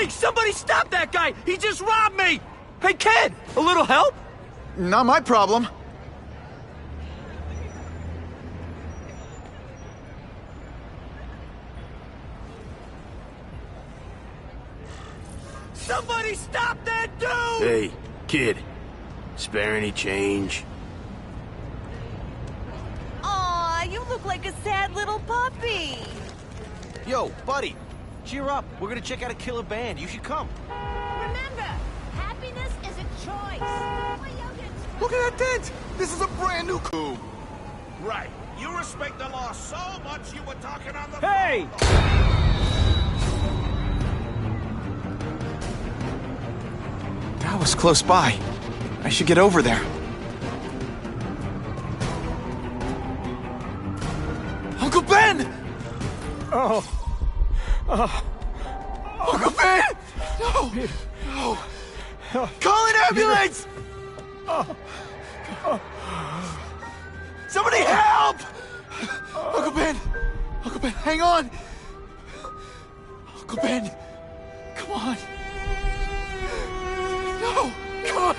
Hey, somebody stop that guy! He just robbed me! Hey, kid, a little help? Not my problem. Somebody stop that dude! Hey, kid. Spare any change? Aw, you look like a sad little puppy. Yo, buddy, cheer up. We're gonna check out a killer band. You should come. Remember, happiness is a choice. Look at that dent! This is a brand new coup. Right. You respect the law so much you were talking on the Hey! That was close by. I should get over there. Uncle Ben! Oh. Uncle Ben! No! No! Call an ambulance! Somebody help! Uncle Ben! Uncle Ben, hang on! Uncle Ben! Come on! No! Come on!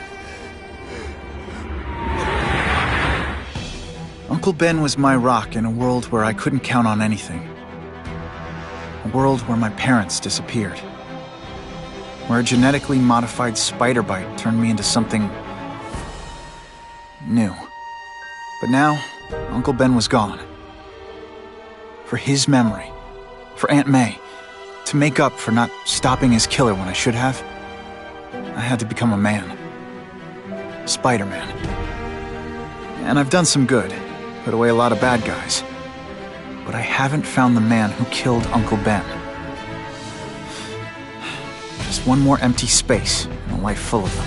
Uncle Ben was my rock in a world where I couldn't count on anything. A world where my parents disappeared. Where a genetically modified spider bite turned me into something new. But now, Uncle Ben was gone. For his memory, for Aunt May, to make up for not stopping his killer when I should have, I had to become a man. Spider-Man. And I've done some good, put away a lot of bad guys. But I haven't found the man who killed Uncle Ben. Just one more empty space in a life full of them.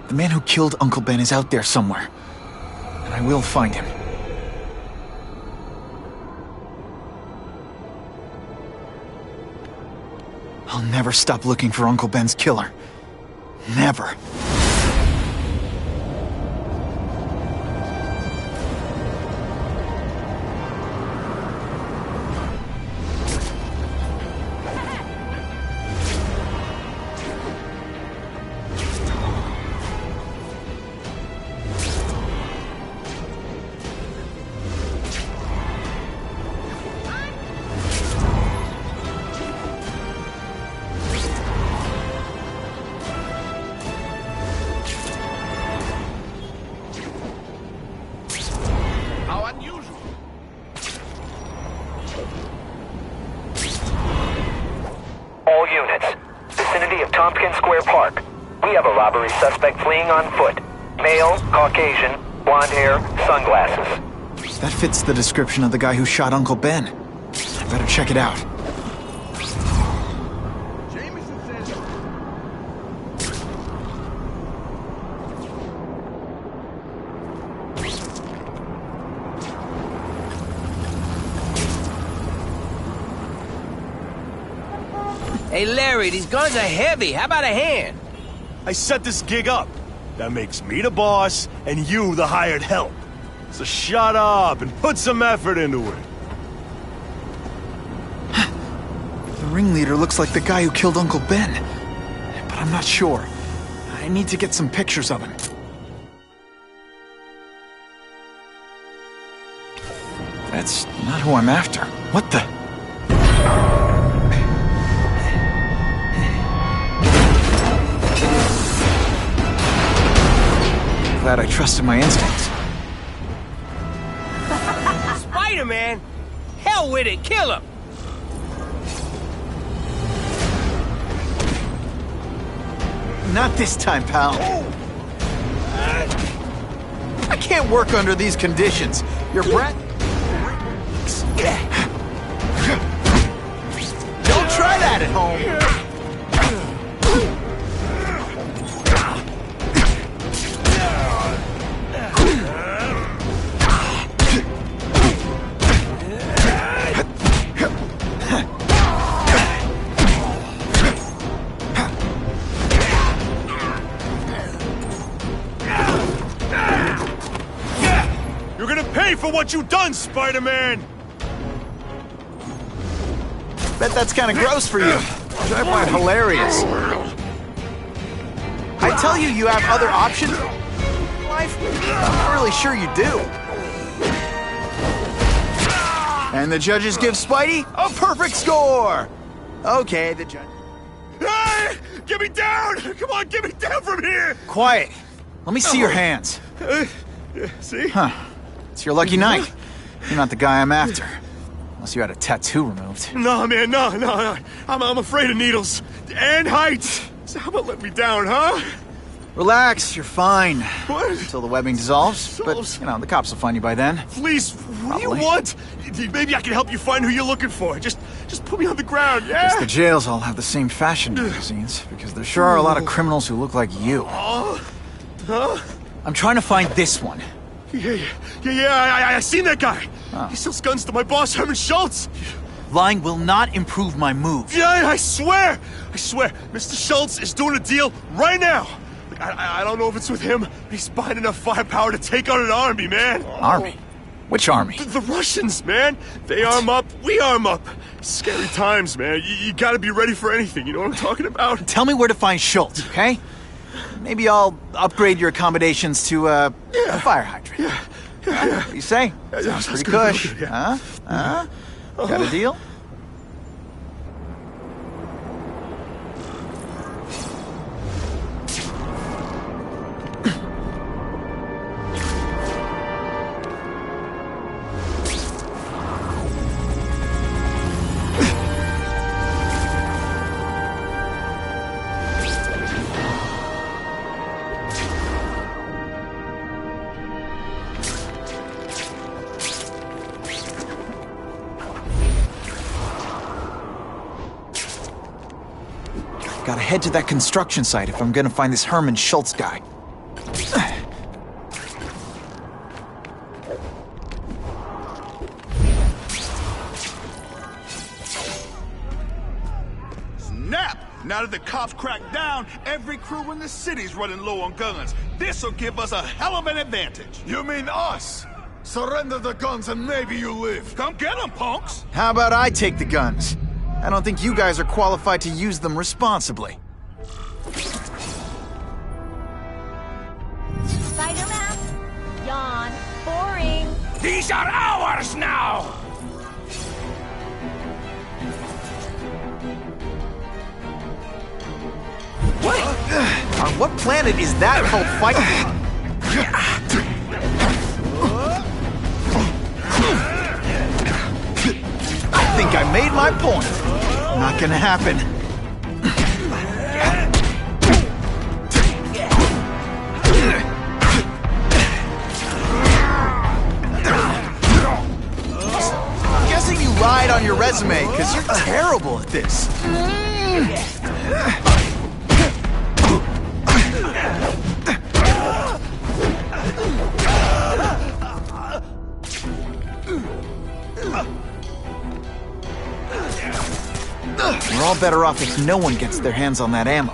The man who killed Uncle Ben is out there somewhere. And I will find him. I'll never stop looking for Uncle Ben's killer. Never. Suspect fleeing on foot. Male, Caucasian, blonde hair, sunglasses. That fits the description of the guy who shot Uncle Ben. I better check it out. Hey, Larry, these guns are heavy. How about a hand? I set this gig up. That makes me the boss and you the hired help. So shut up and put some effort into it. The ringleader looks like the guy who killed Uncle Ben. But I'm not sure. I need to get some pictures of him. That's not who I'm after. What the? Glad I trusted my instincts. Spider-Man? Hell with it, kill him! Not this time, pal. I can't work under these conditions. Your breath... dad at home. You're gonna pay for what you done, Spider-Man! Bet that's kind of gross for you. Which I find hilarious. I tell you, you have other options in life? I'm not really sure you do. And the judges give Spidey a perfect score! Okay, the judge... Hey! Get me down! Come on, get me down from here! Quiet. Let me see your hands. See? Huh. It's your lucky night. You're not the guy I'm after. Unless you had a tattoo removed. No, man, no. I'm afraid of needles. And heights. So how about let me down, huh? Relax, you're fine. What? Until the webbing dissolves. But, you know, the cops will find you by then. Please, what do you Probably. want? Maybe I can help you find who you're looking for. Just put me on the ground, yeah? Guess the jails all have the same fashion magazines, because there sure are a lot of criminals who look like you. Huh? I'm trying to find this one. Yeah, I seen that guy. Oh. He sells guns to my boss, Herman Schultz. Lying will not improve my moves. Yeah, I swear. Mr. Schultz is doing a deal right now. Like, I don't know if it's with him, but he's buying enough firepower to take on an army, man. Army? Which army? The Russians, man. They arm up, we arm up. Scary times, man. You gotta be ready for anything, you know what I'm talking about? Tell me where to find Schultz, okay? Maybe I'll upgrade your accommodations to a fire hydrant. What do you say? Sounds pretty cush. Yeah. Huh? Got a deal? Gotta head to that construction site if I'm gonna find this Herman Schultz guy. Snap! Now that the cops cracked down, every crew in the city's running low on guns. This'll give us a hell of an advantage. You mean us? Surrender the guns and maybe you live. Come get them, punks! How about I take the guns? I don't think you guys are qualified to use them responsibly. Spider-Man? Yawn. Boring. These are ours now! What? On what planet is that called fighting? I think I made my point. Not gonna happen. I'm guessing you lied on your resume, because you're terrible at this. We're all better off if no one gets their hands on that ammo.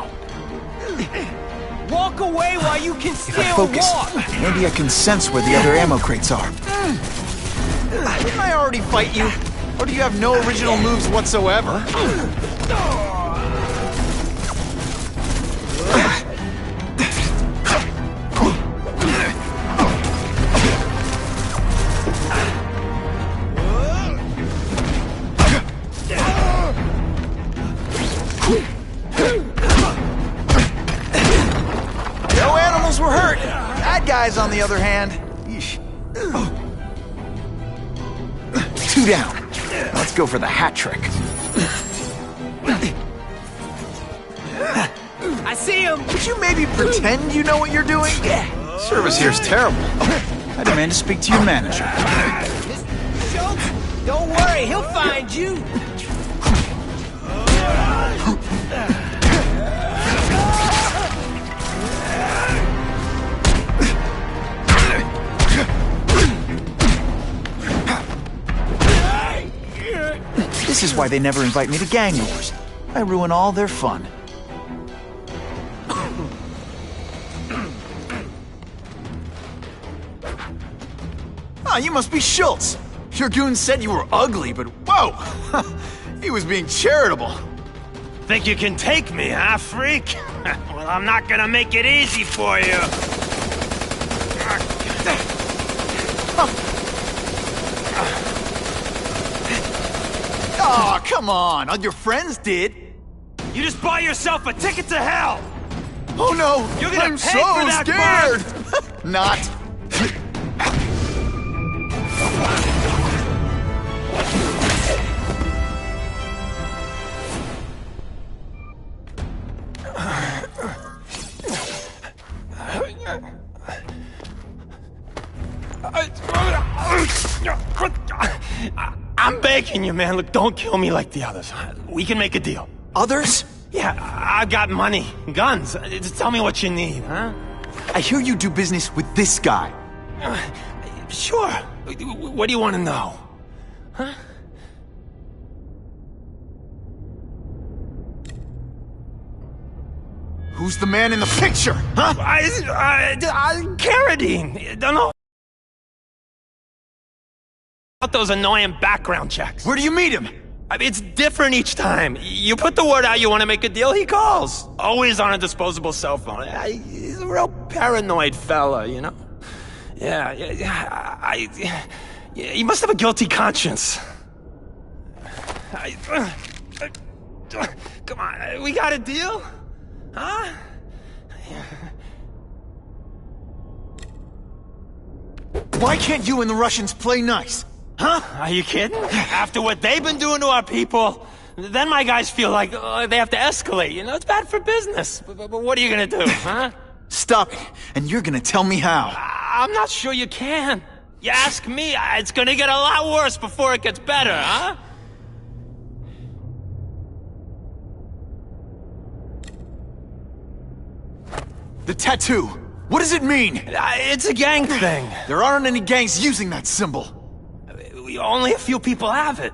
Walk away while you can If I still focus, walk! maybe I can sense where the other ammo crates are. Didn't I already fight you? Or do you have no original moves whatsoever? No animals were hurt. Bad guys, on the other hand. Yeesh. 2 down. Let's go for the hat trick. I see him! Could you maybe pretend you know what you're doing? Service here's terrible. I demand to speak to your manager. Schultz, don't worry, he'll find you! This is why they never invite me to gang wars. I ruin all their fun. Ah, you must be Schultz. Your goon said you were ugly, but whoa! He was being charitable. Think you can take me, huh, freak? Well, I'm not gonna make it easy for you. Oh, come on. All your friends did. You just bought yourself a ticket to hell! Oh no! You're gonna I'm pay so for that scared! Not. I'm begging you, man. Look, don't kill me like the others. We can make a deal. Others? Yeah, I've got money, guns. Just tell me what you need, huh? I hear you do business with this guy. Sure. What do you want to know? Huh? Who's the man in the picture, huh? Carradine. Don't know about those annoying background checks. Where do you meet him? I mean, it's different each time. You put the word out you want to make a deal, he calls. Always on a disposable cell phone. He's a real paranoid fella, you know? Yeah, he must have a guilty conscience. Come on, we got a deal? Huh? Why can't you and the Russians play nice? Huh? Are you kidding? After what they've been doing to our people, then my guys feel like they have to escalate. You know, it's bad for business. But what are you gonna do, huh? Stop it, and you're gonna tell me how. I'm not sure you can. You ask me, it's gonna get a lot worse before it gets better, huh? The tattoo. What does it mean? It's a gang thing. There aren't any gangs using that symbol. Only a few people have it.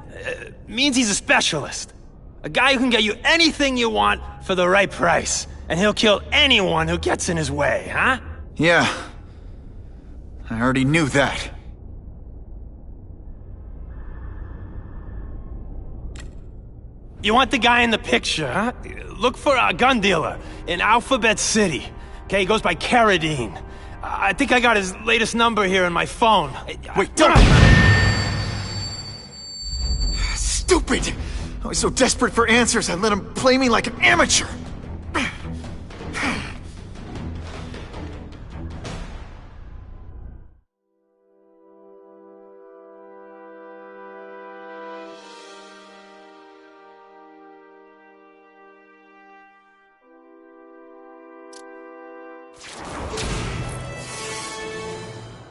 Means he's a specialist. A guy who can get you anything you want for the right price. And he'll kill anyone who gets in his way, huh? Yeah. I already knew that. You want the guy in the picture, huh? Look for a gun dealer in Alphabet City. Okay, he goes by Carradine. I think I got his latest number here in my phone. Wait, don't! Stupid! I was so desperate for answers, I let him play me like an amateur!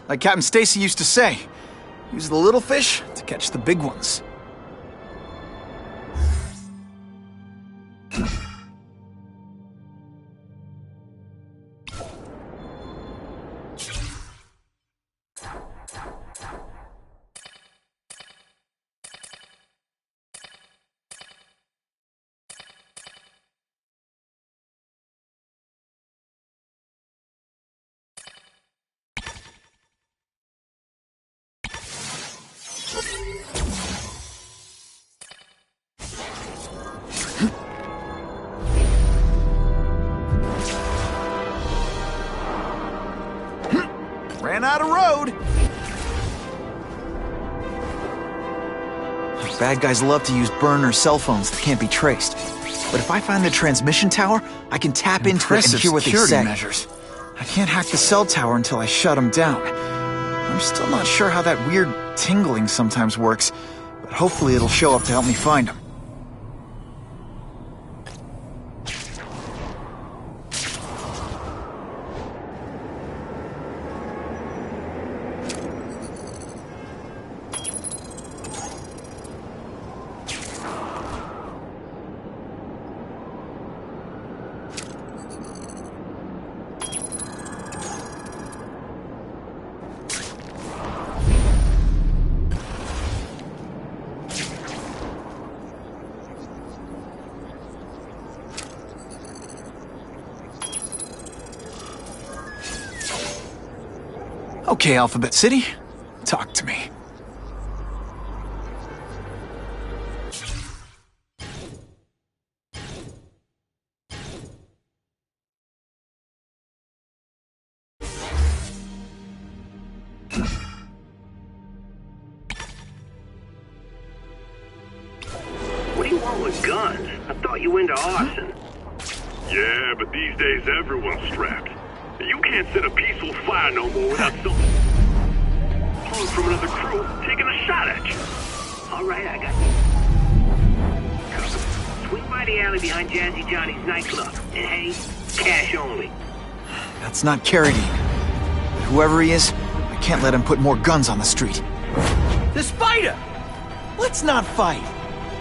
Like Captain Stacy used to say, use the little fish to catch the big ones. Ran out of road. Bad guys love to use burner cell phones that can't be traced. But if I find the transmission tower, I can tap into it and hear what they say. Measures. I can't hack the cell tower until I shut them down. I'm still not sure how that weird tingling sometimes works, but hopefully it'll show up to help me find them. Okay, Alphabet City, talk to me. What do you want with guns? I thought you were into arson. Yeah, but these days everyone's strapped. You can't set a peaceful fire no more without some punk from another crew taking a shot at you. All right, I got you. Swing by the alley behind Jazzy Johnny's nightclub. And hey, cash only. That's not Carradine. But whoever he is, I can't let him put more guns on the street. The spider! Let's not fight.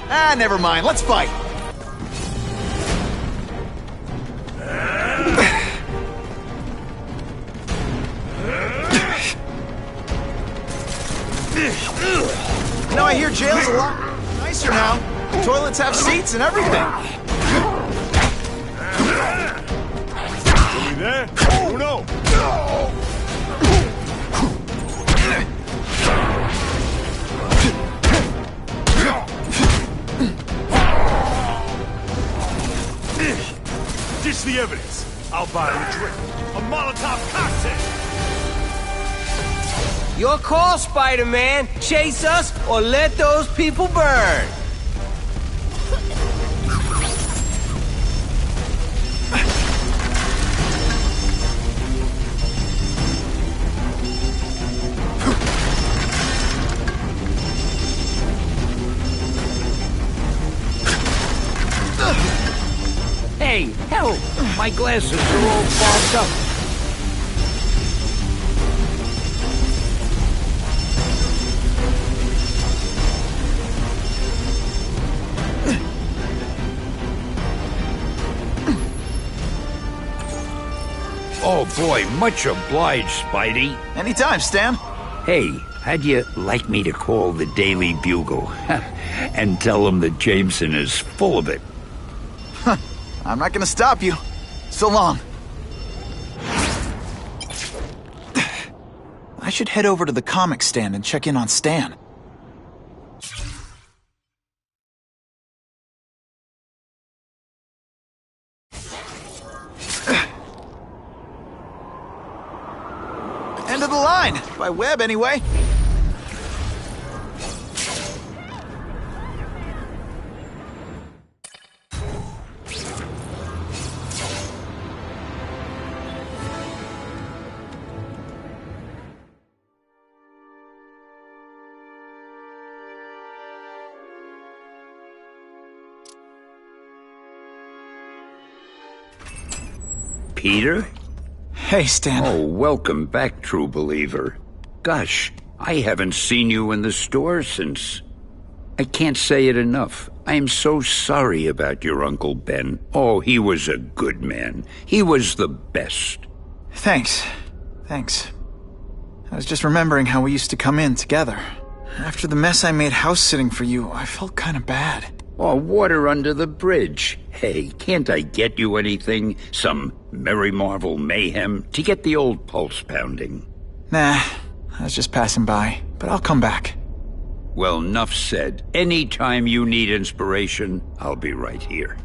Ah, never mind, let's fight! You know, I hear jail's a lot nicer now. Toilets have seats and everything. Are we there? Bruno! Ditch the evidence. I'll buy him a drink. A Molotov cocktail! Your call, Spider-Man. Chase us or let those people burn. Hey, help! My glasses are all fogged up. Oh boy, much obliged, Spidey. Anytime, Stan. Hey, how'd you like me to call the Daily Bugle and tell them that Jameson is full of it? I'm not gonna stop you. So long. I should head over to the comic stand and check in on Stan. End of the line, by web anyway. Peter? Hey, Stan. Oh, welcome back, true believer. Gosh, I haven't seen you in the store since... I can't say it enough. I'm so sorry about your Uncle Ben. Oh, he was a good man. He was the best. Thanks. I was just remembering how we used to come in together. After the mess I made house-sitting for you, I felt kind of bad. Oh, water under the bridge. Hey, can't I get you anything? Some Merry Marvel mayhem to get the old pulse pounding? Nah, I was just passing by, but I'll come back. Well, enough said. Anytime you need inspiration, I'll be right here.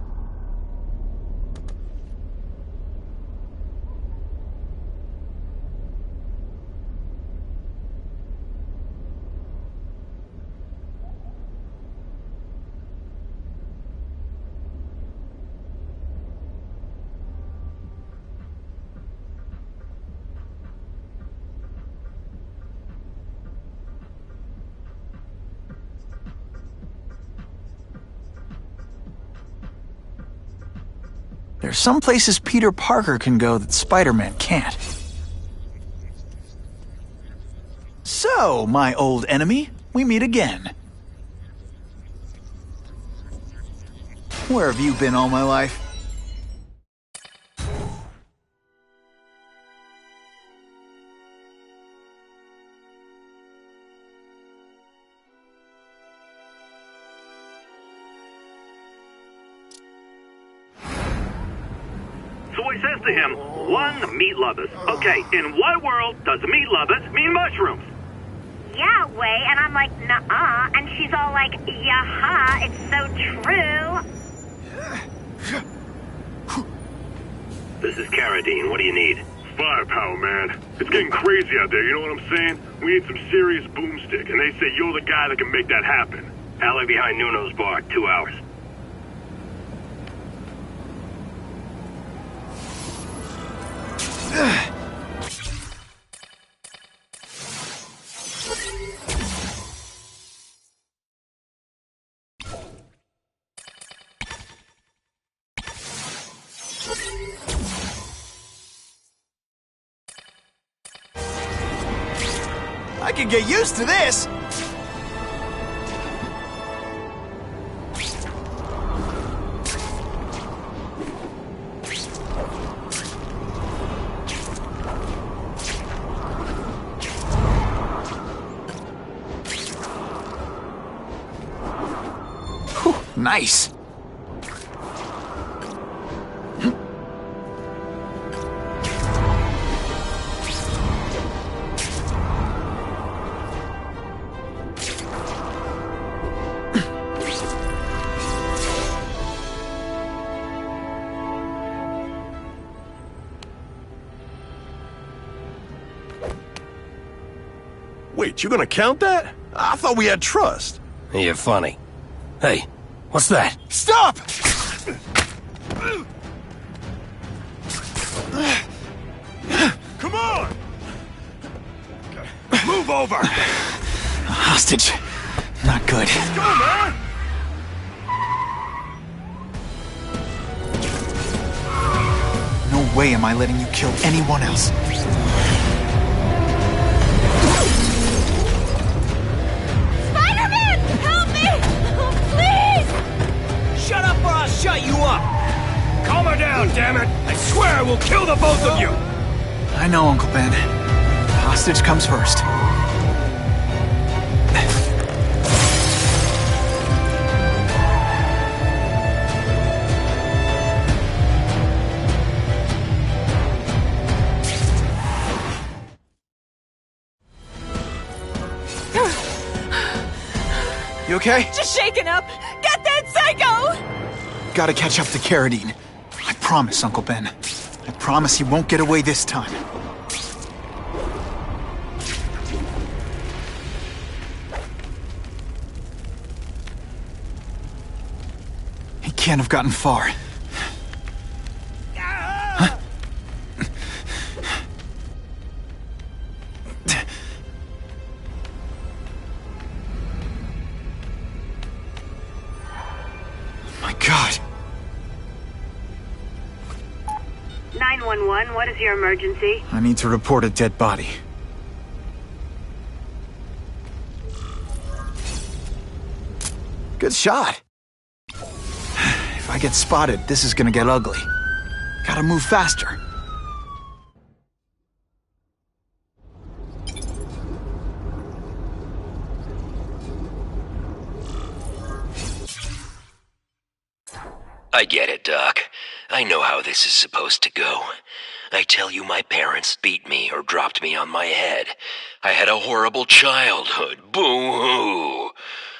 There's some places Peter Parker can go that Spider-Man can't. So, my old enemy, we meet again. Where have you been all my life? So what boy says to him, "One, meat lovers." Okay, in what world does meat lovers mean mushrooms? Yeah, way, and I'm like, nuh-uh, and she's all like, yeah-ha, it's so true. This is Carradine. What do you need? Firepower, man. It's getting crazy out there, you know what I'm saying? We need some serious boomstick, and they say you're the guy that can make that happen. Alley behind Nuno's bar, 2 hours. I can get used to this! Whew, nice. Wait, you gonna count that? I thought we had trust. You're funny. Hey, what's that? Stop! Come on! Move over! A hostage. Not good. Let's go, man! No way am I letting you kill anyone else. Spider-Man! Help me! Oh, please! Shut up or I'll shut you up! Calm her down, damn it! I swear we'll kill the both of you! I know, Uncle Ben. Hostage comes first. You okay? Just shaken up! Get that psycho! Gotta catch up to Carradine. I promise, Uncle Ben. I promise he won't get away this time. He can't have gotten far. Huh? My God. 911, what is your emergency? I need to report a dead body. Good shot. If I get spotted, this is gonna get ugly. Gotta move faster. I get it, Doc. I know how this is supposed to go. I tell you, my parents beat me or dropped me on my head. I had a horrible childhood. Boo-hoo!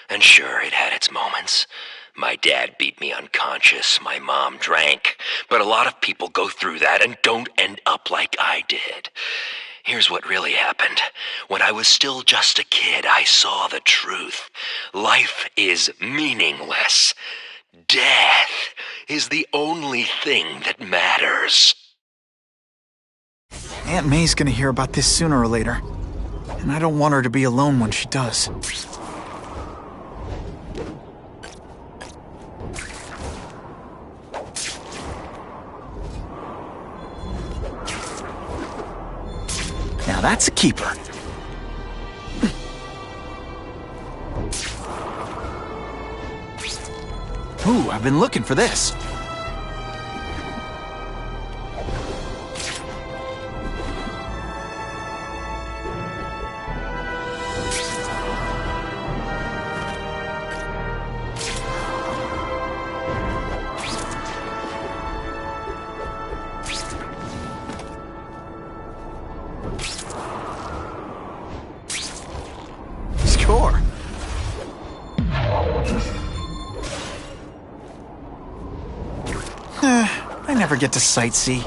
And sure, it had its moments. My dad beat me unconscious, my mom drank, but a lot of people go through that and don't end up like I did. Here's what really happened. When I was still just a kid, I saw the truth. Life is meaningless. Death is the only thing that matters. Aunt May's gonna hear about this sooner or later. And I don't want her to be alone when she does. Now that's a keeper. Ooh, I've been looking for this. I never get to sightsee.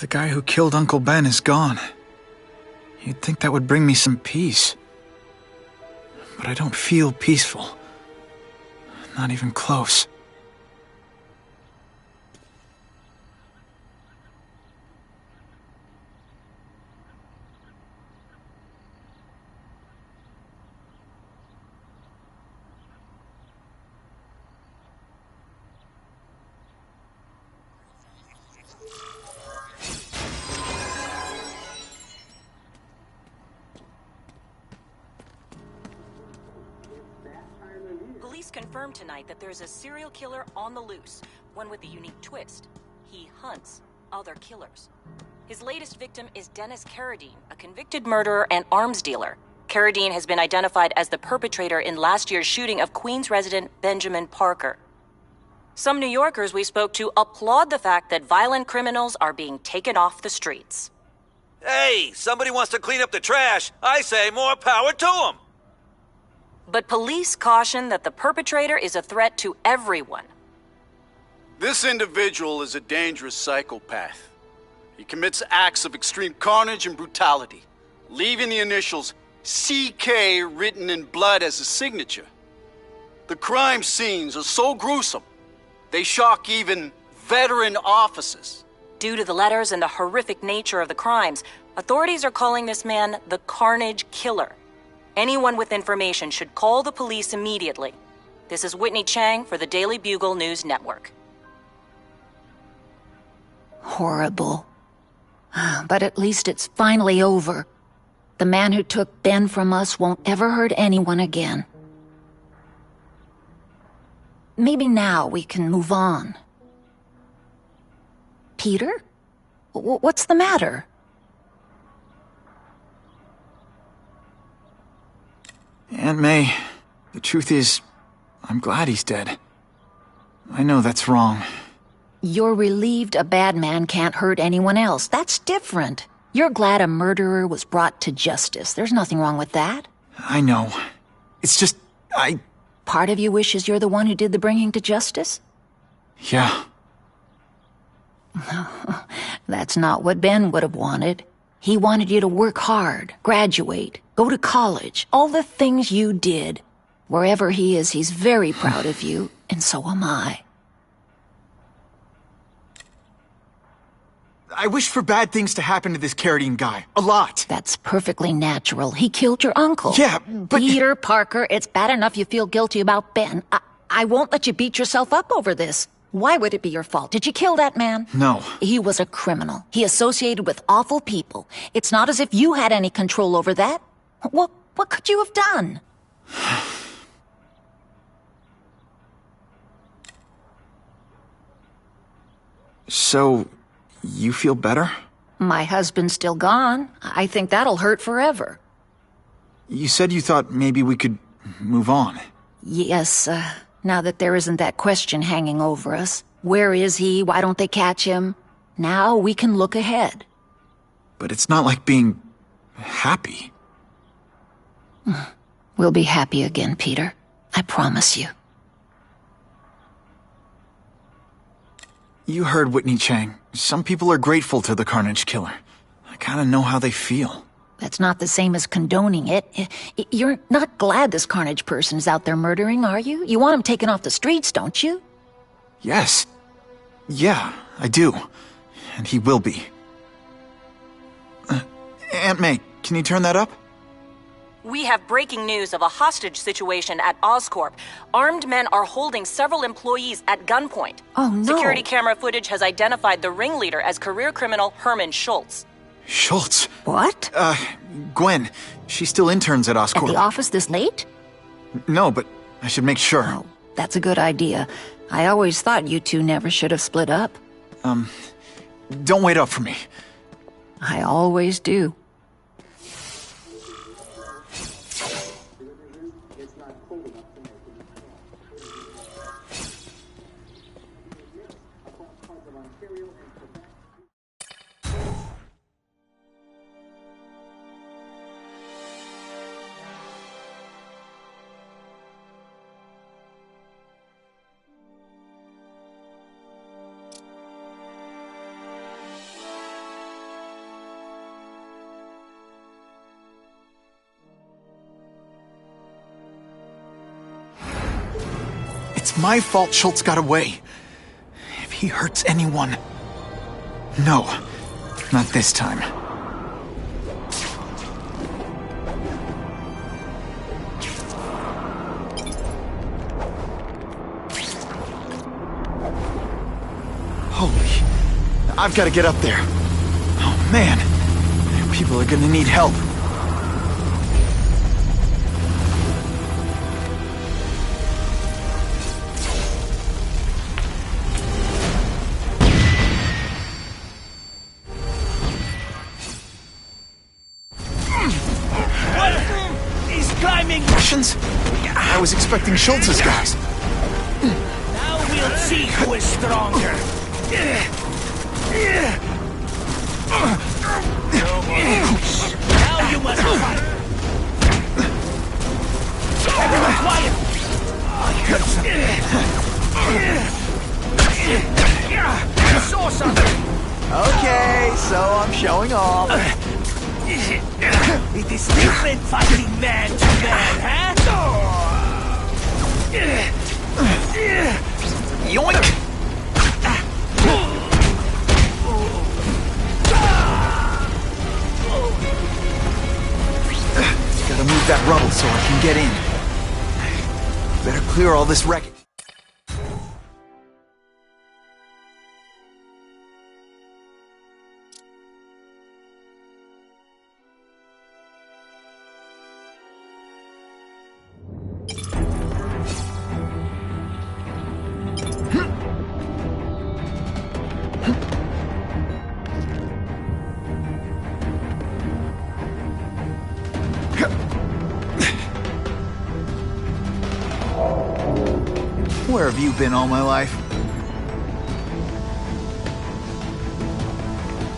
The guy who killed Uncle Ben is gone. You'd think that would bring me some peace. But I don't feel peaceful. Not even close. Police confirmed tonight that there's a serial killer on the loose, one with a unique twist. He hunts other killers. His latest victim is Dennis Carradine, a convicted murderer and arms dealer. Carradine has been identified as the perpetrator in last year's shooting of Queens resident Benjamin Parker. Some New Yorkers we spoke to applaud the fact that violent criminals are being taken off the streets. Hey, somebody wants to clean up the trash. I say more power to them. But police caution that the perpetrator is a threat to everyone. This individual is a dangerous psychopath. He commits acts of extreme carnage and brutality, leaving the initials CK written in blood as a signature. The crime scenes are so gruesome, they shock even veteran officers. Due to the letters and the horrific nature of the crimes, authorities are calling this man the Carnage Killer. Anyone with information should call the police immediately. This is Whitney Chang for the Daily Bugle News Network. Horrible. But at least it's finally over. The man who took Ben from us won't ever hurt anyone again. Maybe now we can move on. Peter? What's the matter? Aunt May, the truth is, I'm glad he's dead. I know that's wrong. You're relieved a bad man can't hurt anyone else. That's different. You're glad a murderer was brought to justice. There's nothing wrong with that. I know. It's just, Part of you wishes you're the one who did the bringing to justice? Yeah. That's not what Ben would have wanted. He wanted you to work hard, graduate, go to college, all the things you did. Wherever he is, he's very proud of you, and so am I. I wish for bad things to happen to this Carradine guy. A lot. That's perfectly natural. He killed your uncle. Yeah, but... Peter Parker, it's bad enough you feel guilty about Ben. I won't let you beat yourself up over this. Why would it be your fault? Did you kill that man? No. He was a criminal. He associated with awful people. It's not as if you had any control over that. What could you have done? So, you feel better? My husband's still gone. I think that'll hurt forever. You said you thought maybe we could move on. Yes, now that there isn't that question hanging over us. Where is he? Why don't they catch him? Now we can look ahead. But it's not like being happy. We'll be happy again, Peter. I promise you. You heard Whitney Chang. Some people are grateful to the Carnage Killer. I kinda know how they feel. That's not the same as condoning it. You're not glad this Carnage person's out there murdering, are you? You want him taken off the streets, don't you? Yes. Yeah, I do. And he will be. Aunt May, can you turn that up? We have breaking news of a hostage situation at Oscorp. Armed men are holding several employees at gunpoint. Oh, no. Security camera footage has identified the ringleader as career criminal Herman Schultz. Schultz? What? Gwen. She still interns at Oscorp. At the office this late? No, but I should make sure. Oh, that's a good idea. I always thought you two never should have split up. Don't wait up for me. I always do. It's my fault Schultz got away. If he hurts anyone... No, not this time. Holy... I've got to get up there. Oh, man. People are gonna need help. Russians? I was expecting Schultz's guys. Now we'll see who is stronger. Now you must fight. Everyone quiet. I saw something. Okay, so I'm showing off. It is different fighting man to man, huh? Yoink! Gotta move that rubble so I can get in. Better clear all this wreckage. Where have you been all my life?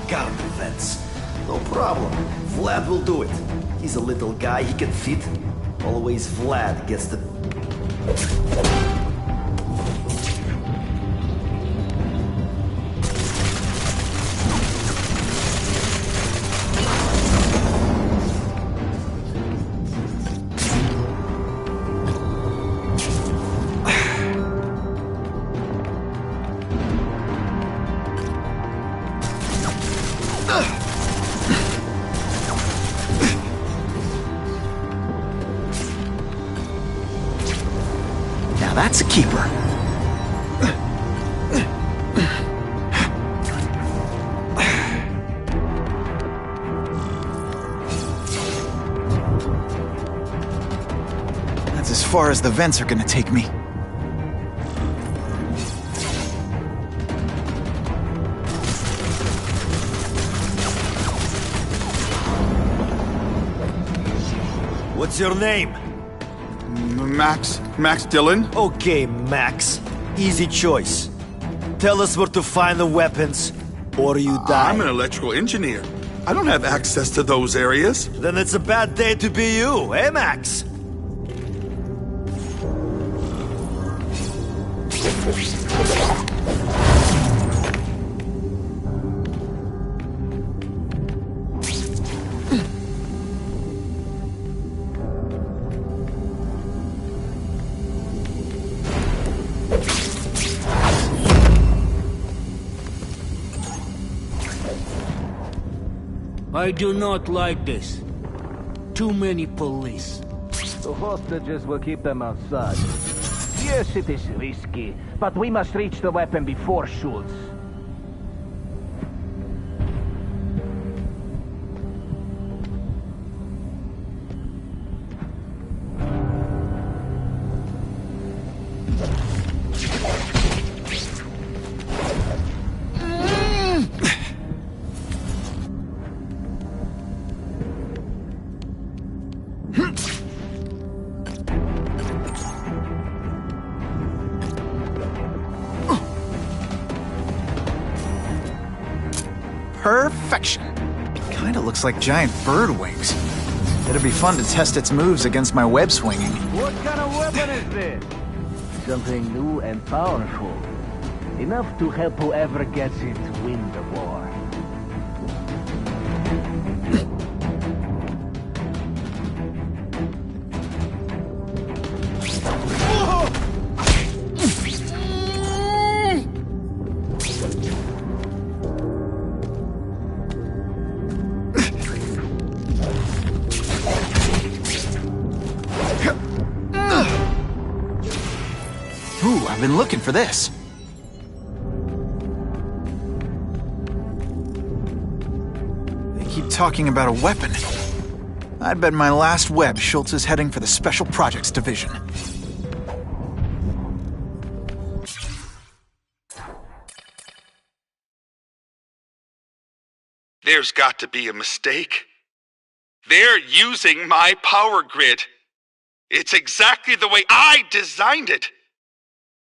Got the fence. No problem. Vlad will do it. He's a little guy, he can fit. Always Vlad gets the... Now that's a keeper. That's as far as the vents are gonna take me. What's your name? Max Dillon? Okay, Max. Easy choice. Tell us where to find the weapons, or you die. I'm an electrical engineer. I don't have access to those areas. Then it's a bad day to be you, eh, Max? I do not like this. Too many police. The hostages will keep them outside. Yes, it is risky, but we must reach the weapon before Schultz. Perfection. Kinda looks like giant bird wings. It'll be fun to test its moves against my web swinging. What kind of weapon is this? Something new and powerful. Enough to help whoever gets it win the war. Ooh, I've been looking for this. They keep talking about a weapon. I'd bet my last web Schultz is heading for the Special Projects Division. There's got to be a mistake. They're using my power grid. It's exactly the way I designed it.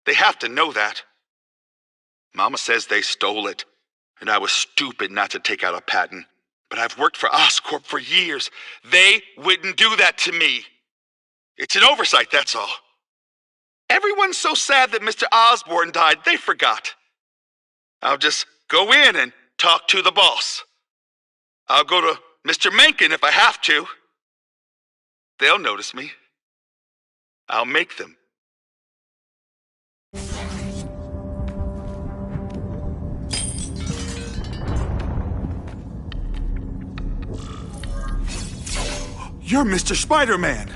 They have to know that. Mama says they stole it, and I was stupid not to take out a patent. But I've worked for Oscorp for years. They wouldn't do that to me. It's an oversight, that's all. Everyone's so sad that Mr. Osborne died, they forgot. I'll just go in and talk to the boss. I'll go to Mr. Mencken if I have to. They'll notice me. I'll make them. You're Mr. Spider-Man!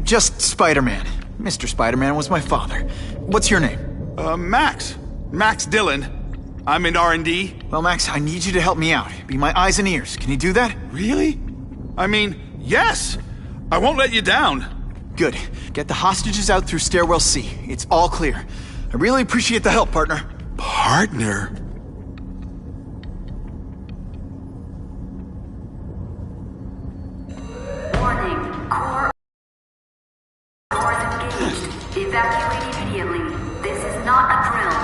Just Spider-Man. Mr. Spider-Man was my father. What's your name? Max. Max Dillon. I'm in R&D. Well, Max, I need you to help me out. Be my eyes and ears. Can you do that? Really? I mean, yes! I won't let you down. Good. Get the hostages out through Stairwell C. It's all clear. I really appreciate the help, partner. Partner? Warning. Cores engaged. Evacuate immediately. This is not a drill.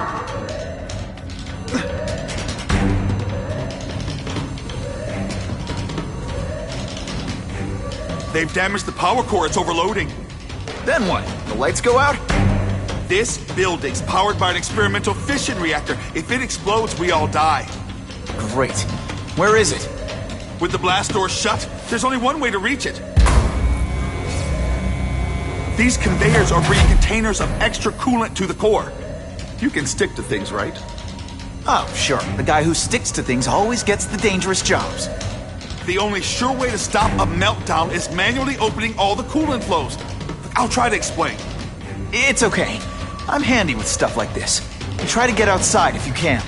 They've damaged the power core. It's overloading. Then what? The lights go out? This building's powered by an experimental fission reactor. If it explodes, we all die. Great. Where is it? With the blast doors shut, there's only one way to reach it. These conveyors are bringing containers of extra coolant to the core. You can stick to things, right? Oh, sure. The guy who sticks to things always gets the dangerous jobs. The only sure way to stop a meltdown is manually opening all the coolant flows. I'll try to explain. It's okay. I'm handy with stuff like this. Try to get outside if you can.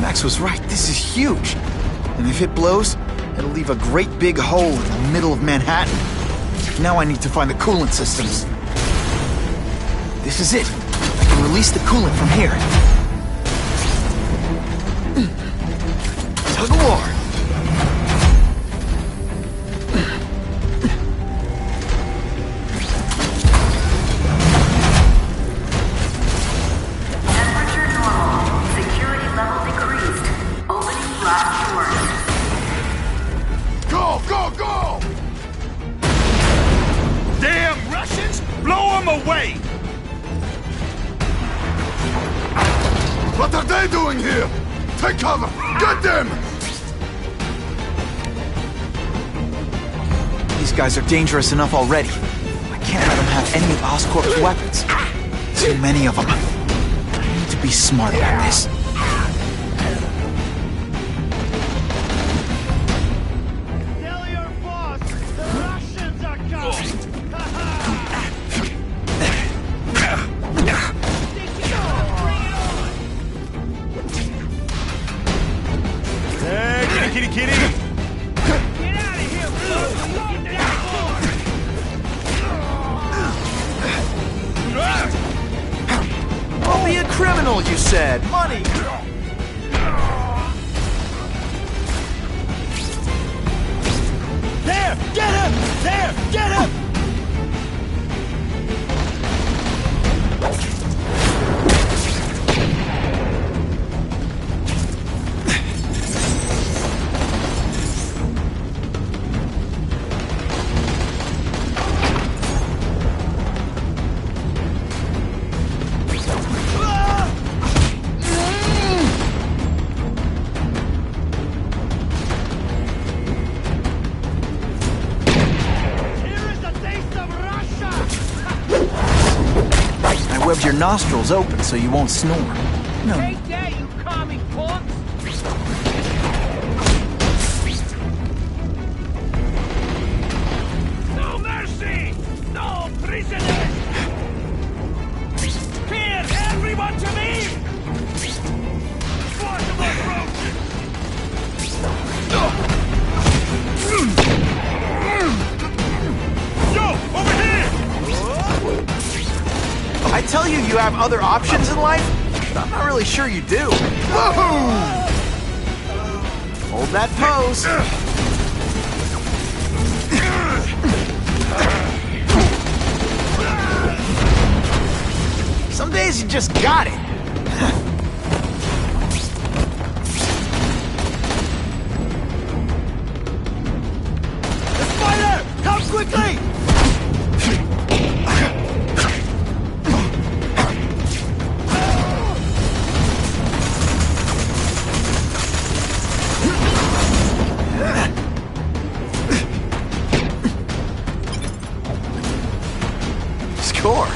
Max was right, this is huge. And if it blows, it'll leave a great big hole in the middle of Manhattan. Now I need to find the coolant systems. This is it. I can release the coolant from here. Tug of war. Away! What are they doing here? Take cover! Get them! These guys are dangerous enough already. I can't let them have any of Oscorp's weapons. Too many of them. I need to be smart about this. Tell your boss the Russians are coming! Bring kitty kitty! Get out of here, bro! Get that Don't be a criminal, you said. Money! There! Get him! There! Get him! Your nostrils open so you won't snore. No. Take that, you commie punks! No mercy! No prisoners! Here, everyone to me! Forcible approach! Yo, over here! I tell you, you have other options in life, but I'm not really sure you do. Hold that pose. Some days you just got it. The spider! Come quickly! Score.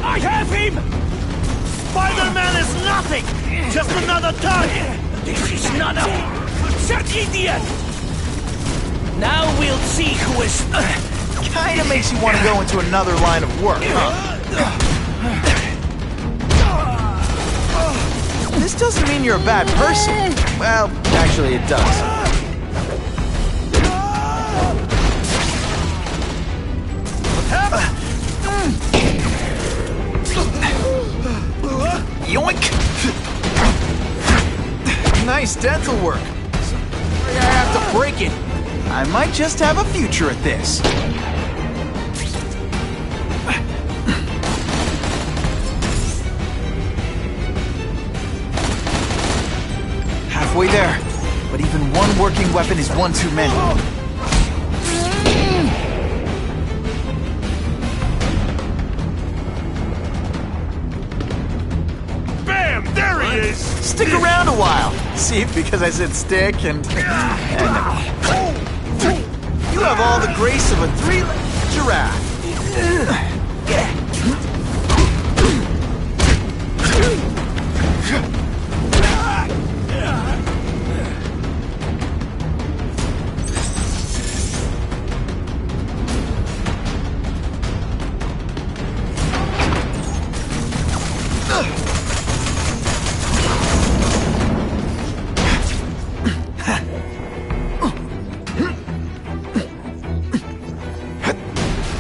I have him! Spider-Man is nothing! Just another target! This is none of such idiot! Now we'll see who is... Kinda makes you want to go into another line of work, huh? This doesn't mean you're a bad person. Well, actually it does. Yoink! Nice dental work. Sorry I have to break it. I might just have a future at this. Halfway there, but even one working weapon is one too many. Bam! There he is! Stick around a while. See, because I said stick and you have all the grace of a three-legged giraffe.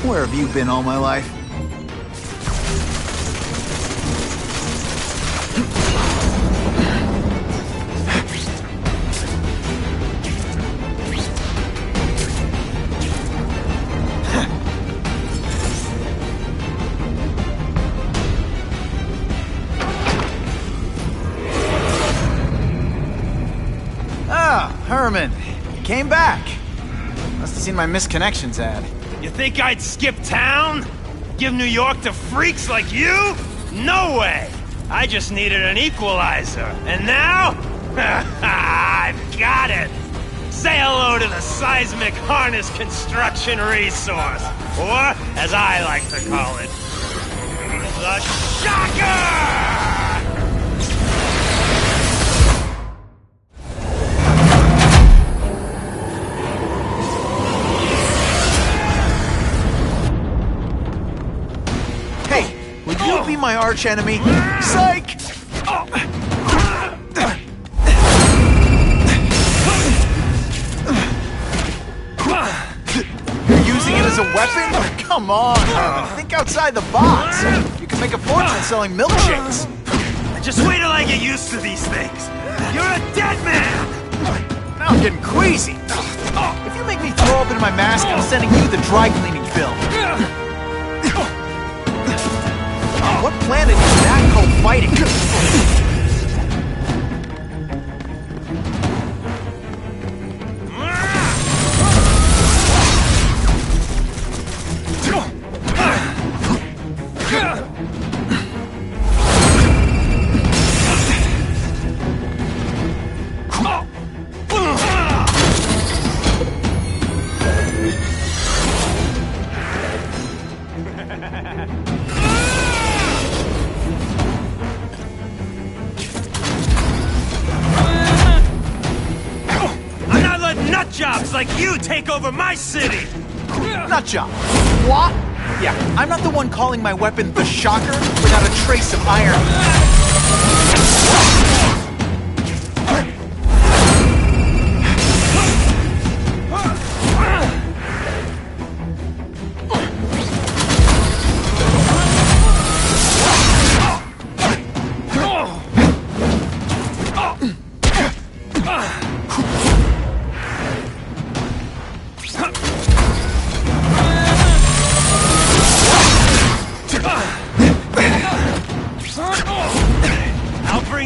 Where have you been all my life? Ah, Herman, you came back. Must have seen my misconnections ad. You think I'd skip town? Give New York to freaks like you? No way! I just needed an equalizer. And now? I've got it! Say hello to the seismic harness construction resource. Or, as I like to call it, The Shocker! Will you be my arch enemy? Psych! You're using it as a weapon? Come on, Herman. Think outside the box. You can make a fortune selling milkshakes. Just wait till I get used to these things. You're a dead man! Now I'm getting queasy. If you make me throw up into my mask, I'm sending you the dry cleaning bill. What planet is that called fighting? Jobs like you take over my city! Nut job. What? Yeah, I'm not the one calling my weapon the Shocker without a trace of irony.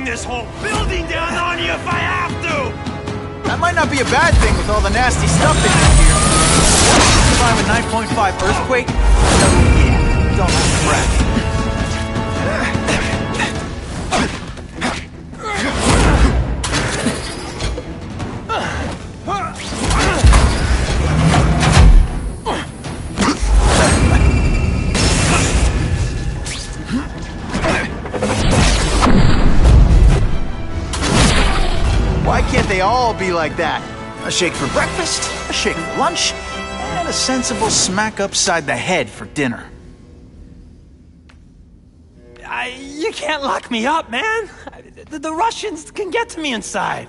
This whole building down on you if I have to! That might not be a bad thing with all the nasty stuff they did here. Survive a 9.5 earthquake? So yeah, don't have to brag. Why can't they all be like that? A shake for breakfast, a shake for lunch, and a sensible smack upside the head for dinner. You can't lock me up, man. The Russians can get to me inside.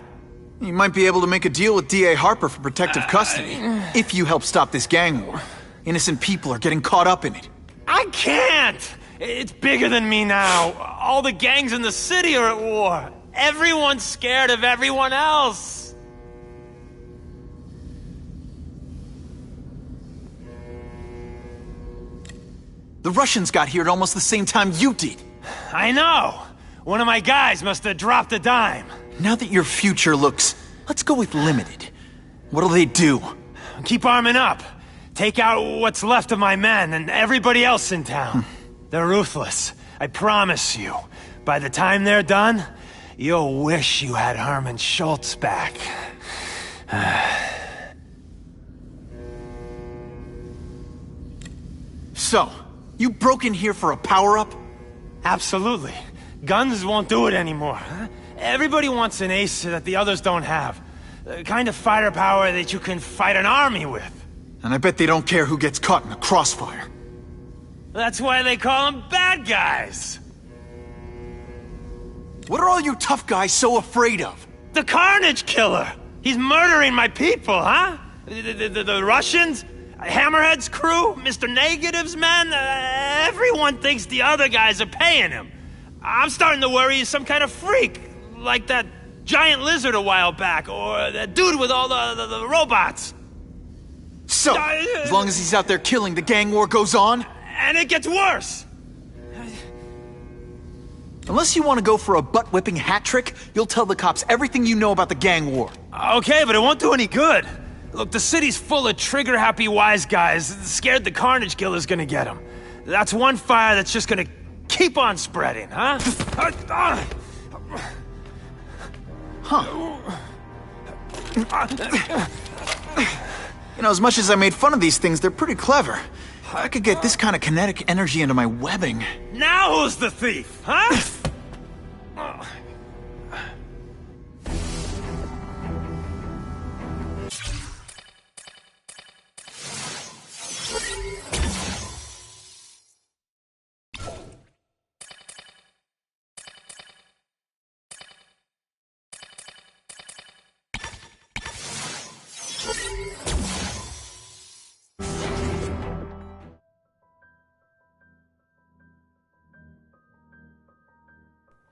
You might be able to make a deal with D.A. Harper for protective custody, if you help stop this gang war. Innocent people are getting caught up in it. I can't! It's bigger than me now. All the gangs in the city are at war. Everyone's scared of everyone else. The Russians got here at almost the same time you did. I know. One of my guys must have dropped a dime. Now that your future looks, let's go with limited. What'll they do? Keep arming up. Take out what's left of my men and everybody else in town. They're ruthless. I promise you. By the time they're done, you'll wish you had Herman Schultz back. So, you broke in here for a power-up? Absolutely. Guns won't do it anymore. Everybody wants an ace that the others don't have. The kind of fighter power that you can fight an army with. And I bet they don't care who gets caught in the crossfire. That's why they call them bad guys. What are all you tough guys so afraid of? The Carnage Killer! He's murdering my people, huh? The Russians? Hammerhead's crew? Mr. Negative's men? Everyone thinks the other guys are paying him. I'm starting to worry he's some kind of freak. Like that giant lizard a while back, or that dude with all the robots. So, as long as he's out there killing, the gang war goes on? And it gets worse! Unless you want to go for a butt-whipping hat trick, you'll tell the cops everything you know about the gang war. Okay, but it won't do any good. Look, the city's full of trigger-happy wise guys, scared the Carnage Killer's gonna get them. That's one fire that's just gonna keep on spreading, huh? You know, as much as I made fun of these things, they're pretty clever. I could get this kind of kinetic energy into my webbing. Now who's the thief, huh?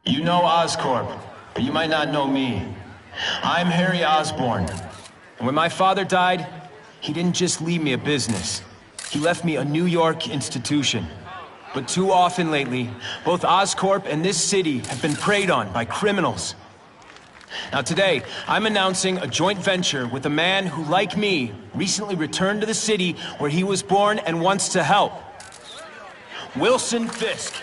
You know Oscorp, but you might not know me. I'm Harry Osborn. And when my father died, he didn't just leave me a business. He left me a New York institution. But too often lately, both Oscorp and this city have been preyed on by criminals. Now today, I'm announcing a joint venture with a man who, like me, recently returned to the city where he was born and wants to help. Wilson Fisk.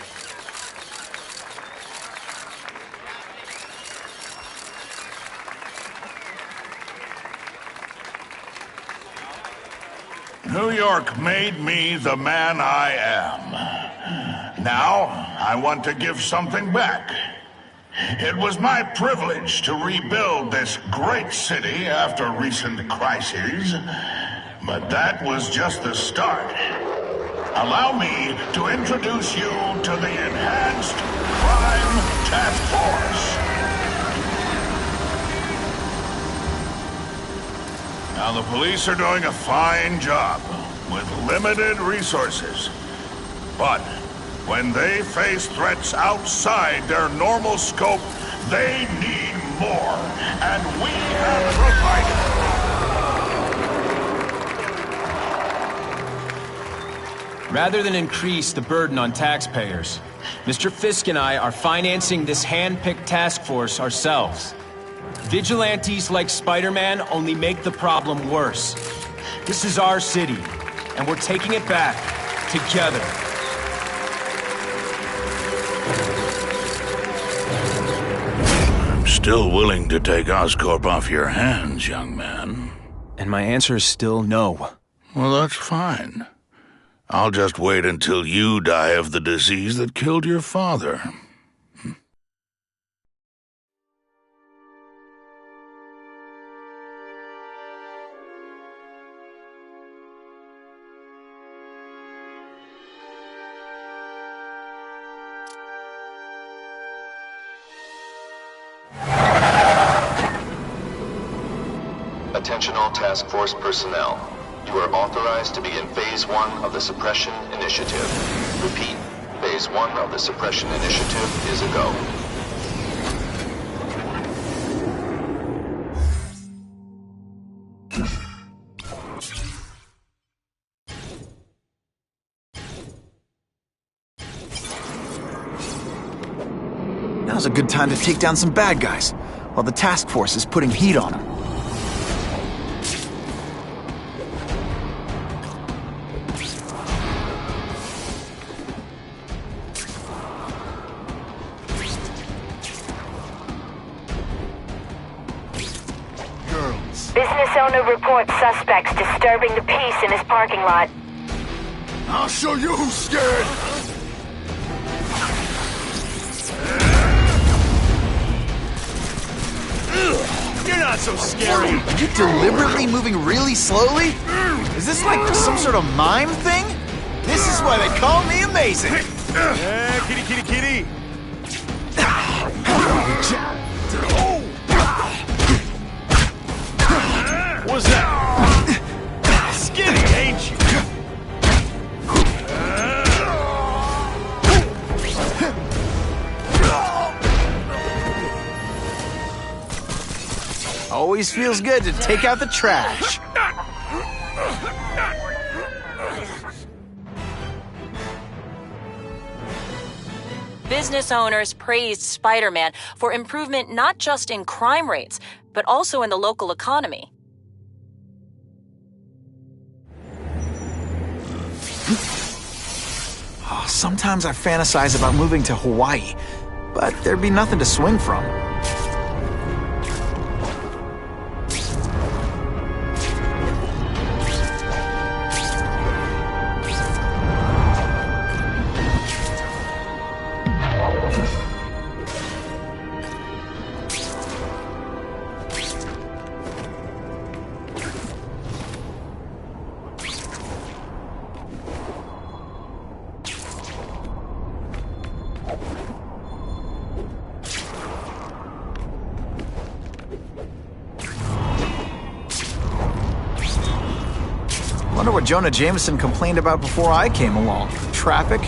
New York made me the man I am. Now, I want to give something back. It was my privilege to rebuild this great city after recent crises, but that was just the start. Allow me to introduce you to the Enhanced Crime Task Force. Now, the police are doing a fine job with limited resources. But when they face threats outside their normal scope, they need more, and we have provided. Rather than increase the burden on taxpayers, Mr. Fisk and I are financing this hand-picked task force ourselves. Vigilantes like Spider-Man only make the problem worse. This is our city, and we're taking it back together. I'm still willing to take Oscorp off your hands, young man. And my answer is still no. Well, that's fine. I'll just wait until you die of the disease that killed your father. Attention all task force personnel. You are authorized to begin Phase 1 of the Suppression Initiative. Repeat, Phase 1 of the Suppression Initiative is a go. Now's a good time to take down some bad guys, while the task force is putting heat on them. Business owner reports suspects disturbing the peace in his parking lot. I'll show you who's scared! You're not so scary. Are you deliberately moving really slowly? Is this like some sort of mime thing? This is why they call me amazing! Kitty, kitty, kitty! What's that? Skinny, ain't you? Always feels good to take out the trash. Business owners praised Spider-Man for improvement not just in crime rates, but also in the local economy. Oh, sometimes I fantasize about moving to Hawaii, but there'd be nothing to swing from. Wonder what Jonah Jameson complained about before I came along. Traffic?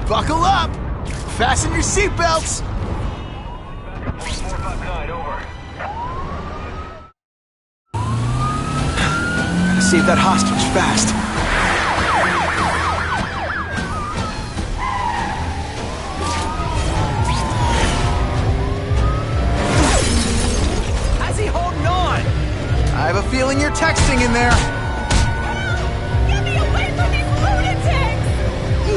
Buckle up! Fasten your seatbelts! Gotta save that hostage fast. How's he holding on? I have a feeling you're texting in there. Get me away from these lunatics!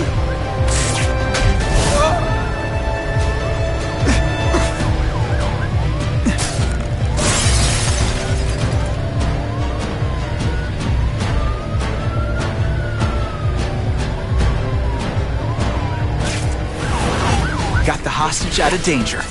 Got the hostage out of danger.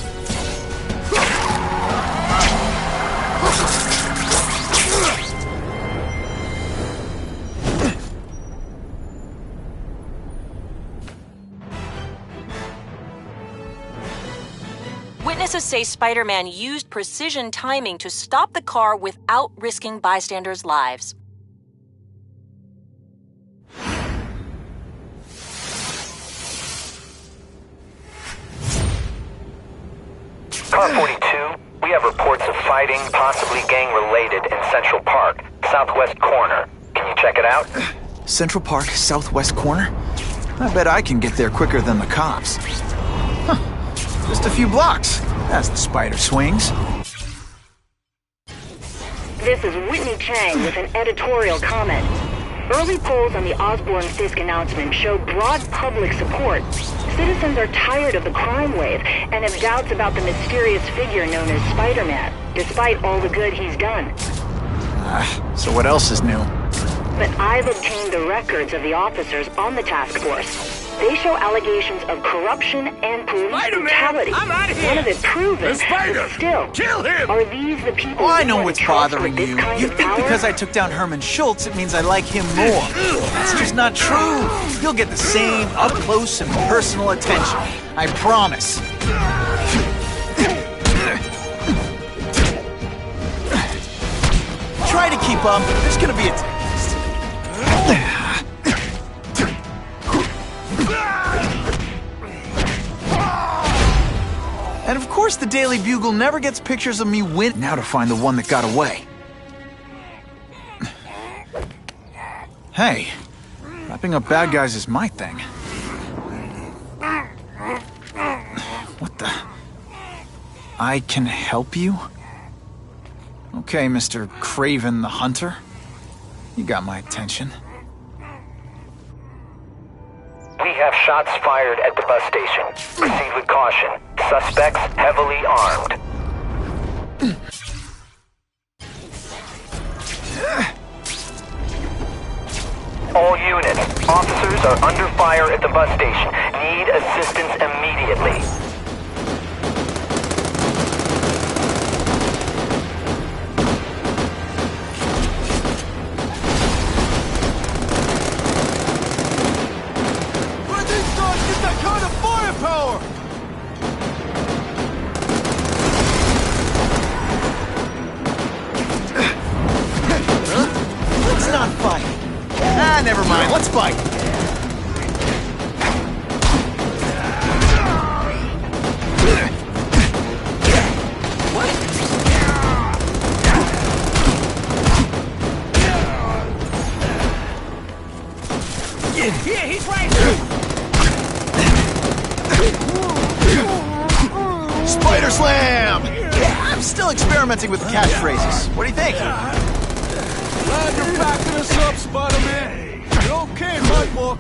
Witnesses say Spider-Man used precision timing to stop the car without risking bystanders' lives. Car 42, we have reports of fighting, possibly gang-related, in Central Park, southwest corner. Can you check it out? Central Park, southwest corner? I bet I can get there quicker than the cops. Huh. Just a few blocks, as the spider swings. This is Whitney Chang with an editorial comment. Early polls on the Osborn-Fisk announcement show broad public support. Citizens are tired of the crime wave and have doubts about the mysterious figure known as Spider-Man, despite all the good he's done. So what else is new? But I've obtained the records of the officers on the task force. They show allegations of corruption and police brutality. I'm out of here. None of it proven. The spider! Still, Kill him! Are these the people? Oh, I who know are what's in charge bothering with you. this kind You of think power? because I took down Herman Schultz, it means I like him more. That's just not true. You'll get the same up-close and personal attention. I promise. Try to keep up. There's gonna be a test. And of course the Daily Bugle never gets pictures of me win. Now to find the one that got away. Hey, wrapping up bad guys is my thing. What the? I can help you? Okay, Mr. Craven the Hunter. You got my attention. We have shots fired at the bus station. Proceed with caution. Suspects heavily armed. All units, officers are under fire at the bus station. Need assistance immediately. Where these guys get that kind of firepower? Let's not fight. Never mind. Let's fight. Yeah, he's right. Spider Slam! I'm still experimenting with the catchphrases. What do you think? Glad you're backing us up, Spider-Man. You're okay in my book.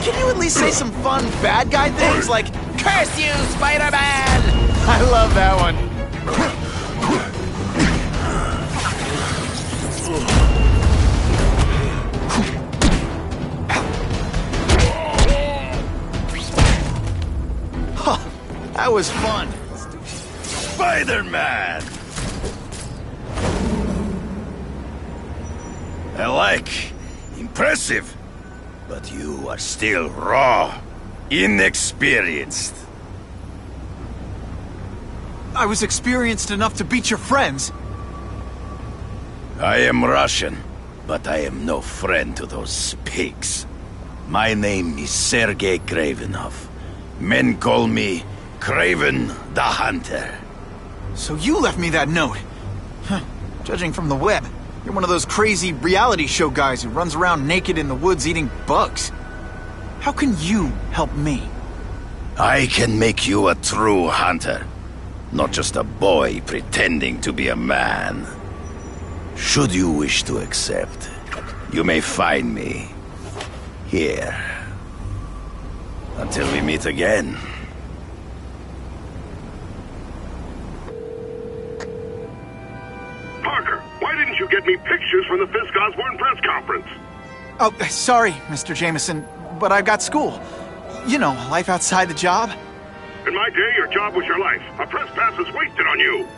Can you at least say some fun bad guy things like, "Curse you, Spider-Man"? I love that one. That was fun. Spider-Man! I like. Impressive. But you are still raw. Inexperienced. I was experienced enough to beat your friends. I am Russian, but I am no friend to those pigs. My name is Sergei Kravenov. Men call me Kraven the Hunter. So you left me that note. Huh. Judging from the web, you're one of those crazy reality show guys who runs around naked in the woods eating bugs. How can you help me? I can make you a true hunter. Not just a boy pretending to be a man. Should you wish to accept, you may find me here. Until we meet again. Parker, why didn't you get me pictures from the Fisk Osborne press conference? Oh, sorry, Mr. Jameson, but I've got school. You know, life outside the job. In my day, your job was your life. A press pass is wasted on you.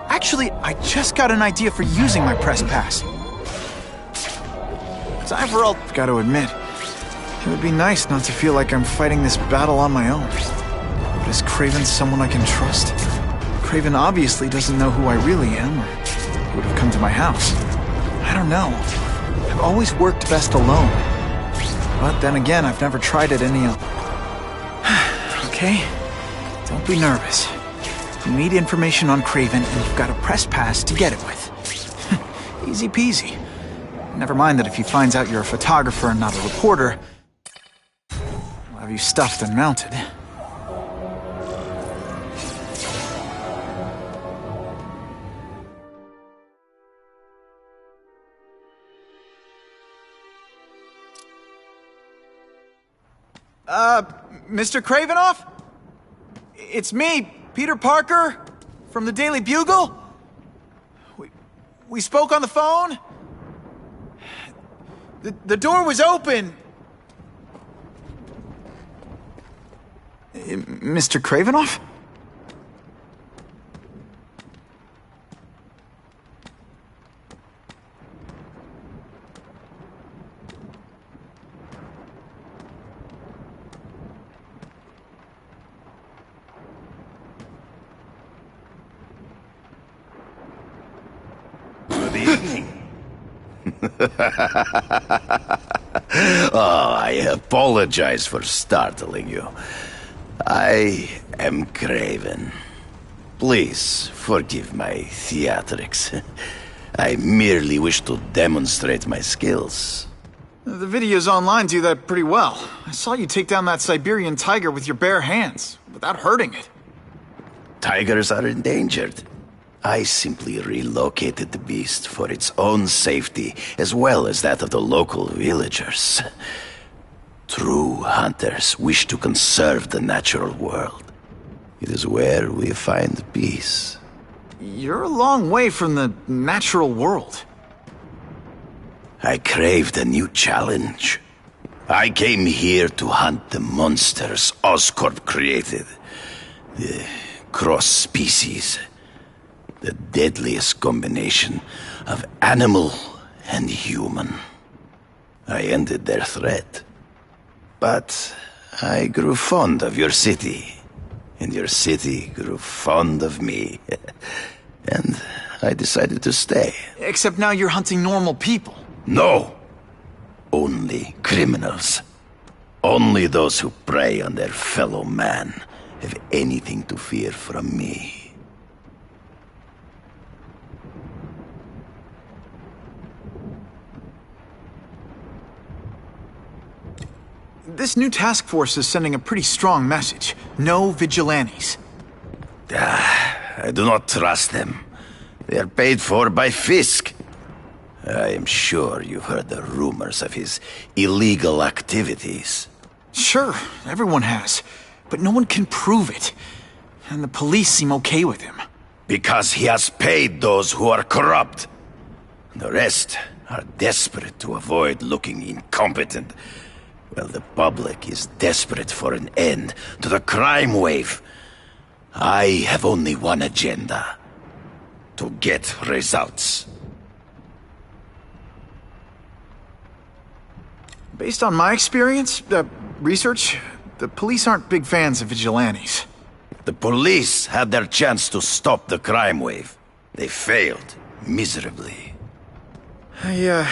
Actually, I just got an idea for using my press pass. Time for all... Gotta admit, it would be nice not to feel like I'm fighting this battle on my own. But is Kraven someone I can trust? Kraven obviously doesn't know who I really am, or he would have come to my house. I don't know. I've always worked best alone. But then again, I've never tried it any other. Okay? Don't be nervous. You need information on Kraven, and you've got a press pass to get it with. Easy peasy. Never mind that if he finds out you're a photographer and not a reporter, I'll have you stuffed and mounted. Mr. Kravenov? It's me, Peter Parker, from the Daily Bugle. We spoke on the phone. The door was open. Mr. Kravenov? Good evening. Oh, I apologize for startling you. I am Kraven. Please forgive my theatrics. I merely wish to demonstrate my skills. The videos online do that pretty well. I saw you take down that Siberian tiger with your bare hands, without hurting it. Tigers are endangered. I simply relocated the beast for its own safety, as well as that of the local villagers. True hunters wish to conserve the natural world. It is where we find peace. You're a long way from the natural world. I craved a new challenge. I came here to hunt the monsters Oscorp created. The cross-species. The deadliest combination of animal and human. I ended their threat. But I grew fond of your city. And your city grew fond of me. And I decided to stay. Except now you're hunting normal people. No! Only criminals. Only those who prey on their fellow man have anything to fear from me. This new task force is sending a pretty strong message. No vigilantes. I do not trust them. They are paid for by Fisk. I am sure you've heard the rumors of his illegal activities. Sure, everyone has. But no one can prove it. And the police seem okay with him. Because he has paid those who are corrupt. The rest are desperate to avoid looking incompetent. Well, the public is desperate for an end to the crime wave. I have only one agenda: to get results. Based on my experience, research, the police aren't big fans of vigilantes. The police had their chance to stop the crime wave. They failed miserably. I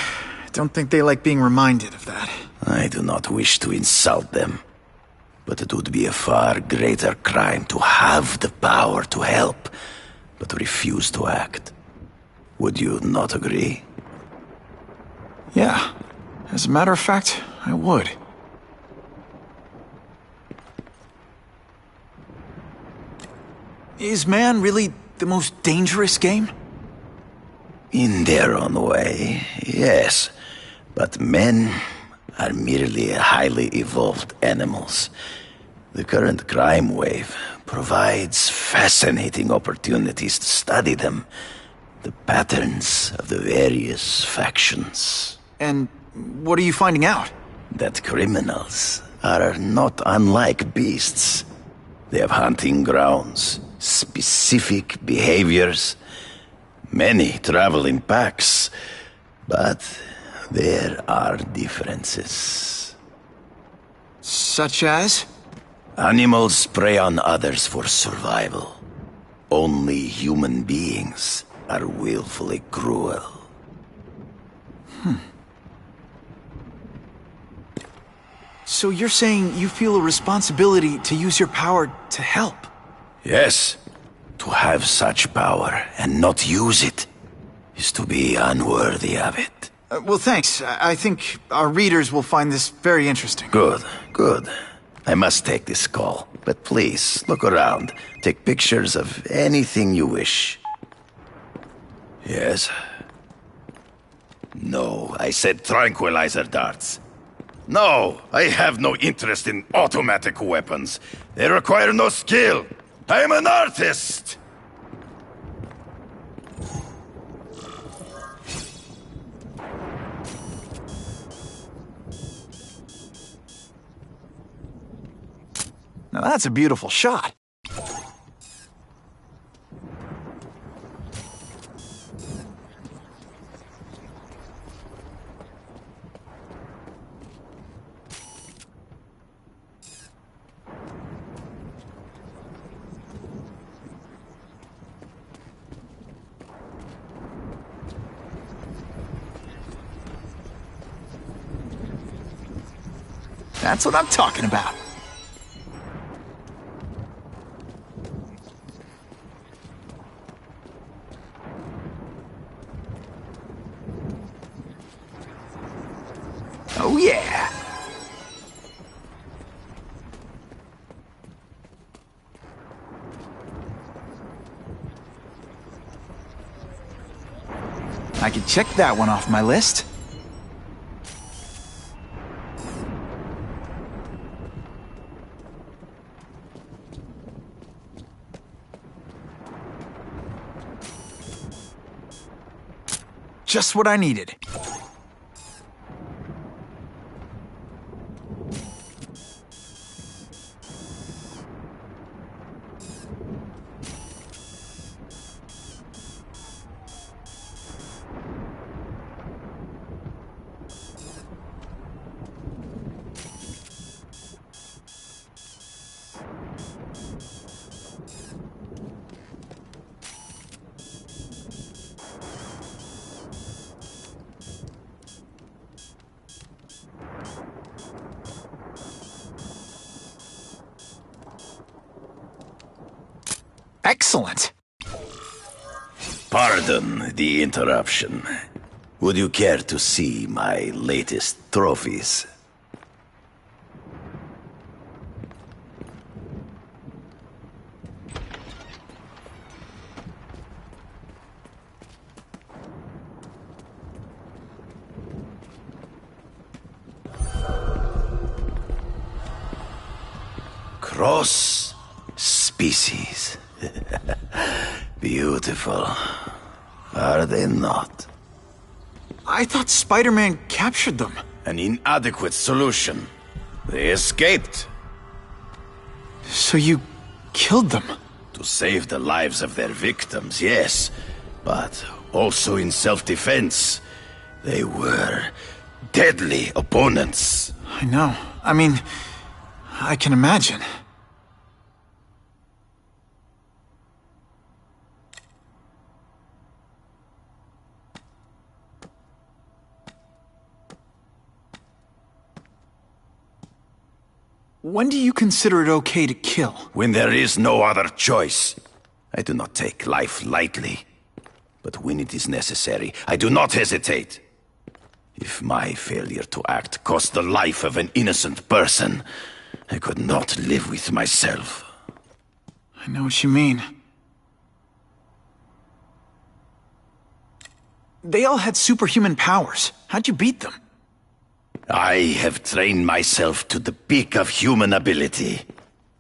don't think they like being reminded of that. I do not wish to insult them, but it would be a far greater crime to have the power to help, but refuse to act. Would you not agree? Yeah. As a matter of fact, I would. Is man really the most dangerous game? In their own way, yes. But men are merely highly evolved animals. The current crime wave provides fascinating opportunities to study them, the patterns of the various factions. And what are you finding out? That criminals are not unlike beasts. They have hunting grounds, specific behaviors. Many travel in packs, but there are differences. Such as? Animals prey on others for survival. Only human beings are willfully cruel. So you're saying you feel a responsibility to use your power to help? Yes. To have such power and not use it is to be unworthy of it. Well, thanks. I think our readers will find this very interesting. Good, good. I must take this call, but please, look around. Take pictures of anything you wish. Yes? No, I said tranquilizer darts. No, I have no interest in automatic weapons. They require no skill. I am an artist! Now that's a beautiful shot. That's what I'm talking about. Oh yeah! I can check that one off my list. Just what I needed. Excellent. Pardon the interruption. Would you care to see my latest trophies? Cross species. Beautiful. Are they not? I thought Spider-Man captured them. An inadequate solution. They escaped. So you killed them? To save the lives of their victims, yes. But also in self-defense. They were deadly opponents. I know. I mean, I can imagine. When do you consider it okay to kill? When there is no other choice. I do not take life lightly. But when it is necessary, I do not hesitate. If my failure to act cost the life of an innocent person, I could not live with myself. I know what you mean. They all had superhuman powers. How'd you beat them? I have trained myself to the peak of human ability,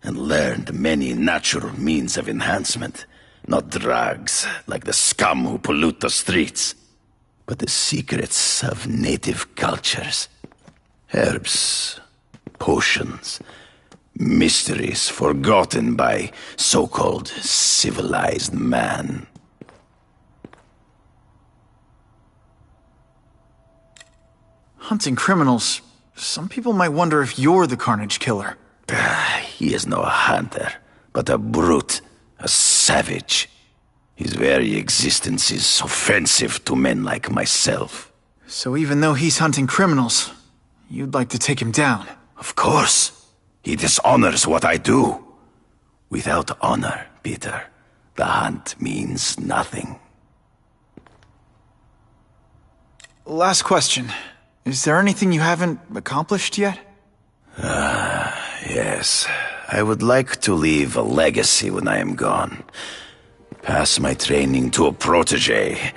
and learned many natural means of enhancement. Not drugs, like the scum who pollute the streets, but the secrets of native cultures. Herbs, potions, mysteries forgotten by so-called civilized man. Hunting criminals, some people might wonder if you're the Carnage Killer. He is no hunter, but a brute, a savage. His very existence is offensive to men like myself. So even though he's hunting criminals, you'd like to take him down? Of course. He dishonors what I do. Without honor, Peter, the hunt means nothing. Last question. Is there anything you haven't accomplished yet? Yes. I would like to leave a legacy when I am gone. Pass my training to a protege.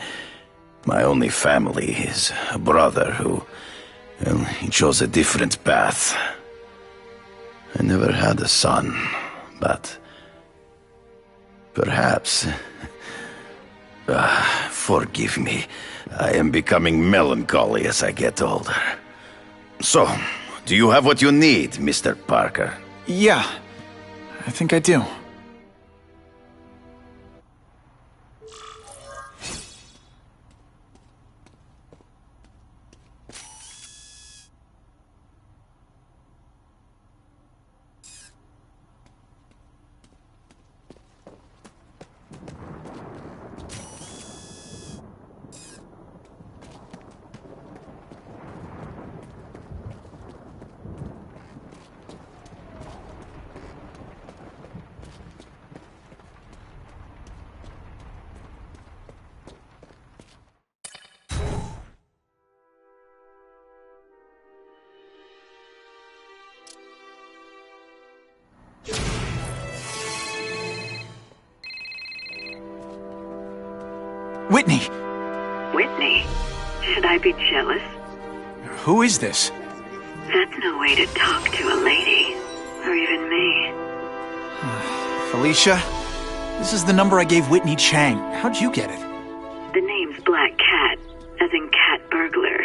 My only family is a brother who... well, he chose a different path. I never had a son, but... perhaps... forgive me. I am becoming melancholy as I get older. So, do you have what you need, Mr. Parker? Yeah, I think I do. Whitney! Whitney? Should I be jealous? Who is this? That's no way to talk to a lady. Or even me. Felicia? This is the number I gave Whitney Chang. How'd you get it? The name's Black Cat, as in cat burglar.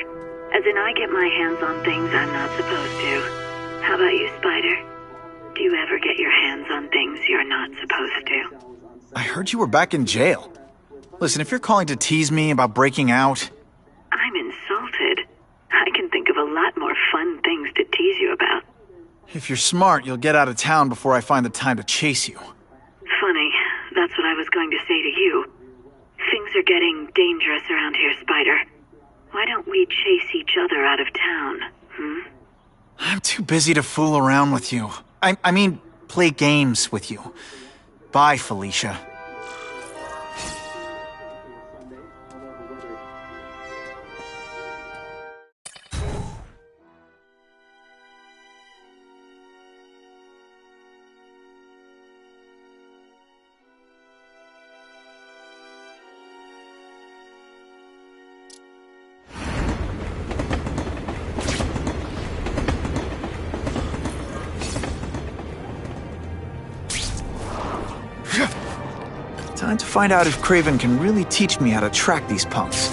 As in I get my hands on things I'm not supposed to. How about you, Spider? Do you ever get your hands on things you're not supposed to? I heard you were back in jail. Listen, if you're calling to tease me about breaking out... I'm insulted. I can think of a lot more fun things to tease you about. If you're smart, you'll get out of town before I find the time to chase you. Funny, that's what I was going to say to you. Things are getting dangerous around here, Spider. Why don't we chase each other out of town, I'm too busy to fool around with you. I mean, play games with you. Bye, Felicia. Time to find out if Craven can really teach me how to track these punks.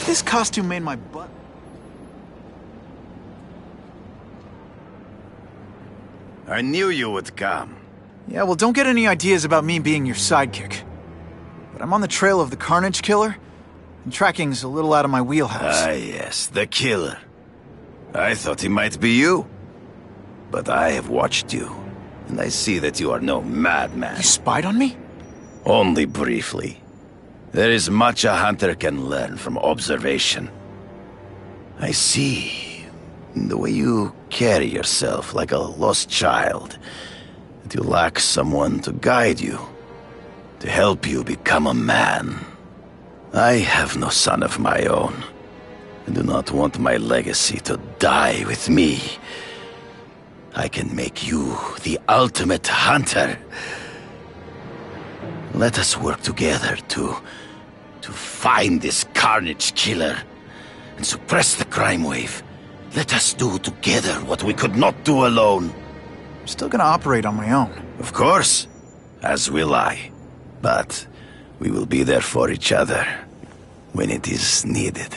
This costume made my butt... I knew you would come. Yeah, well, don't get any ideas about me being your sidekick. But I'm on the trail of the Carnage Killer, and tracking's a little out of my wheelhouse. Ah, yes, the killer. I thought he might be you. But I have watched you, and I see that you are no madman. You spied on me? Only briefly. There is much a hunter can learn from observation. I see, in the way you carry yourself like a lost child, that you lack someone to guide you, to help you become a man. I have no son of my own. I do not want my legacy to die with me. I can make you the ultimate hunter. Let us work together to find this Carnage Killer and suppress the crime wave. Let us do together what we could not do alone. I'm still gonna operate on my own. Of course, as will I. But we will be there for each other when it is needed.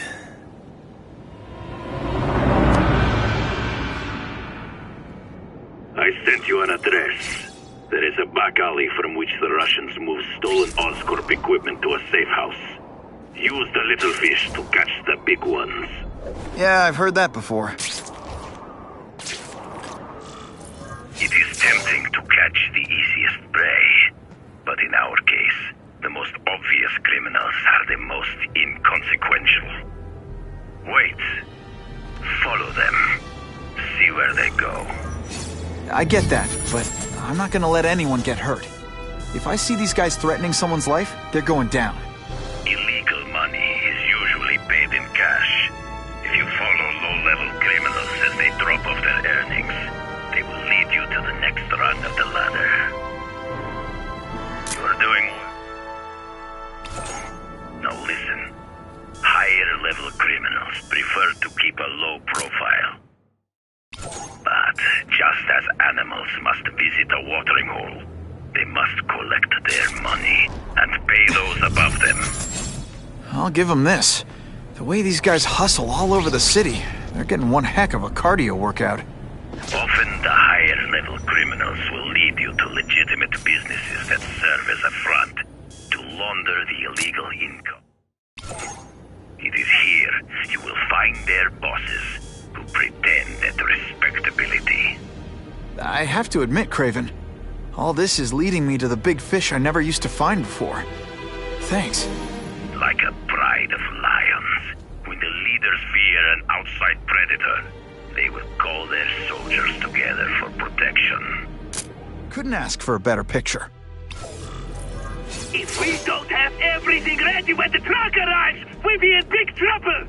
I sent you an address. There is a back alley from which the Russians move stolen Oscorp equipment to a safe house. Use the little fish to catch the big ones. Yeah, I've heard that before. It is tempting to catch the easiest prey. But in our case, the most obvious criminals are the most inconsequential. Wait. Follow them. See where they go. I get that, but I'm not gonna let anyone get hurt. If I see these guys threatening someone's life, they're going down. Illegal money is usually paid in cash. If you follow low-level criminals as they drop off their earnings, they will lead you to the next rung of the ladder. You are doing well. Now listen. Higher-level criminals prefer to keep a low profile. But just as animals must visit a watering hole, they must collect their money and pay those above them. I'll give them this. The way these guys hustle all over the city, they're getting one heck of a cardio workout. Often the higher-level criminals will lead you to legitimate businesses that serve as a front to launder the illegal income. It is here you will find their bosses who pretend at respectability. I have to admit, Craven, all this is leading me to the big fish I never used to find before. Thanks. Like a pride of lions, when the leaders fear an outside predator, they will call their soldiers together for protection. Couldn't ask for a better picture. If we don't have everything ready when the truck arrives, we'll be in big trouble!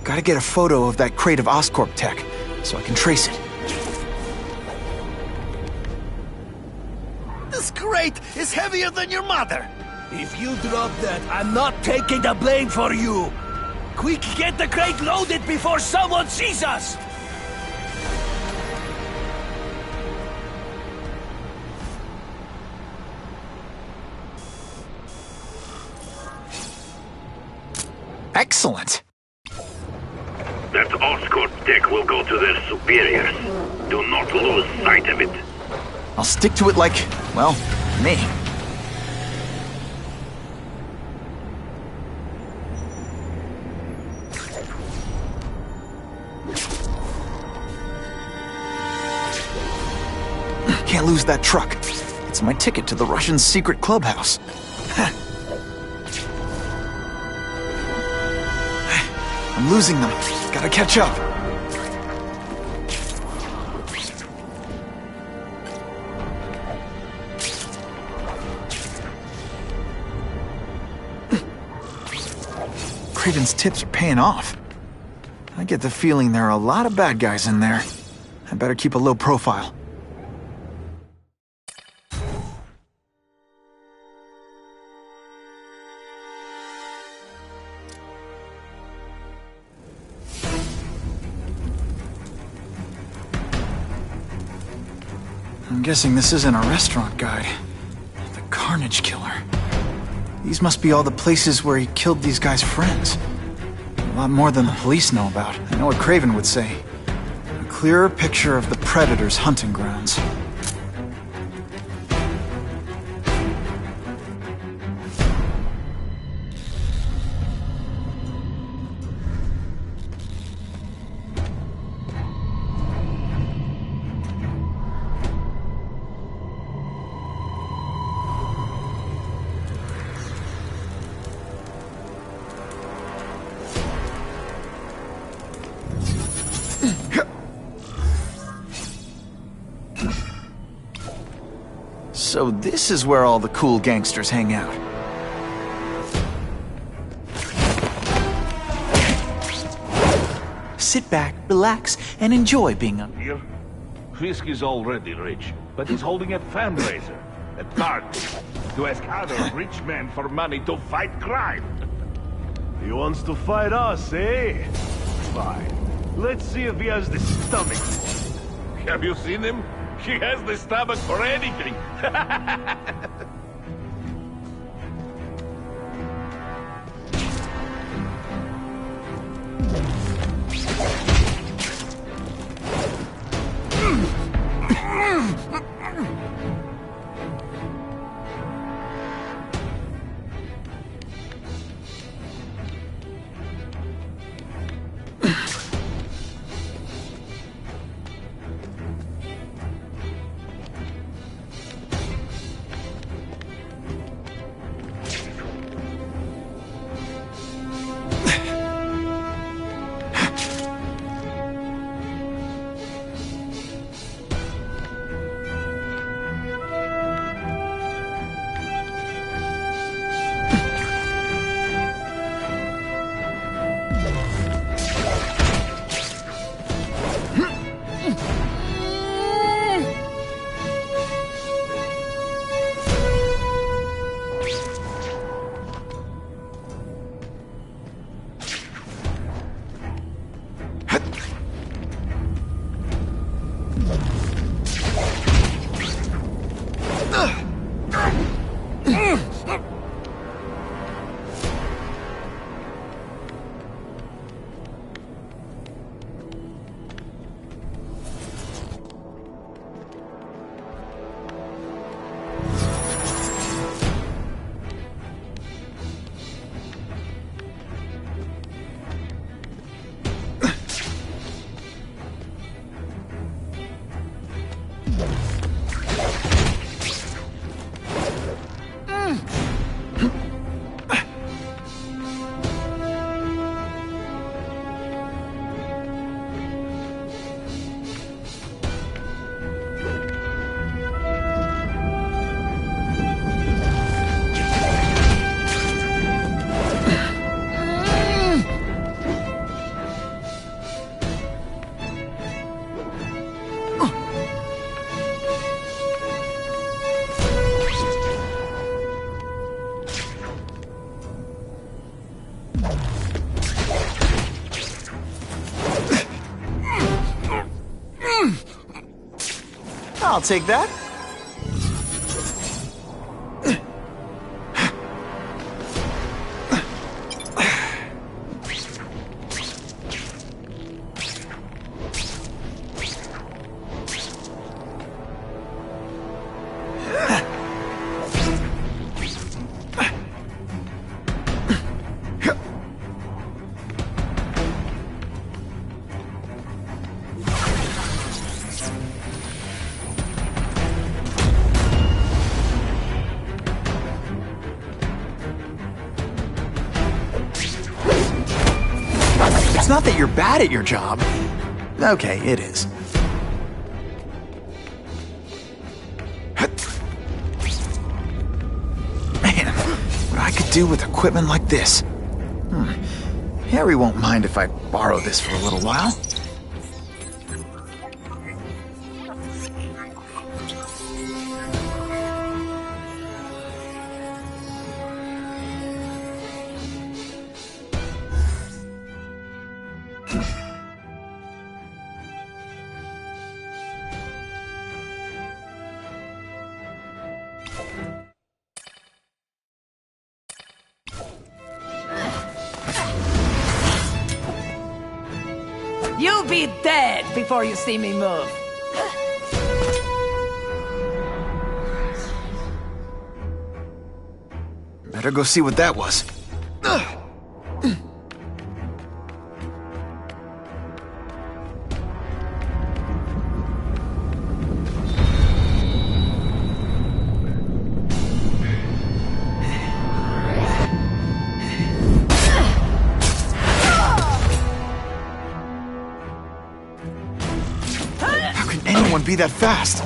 Gotta get a photo of that crate of Oscorp tech, so I can trace it. This crate is heavier than your mother! If you drop that, I'm not taking the blame for you! Quick, get the crate loaded before someone sees us! Excellent! That Oscorp tech will go to their superiors. Do not lose sight of it. I'll stick to it like, well, me. Can't lose that truck. It's my ticket to the Russian secret clubhouse. I'm losing them. Gotta catch up. Craven's tips are paying off. I get the feeling there are a lot of bad guys in there. I better keep a low profile. I'm guessing this isn't a restaurant guide. The Carnage Killer. These must be all the places where he killed these guys' friends. A lot more than the police know about. I know what Craven would say. A clearer picture of the Predator's hunting grounds. So this is where all the cool gangsters hang out. Sit back, relax, and enjoy being up here. Fisk is already rich, but he's holding a fundraiser, a party, to ask other rich men for money to fight crime. He wants to fight us, eh? Fine. Let's see if he has the stomach. Have you seen him? He has the stomach for anything. I'll take that. It's not that you're bad at your job. Okay, it is. Man, what I could do with equipment like this. Harry won't mind if I borrow this for a little while. You'll be dead before you see me move. Better go see what that was. How can anyone be that fast?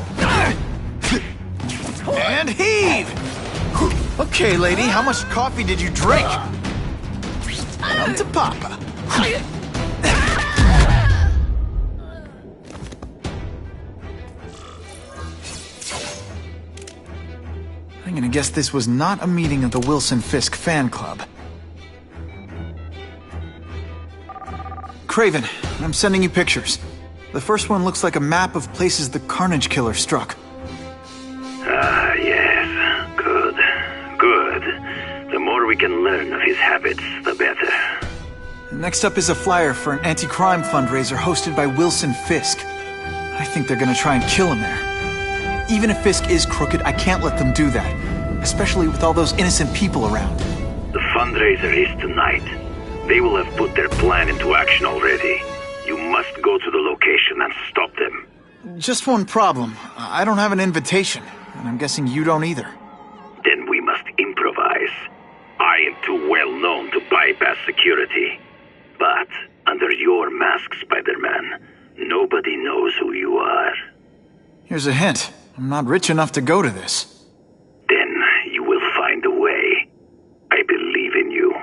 And heave! Okay, lady, how much coffee did you drink? Come to Papa. I'm gonna guess this was not a meeting of the Wilson Fisk fan club. Craven, I'm sending you pictures. The first one looks like a map of places the Carnage Killer struck. Ah, yes. Good. Good. The more we can learn of his habits, the better. Next up is a flyer for an anti-crime fundraiser hosted by Wilson Fisk. I think they're gonna try and kill him there. Even if Fisk is crooked, I can't let them do that. Especially with all those innocent people around. The fundraiser is tonight. They will have put their plan into action already. You must go to the location and stop them. Just one problem. I don't have an invitation, and I'm guessing you don't either. Then we must improvise. I am too well known to bypass security. But under your mask, Spider-Man, nobody knows who you are. Here's a hint. I'm not rich enough to go to this. Then you will find a way. I believe in you.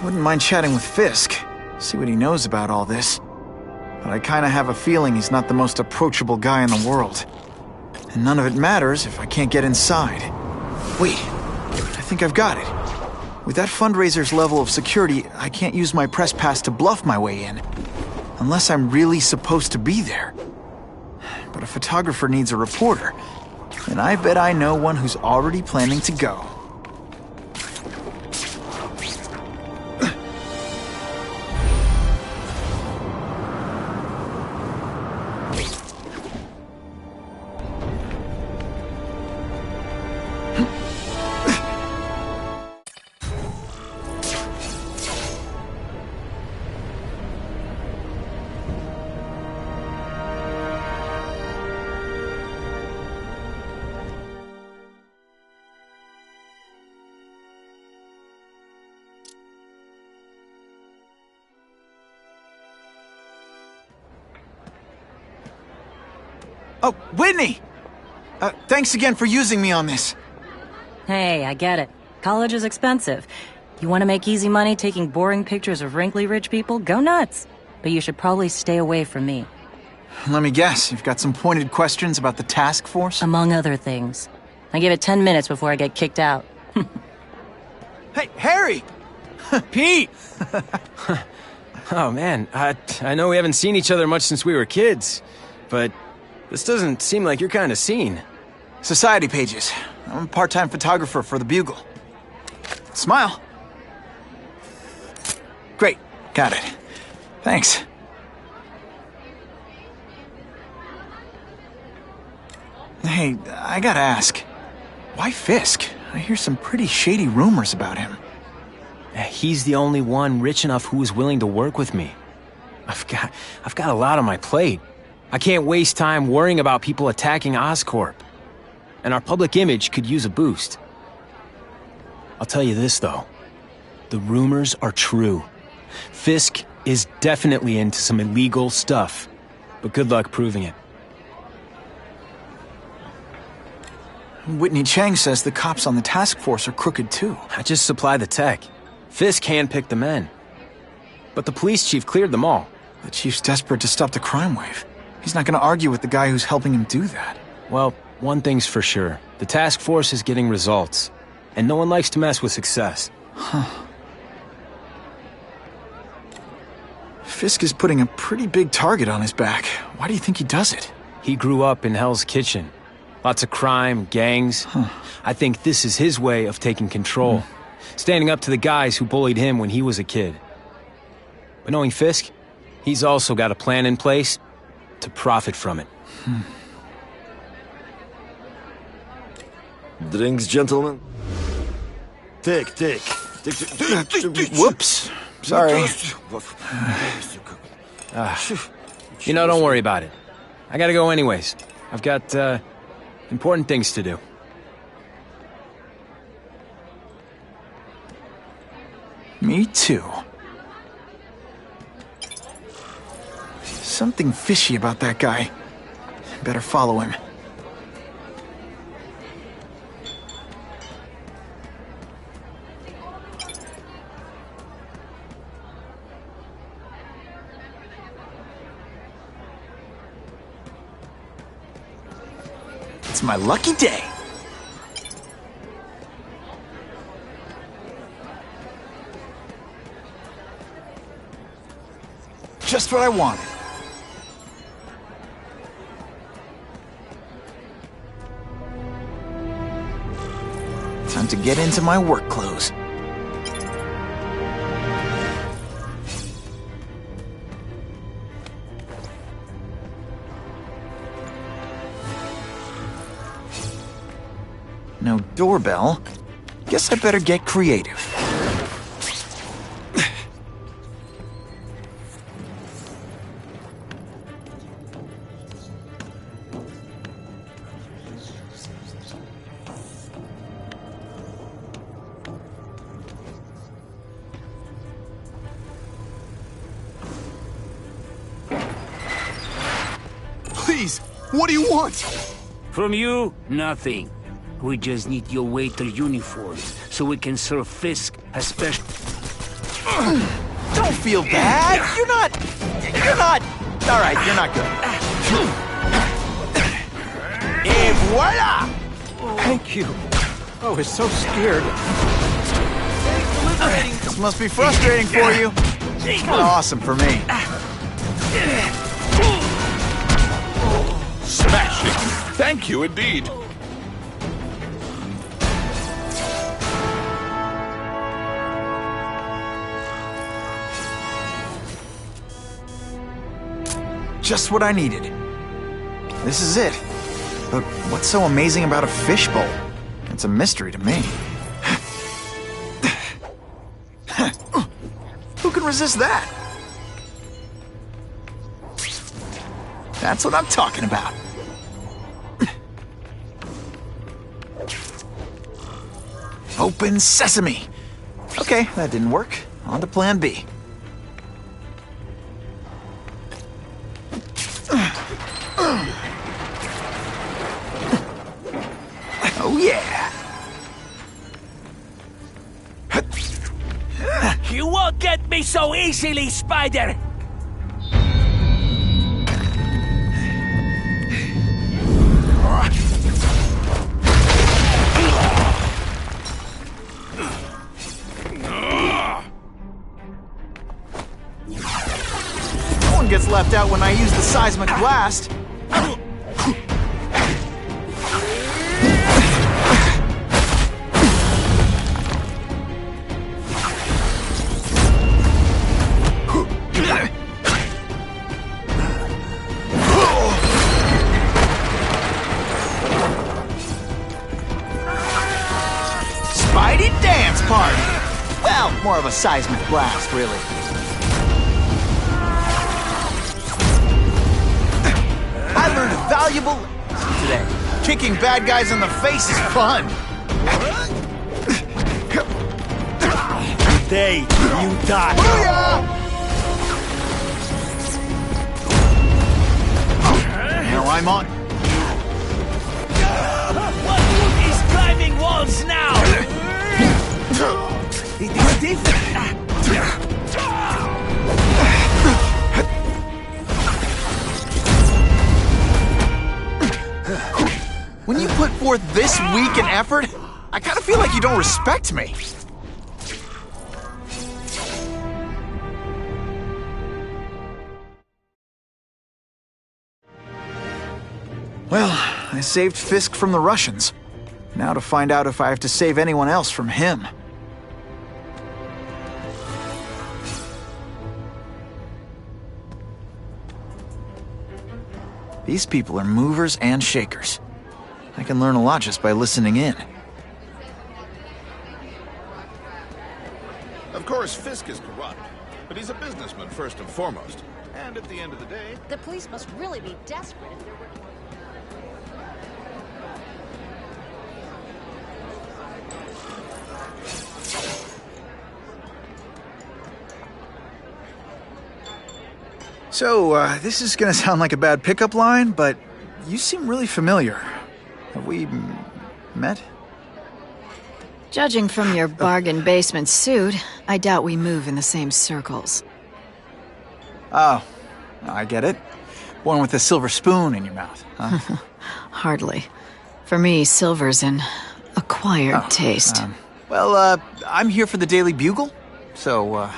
Wouldn't mind chatting with Fisk, see what he knows about all this. But I kinda have a feeling he's not the most approachable guy in the world. And none of it matters if I can't get inside. Wait, I think I've got it. With that fundraiser's level of security, I can't use my press pass to bluff my way in. Unless I'm really supposed to be there. But a photographer needs a reporter, and I bet I know one who's already planning to go. Oh, Whitney! Thanks again for using me on this. Hey, I get it. College is expensive. You want to make easy money taking boring pictures of wrinkly rich people? Go nuts. But you should probably stay away from me. Let me guess, you've got some pointed questions about the task force? Among other things. I give it 10 minutes before I get kicked out. Hey, Harry! Pete! Oh man, I know we haven't seen each other much since we were kids, but this doesn't seem like your kind of scene. Society pages. I'm a part-time photographer for the Bugle. Smile. Great, got it. Thanks. Hey, I gotta ask. Why Fisk? I hear some pretty shady rumors about him. He's the only one rich enough who is willing to work with me. I've got a lot on my plate. I can't waste time worrying about people attacking Oscorp. And our public image could use a boost. I'll tell you this, though. The rumors are true. Fisk is definitely into some illegal stuff. But good luck proving it. Whitney Chang says the cops on the task force are crooked, too. I just supply the tech. Fisk handpicked the men. But the police chief cleared them all. The chief's desperate to stop the crime wave. He's not gonna argue with the guy who's helping him do that. Well, one thing's for sure. The task force is getting results. And no one likes to mess with success. Huh. Fisk is putting a pretty big target on his back. Why do you think he does it? He grew up in Hell's Kitchen. Lots of crime, gangs. I think this is his way of taking control. Standing up to the guys who bullied him when he was a kid. But knowing Fisk, he's also got a plan in place to profit from it. Drinks, gentlemen? Take. Whoops. Sorry. You know, don't worry about it. I gotta go anyways. I've got, important things to do. Me too. Something fishy about that guy. Better follow him. It's my lucky day. Just what I wanted. Time to get into my work clothes. No doorbell. Guess I better get creative. Please, what do you want? From you, nothing. We just need your waiter uniforms so we can serve Fisk a special. Don't feel bad. You're not. All right, you're not good. Et voila! Thank you. I was so scared. This must be frustrating for you. Awesome for me. Smashing. Thank you indeed. Just what I needed. This is it. But what's so amazing about a fishbowl? It's a mystery to me. Who can resist that? That's what I'm talking about. Open sesame. Okay, that didn't work. On to plan B. Oh yeah. You won't get me so easily, Spider! No one gets left out when I use the seismic blast. Spidey dance party! Well, more of a seismic blast, really. I learned a valuable lesson today. Kicking bad guys in the face is fun. Today, you die. Now I'm on. What good is climbing walls now? It is different. forth this weak an effort? I kind of feel like you don't respect me. Well, I saved Fisk from the Russians. Now to find out if I have to save anyone else from him. These people are movers and shakers. I can learn a lot just by listening in. Of course, Fisk is corrupt, but he's a businessman first and foremost. And at the end of the day... The police must really be desperate if they're... So, this is gonna sound like a bad pickup line, but you seem really familiar. Have we met? Judging from your bargain basement suit, I doubt we move in the same circles. Oh, I get it. One with a silver spoon in your mouth, huh? Hardly. For me, silver's an acquired taste. Well, I'm here for the Daily Bugle, so,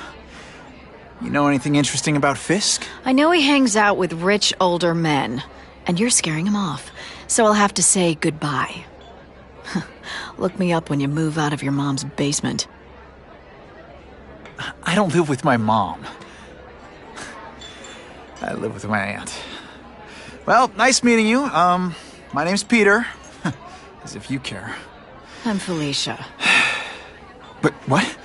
you know anything interesting about Fisk? I know he hangs out with rich older men, and you're scaring him off, so I'll have to say goodbye. Look me up when you move out of your mom's basement. I don't live with my mom. I live with my aunt. Well, nice meeting you. My name's Peter. As if you care. I'm Felicia. But what?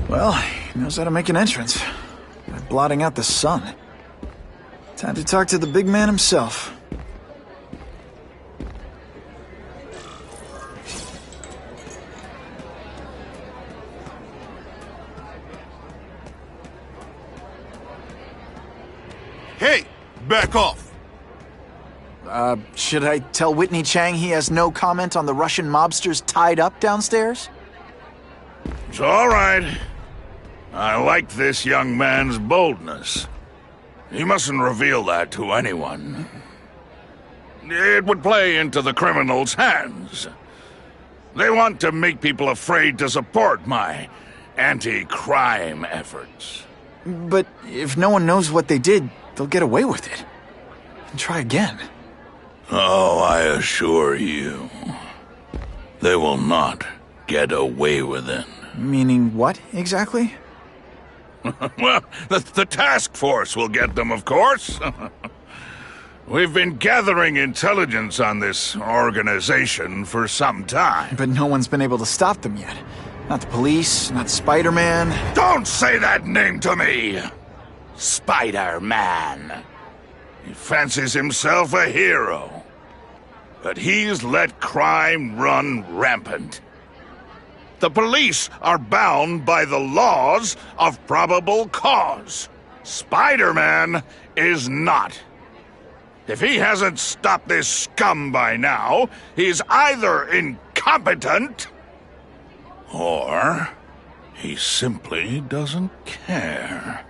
Well, he knows how to make an entrance. By blotting out the sun. Time to talk to the big man himself. Hey! Back off! Should I tell Whitney Chang he has no comment on the Russian mobsters tied up downstairs? It's all right. I like this young man's boldness. He mustn't reveal that to anyone. It would play into the criminals' hands. They want to make people afraid to support my anti-crime efforts. But if no one knows what they did, they'll get away with it. And try again. Oh, I assure you, they will not get away with it. Meaning what, exactly? Well, the task force will get them, of course. We've been gathering intelligence on this organization for some time. But no one's been able to stop them yet. Not the police, not Spider-Man. Don't say that name to me! Spider-Man. He fancies himself a hero. But he's let crime run rampant. The police are bound by the laws of probable cause. Spider-Man is not. If he hasn't stopped this scum by now, he's either incompetent or he simply doesn't care.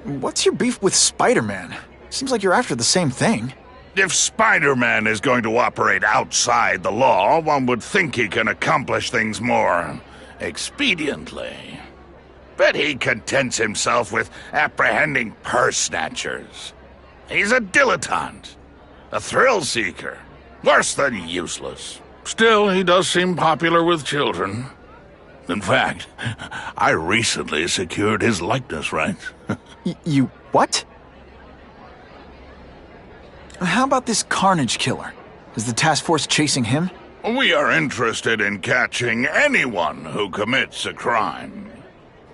What's your beef with Spider-Man? Seems like you're after the same thing. If Spider-Man is going to operate outside the law, one would think he can accomplish things more expediently. But he contents himself with apprehending purse snatchers. He's a dilettante, a thrill-seeker, worse than useless. Still, he does seem popular with children. In fact, I recently secured his likeness rights. You what? How about this Carnage killer? Is the task force chasing him? We are interested in catching anyone who commits a crime.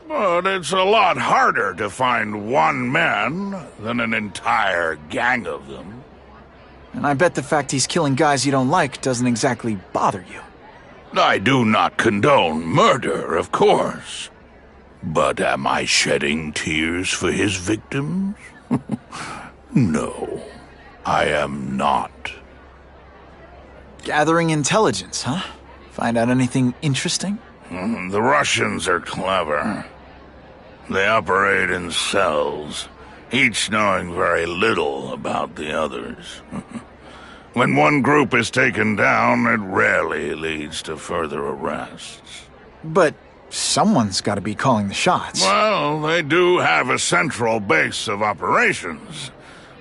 But it's a lot harder to find one man than an entire gang of them. And I bet the fact he's killing guys you don't like doesn't exactly bother you. I do not condone murder, of course. But am I shedding tears for his victims? No, I am not. Gathering intelligence, huh? Find out anything interesting? The Russians are clever. They operate in cells, each knowing very little about the others. When one group is taken down, it rarely leads to further arrests. But someone's got to be calling the shots. Well, they do have a central base of operations,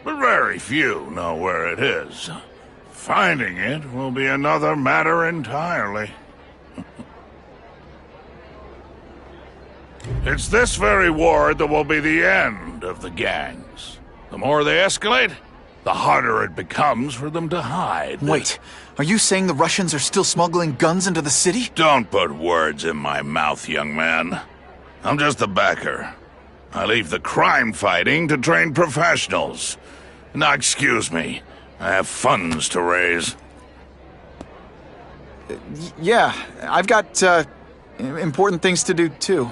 but very few know where it is. Finding it will be another matter entirely. It's this very war that will be the end of the gangs. The more they escalate, the harder it becomes for them to hide. Wait, are you saying the Russians are still smuggling guns into the city? Don't put words in my mouth, young man. I'm just a backer. I leave the crime fighting to trained professionals. Now, excuse me. I have funds to raise. Yeah, I've got, important things to do, too.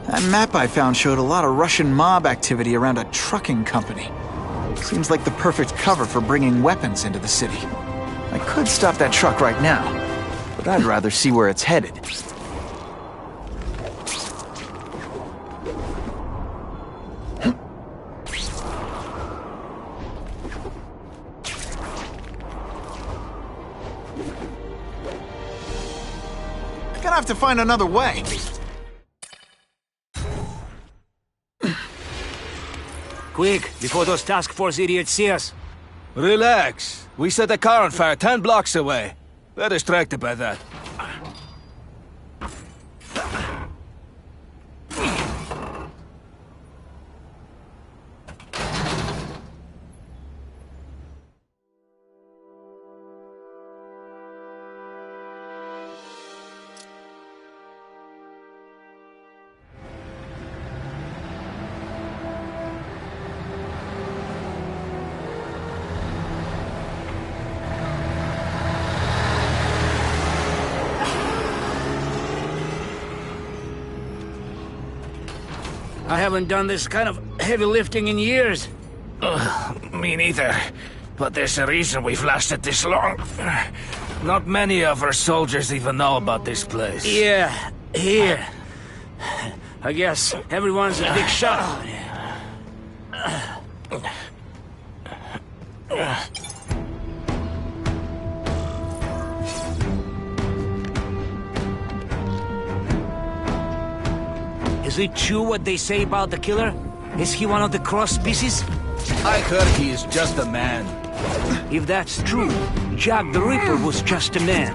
That map I found showed a lot of Russian mob activity around a trucking company. Seems like the perfect cover for bringing weapons into the city. I could stop that truck right now, but I'd rather see where it's headed. I'm gonna have to find another way. Quick, before those task force idiots see us. Relax. We set a car on fire 10 blocks away. They're distracted by that. I haven't done this kind of heavy lifting in years. Me neither. But there's a reason we've lasted this long. Not many of our soldiers even know about this place. Yeah, here. I guess everyone's a big shot. Is it true what they say about the killer? Is he one of the cross species? I heard he is just a man. If that's true, Jack the Ripper was just a man.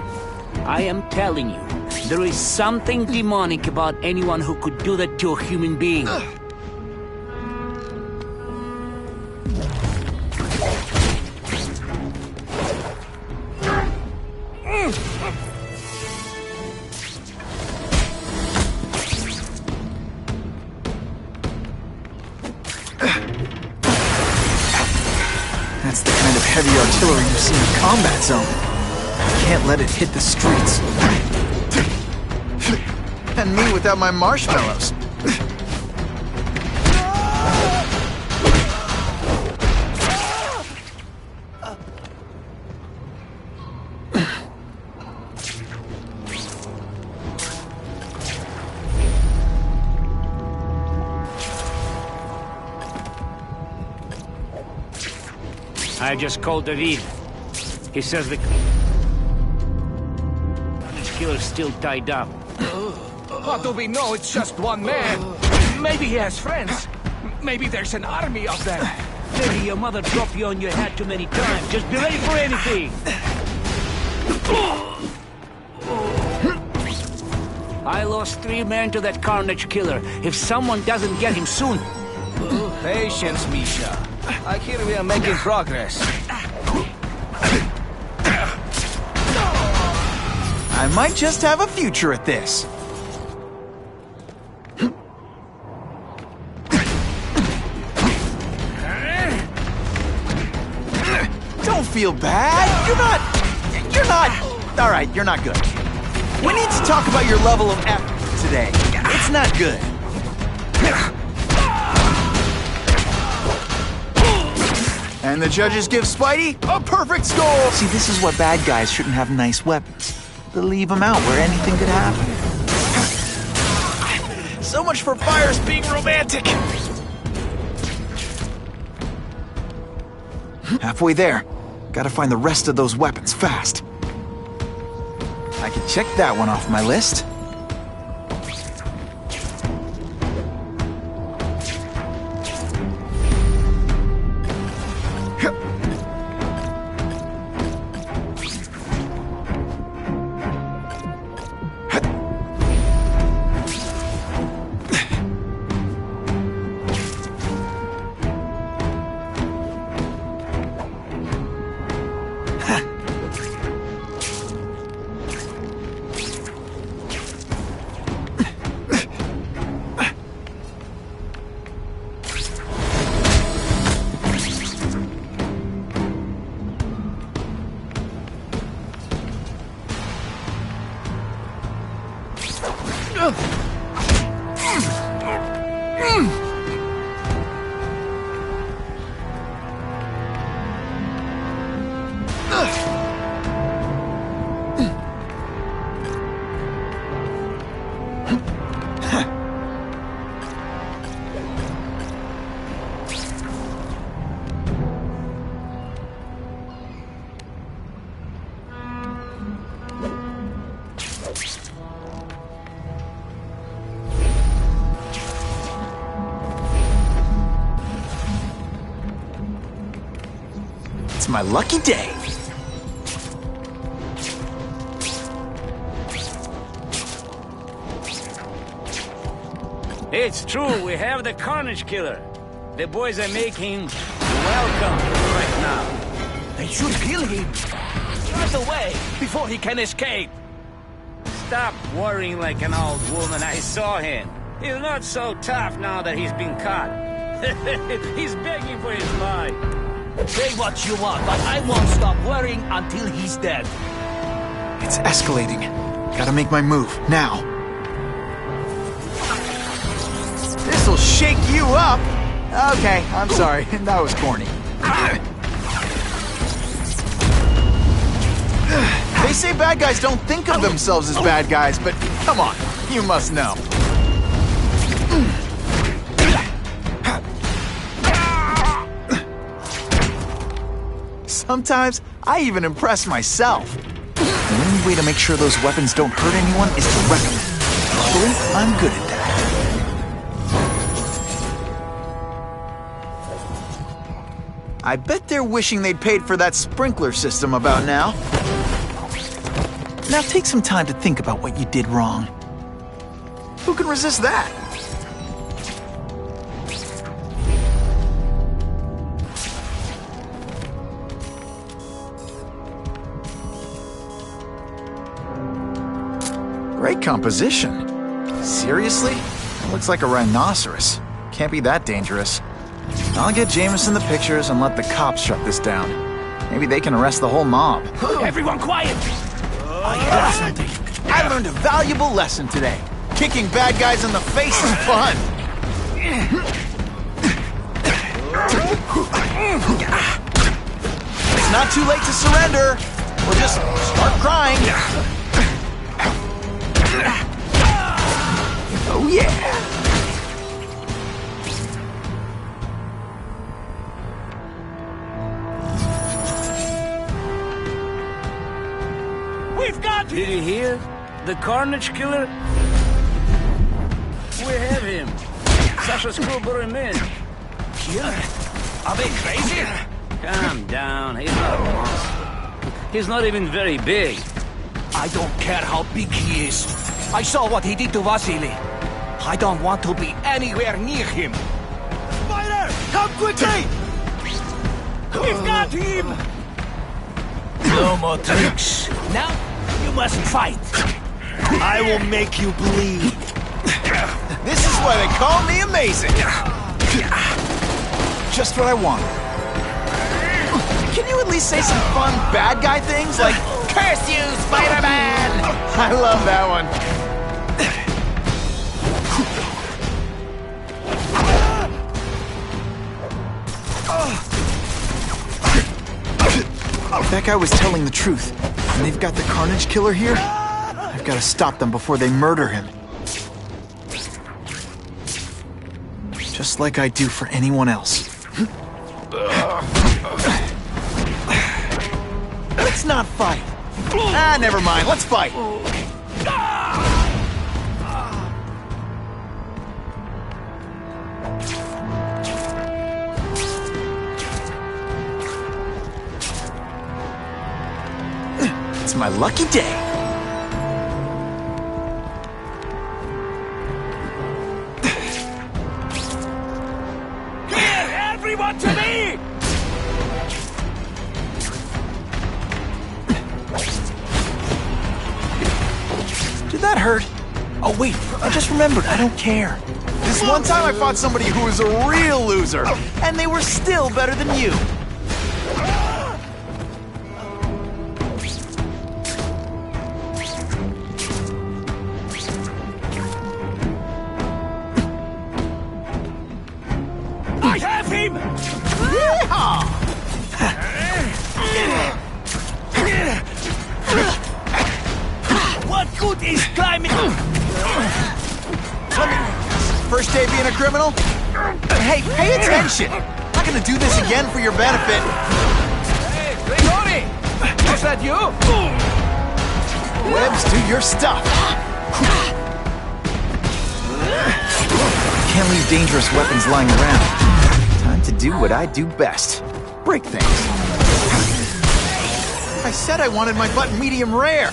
I am telling you, there is something demonic about anyone who could do that to a human being. That's the kind of heavy artillery you see in a combat zone. Can't let it hit the streets. And me without my marshmallows. I just called David. He says the killer's still tied up. How do we know it's just one man? Maybe he has friends. Maybe there's an army of them. Maybe your mother dropped you on your head too many times. Just be ready for anything. I lost 3 men to that Carnage Killer. If someone doesn't get him soon... Patience, Misha. I hear we are making progress. I might just have a future at this. Don't feel bad. You're not... All right, you're not good. We need to talk about your level of effort today. It's not good. And the judges give Spidey a perfect score! See, this is what bad guys shouldn't have nice weapons. They leave them out where anything could happen. So much for fires being romantic! Halfway there. Gotta find the rest of those weapons fast. I can check that one off my list. It's my lucky day. It's true, we have the Carnage Killer. The boys are making welcome right now. They should kill him right away before he can escape. Stop worrying like an old woman. I saw him. He's not so tough now that he's been caught. He's begging for his life. Say what you want, but I won't stop worrying until he's dead. It's escalating. Gotta make my move, now. This'll shake you up! Okay, I'm sorry. That was corny. They say bad guys don't think of themselves as bad guys, but come on, you must know. Sometimes, I even impress myself. The only way to make sure those weapons don't hurt anyone is to wreck them. Luckily, I'm good at that. I bet they're wishing they'd paid for that sprinkler system about now. Now take some time to think about what you did wrong. Who can resist that? Great composition. Seriously? It looks like a rhinoceros. Can't be that dangerous. I'll get Jameson the pictures and let the cops shut this down. Maybe they can arrest the whole mob. Everyone quiet! I heard something. I learned a valuable lesson today. Kicking bad guys in the face is fun. It's not too late to surrender. We'll just start crying. Oh yeah! We've got him! Did you hear? The Carnage Killer? We have him. Sasha Screwbury man. Killer? Are they crazy? Calm down. He's not a monster. He's not even very big. I don't care how big he is. I saw what he did to Vasily. I don't want to be anywhere near him. Spider! Come quickly! We've got him! No more tricks. Now, you must fight. I will make you bleed. This is why they call me amazing. Just what I want. Can you at least say some fun bad guy things like, "Curse you, Spider-Man"? I love that one. That guy was telling the truth. And they've got the Carnage Killer here. I've got to stop them before they murder him. Just like I do for anyone else. Let's not fight. Ah, never mind. Let's fight. It's my lucky day. Here, everyone to me! Did that hurt? Oh wait, I just remembered, I don't care. This one time I fought somebody who was a real loser, and they were still better than you. I have him! What good is climbing? First day being a criminal? Hey, pay attention! I'm not gonna do this again for your benefit. Hey, Grigori! Was that you? Webs, do your stuff. Can't leave dangerous weapons lying around. Time to do what I do best. Break things. I said I wanted my butt medium rare.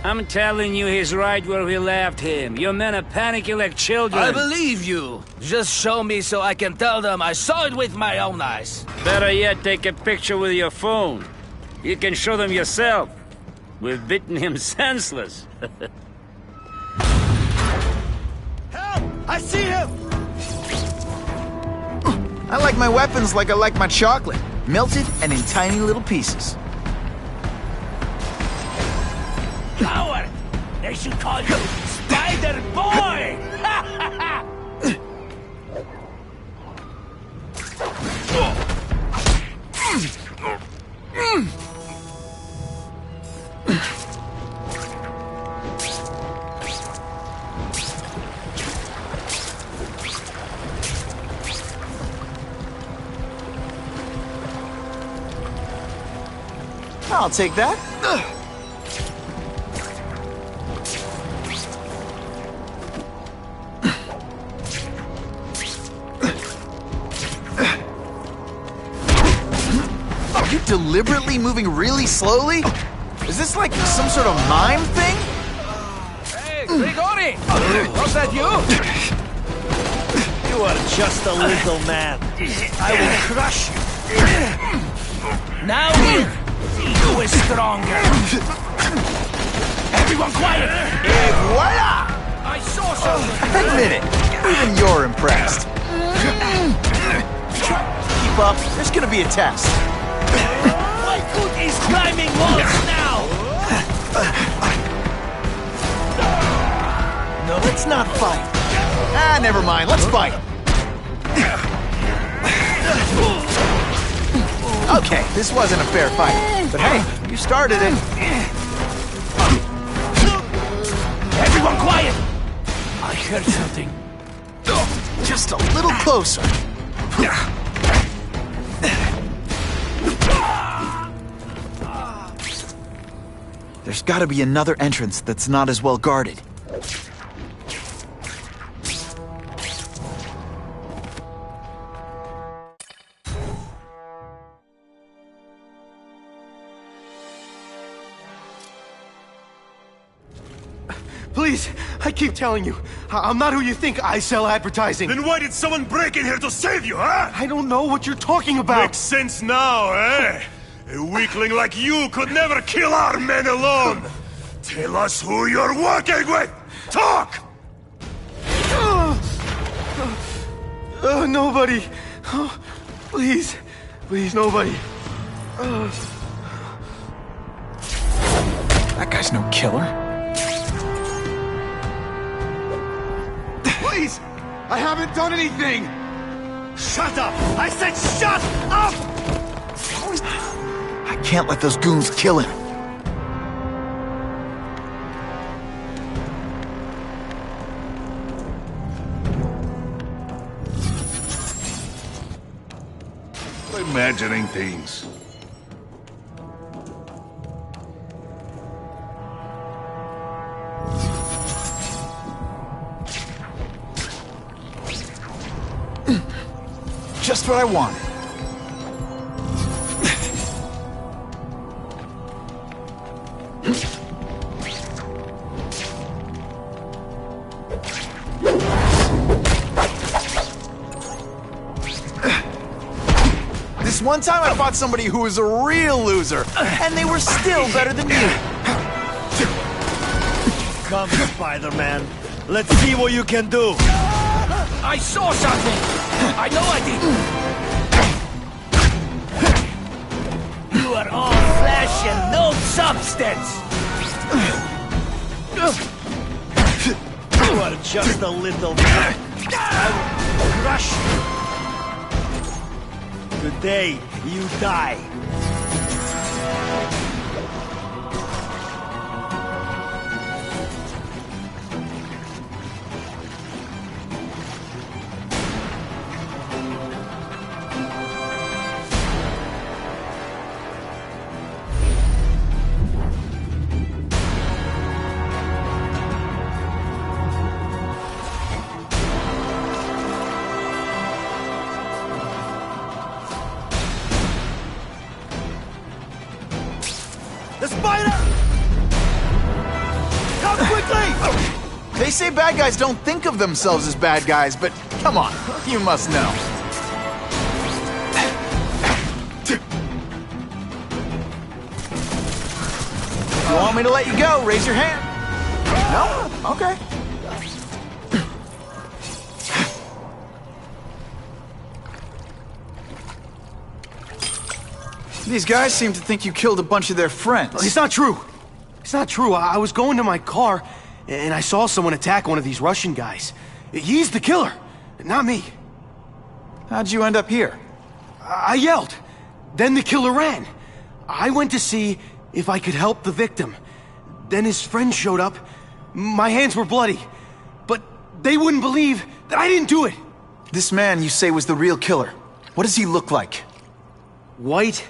I'm telling you, he's right where we left him. Your men are panicking like children. I believe you. Just show me so I can tell them I saw it with my own eyes. Better yet, take a picture with your phone. You can show them yourself. We've beaten him senseless. Help! I see him! I like my weapons like I like my chocolate. Melted and in tiny little pieces. Coward! They should call you Spider Boy! I'll take that. Are you deliberately moving really slowly? Is this like some sort of mime thing? Hey, Grigori! Was that you? You are just a little man. I will crush you. Now we'll see who is stronger. Everyone quiet! Et voila! I saw something. Admit it. Even you're impressed. Keep up. There's gonna be a test. What good is climbing walls now? No, let's not fight. Ah, never mind. Let's fight. Okay, this wasn't a fair fight. But hey, you started it. Everyone quiet! I heard something. Just a little closer. There's gotta be another entrance that's not as well guarded. Please, I keep telling you, I'm not who you think. I sell advertising. Then why did someone break in here to save you, huh? I don't know what you're talking about. Makes sense now, eh? A weakling like you could never kill our men alone. Tell us who you're working with! Talk! Nobody. Please, nobody. That guy's no killer. Please! I haven't done anything! Shut up! I said shut up! I can't let those goons kill him. Imagining things. Just what I want. This one time I fought somebody who was a real loser, and they were still better than you. Come, Spider-Man. Let's see what you can do. I saw something! I know I did! You are all flesh and no substance! You are just a little... I will crush you. Today, you die. The spider! Come quickly! They say bad guys don't think of themselves as bad guys, but come on, you must know. If you want me to let you go, raise your hand. No? Okay. These guys seem to think you killed a bunch of their friends. It's not true. It's not true. I was going to my car, and I saw someone attack one of these Russian guys. He's the killer, not me. How'd you end up here? I yelled. Then the killer ran. I went to see if I could help the victim. Then his friend showed up. My hands were bloody, but they wouldn't believe that I didn't do it. This man you say was the real killer. What does he look like? White,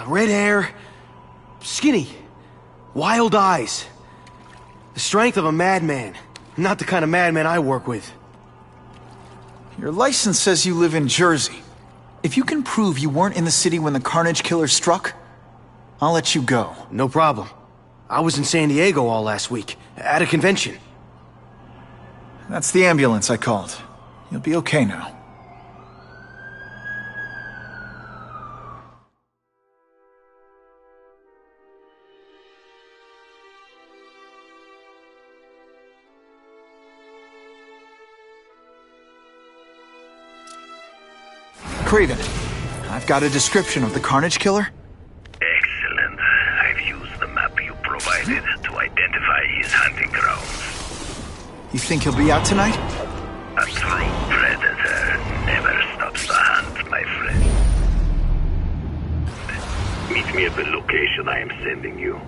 red hair, skinny, wild eyes. The strength of a madman. Not the kind of madman I work with. Your license says you live in Jersey. If you can prove you weren't in the city when the Carnage Killer struck, I'll let you go. No problem. I was in San Diego all last week, at a convention. That's the ambulance I called. You'll be okay now. Craven, I've got a description of the Carnage Killer. Excellent. I've used the map you provided to identify his hunting grounds. You think he'll be out tonight? A true predator never stops to hunt, my friend. Meet me at the location I am sending you.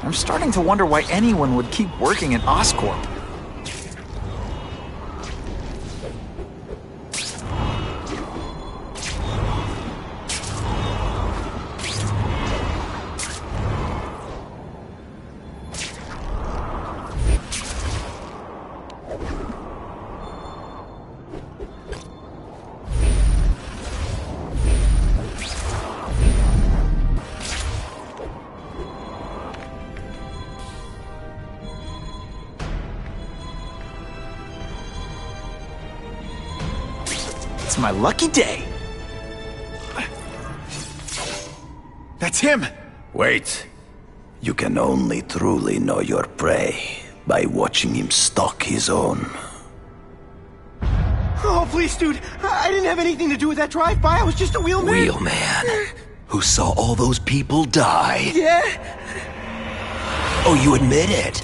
I'm starting to wonder why anyone would keep working at Oscorp. It's my lucky day. That's him! Wait. You can only truly know your prey by watching him stalk his own. Oh, please, dude. I didn't have anything to do with that drive-by. I was just a wheelman. Wheelman? Who saw all those people die? Yeah? Oh, you admit it?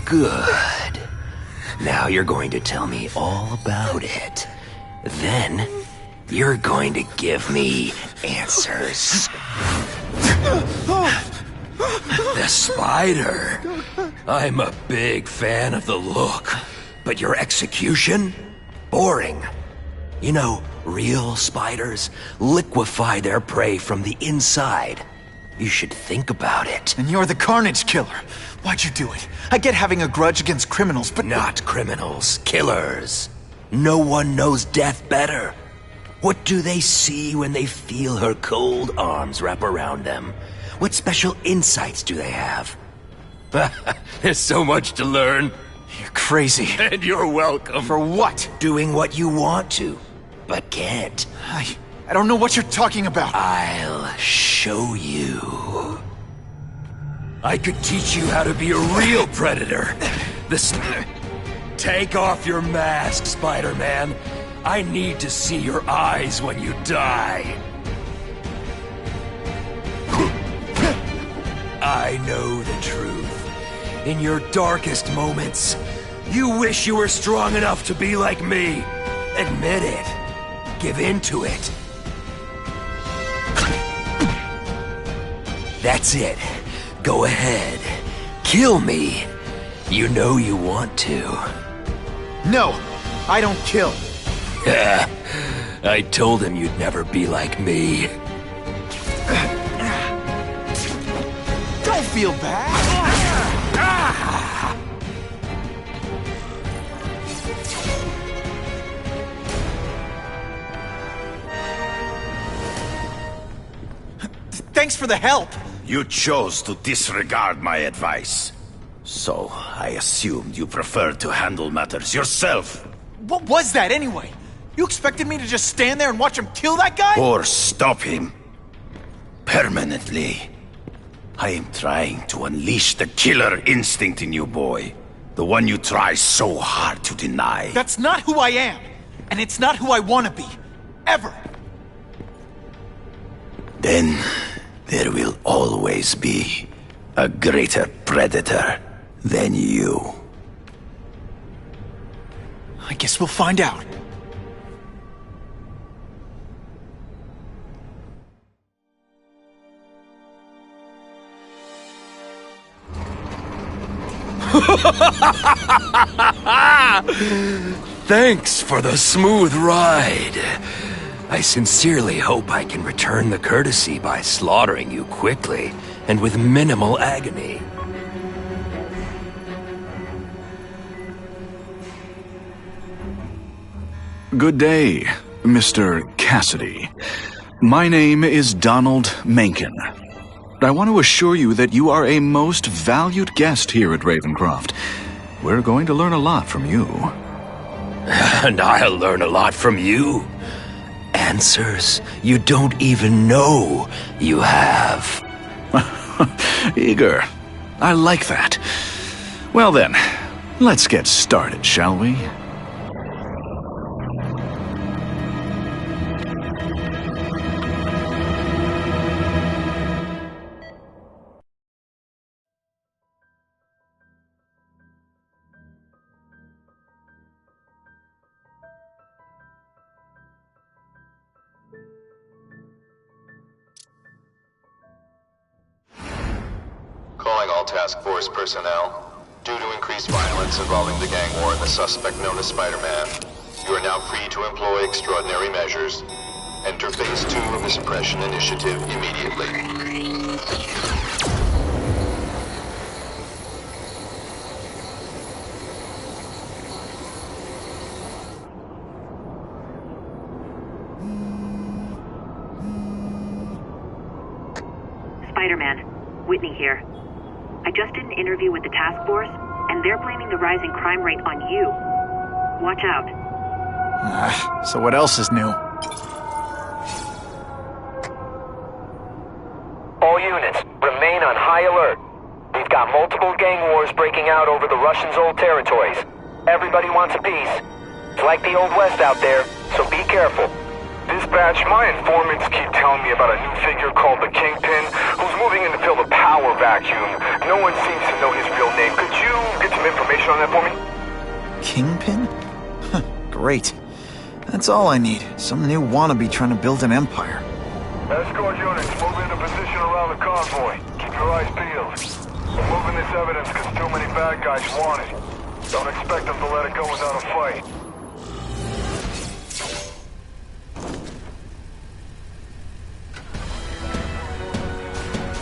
Good. Now you're going to tell me all about it. Then, you're going to give me answers. The spider. I'm a big fan of the look, but your execution? Boring. You know, real spiders liquefy their prey from the inside. You should think about it. And you're the Carnage Killer. Why'd you do it? I get having a grudge against criminals, but... Not criminals, killers. No one knows death better. What do they see when they feel her cold arms wrap around them? What special insights do they have? There's so much to learn. You're crazy. And you're welcome. For what? Doing what you want to, but can't. I don't know what you're talking about. I'll show you. I could teach you how to be a real predator. Take off your mask, Spider-Man. I need to see your eyes when you die. I know the truth. In your darkest moments, you wish you were strong enough to be like me. Admit it. Give in to it. That's it. Go ahead. Kill me. You know you want to. No, I don't kill. I told him you'd never be like me. Don't feel bad. Thanks for the help. You chose to disregard my advice. So, I assumed you preferred to handle matters yourself. What was that anyway? You expected me to just stand there and watch him kill that guy? Or stop him. Permanently. I am trying to unleash the killer instinct in you, boy. The one you try so hard to deny. That's not who I am. And it's not who I want to be. Ever. Then, there will always be a greater predator than you. I guess we'll find out. Thanks for the smooth ride. I sincerely hope I can return the courtesy by slaughtering you quickly and with minimal agony. Good day, Mr. Cassidy. My name is Donald Mencken. I want to assure you that you are a most valued guest here at Ravencroft. We're going to learn a lot from you. And I'll learn a lot from you. Answers you don't even know you have. Eager. I like that. Well then, let's get started, shall we? Calling all task force personnel. Due to increased violence involving the gang war and the suspect known as Spider-Man, you are now free to employ extraordinary measures. Enter Phase 2 of the Suppression Initiative immediately. Spider-Man, Whitney here. I just did an interview with the task force, and they're blaming the rising crime rate on you. Watch out. So what else is new? All units, remain on high alert. We've got multiple gang wars breaking out over the Russians' old territories. Everybody wants a piece. It's like the Old West out there, so be careful. Dispatch, my informants keep telling me about a new figure called the Kingpin, who's moving in to fill the power vacuum. No one seems to know his real name. Could you get some information on that for me? Kingpin? Great. That's all I need. Some new wannabe trying to build an empire. Escort units, move into position around the convoy. Keep your eyes peeled. We're moving this evidence because too many bad guys want it. Don't expect them to let it go without a fight.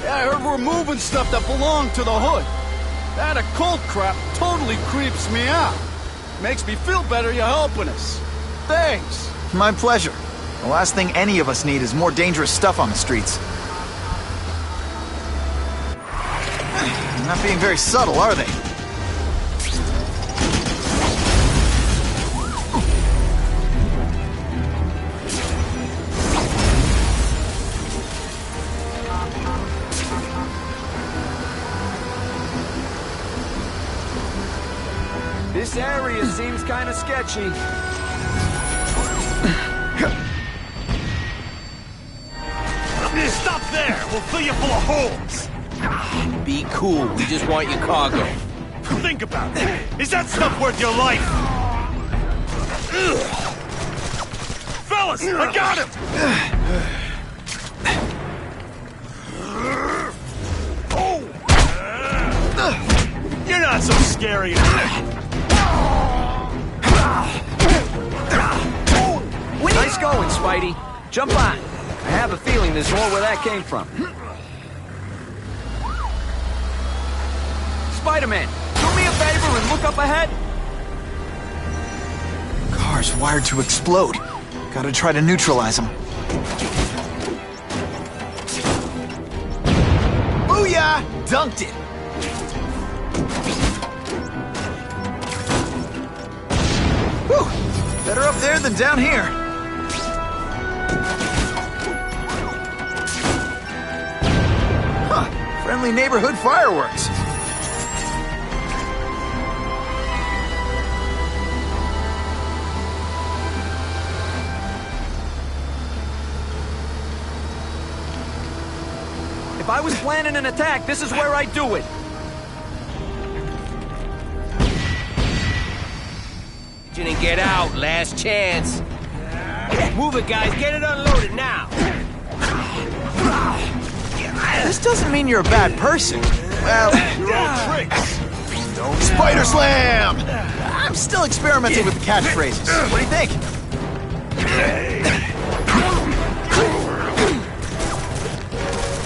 Yeah, I heard we're moving stuff that belonged to the Hood. That occult crap totally creeps me out. Makes me feel better you're helping us. Thanks. My pleasure. The last thing any of us need is more dangerous stuff on the streets. They're not being very subtle, are they? This area seems kind of sketchy. Stop there! We'll fill you full of holes! Be cool, we just want your cargo. Think about it. Is that stuff worth your life? Fellas, I got him! You're not so scary. Nice going, Spidey. Jump on. I have a feeling there's more where that came from. Spider-Man, do me a favor and look up ahead. Car's wired to explode. Gotta try to neutralize them. Booyah! Dunked it! Whew! Better up there than down here. Friendly neighborhood fireworks. If I was planning an attack, this is where I'd do it. Didn't get out, last chance. Move it, guys. Get it unloaded now. This doesn't mean you're a bad person. Well, you're all tricks. Don't Spider Slam! I'm still experimenting with the catchphrases. What do you think?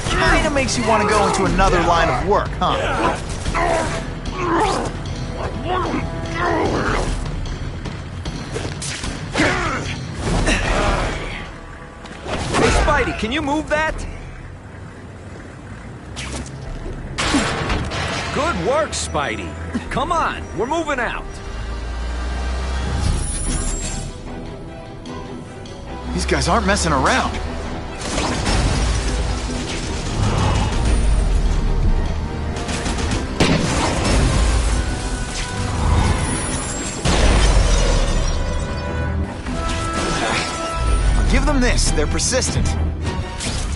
Kinda makes you want to go into another line of work, huh? Hey, Spidey, can you move that? Good work, Spidey. Come on, we're moving out. These guys aren't messing around. I'll give them this. They're persistent.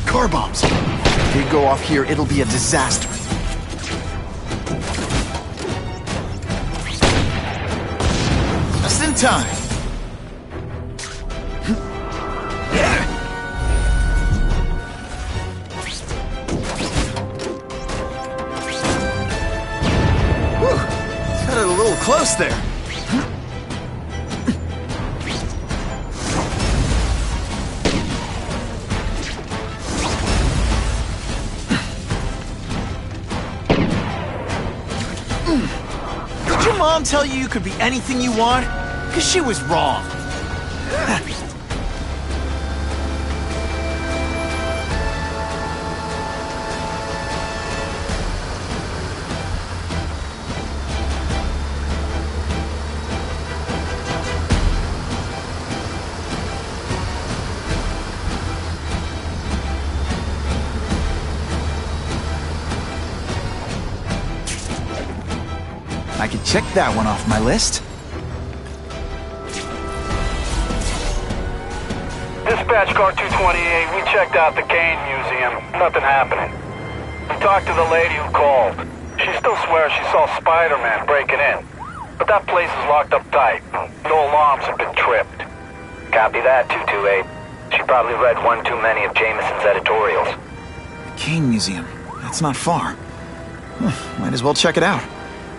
Car bombs. If they go off here, it'll be a disaster. Just in time. close there. Did your mom tell you you could be anything you want? Because she was wrong. I could check that one off my list. Dispatch car 228, we checked out the Kane Museum. Nothing happening. We talked to the lady who called. She still swears she saw Spider-Man breaking in. But that place is locked up tight. No alarms have been tripped. Copy that, 228. She probably read one too many of Jameson's editorials. Kane Museum. That's not far. Might as well check it out.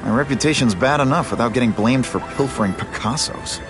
My reputation's bad enough without getting blamed for pilfering Picassos.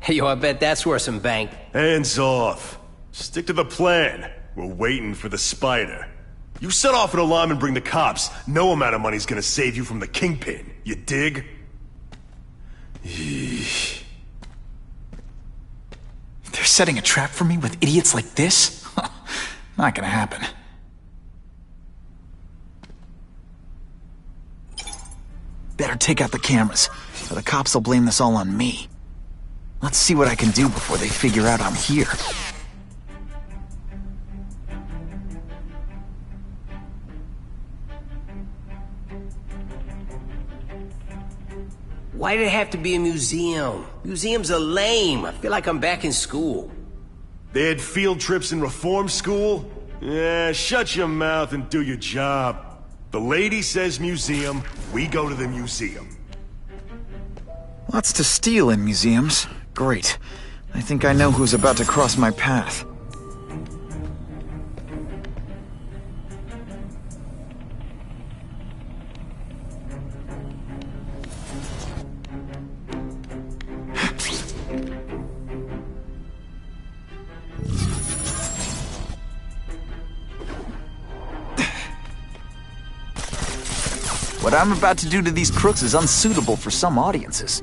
Hey, yo, I bet that's worth some bank. Hands off. Stick to the plan. We're waiting for the spider. You set off an alarm and bring the cops. No amount of money's gonna save you from the Kingpin. You dig? They're setting a trap for me with idiots like this? Not gonna happen. Better take out the cameras, or the cops will blame this all on me. Let's see what I can do before they figure out I'm here. Why did it have to be a museum? Museums are lame. I feel like I'm back in school. They had field trips in reform school? Yeah, shut your mouth and do your job. The lady says museum, we go to the museum. Lots to steal in museums. Great. I think I know who's about to cross my path. What I'm about to do to these crooks is unsuitable for some audiences.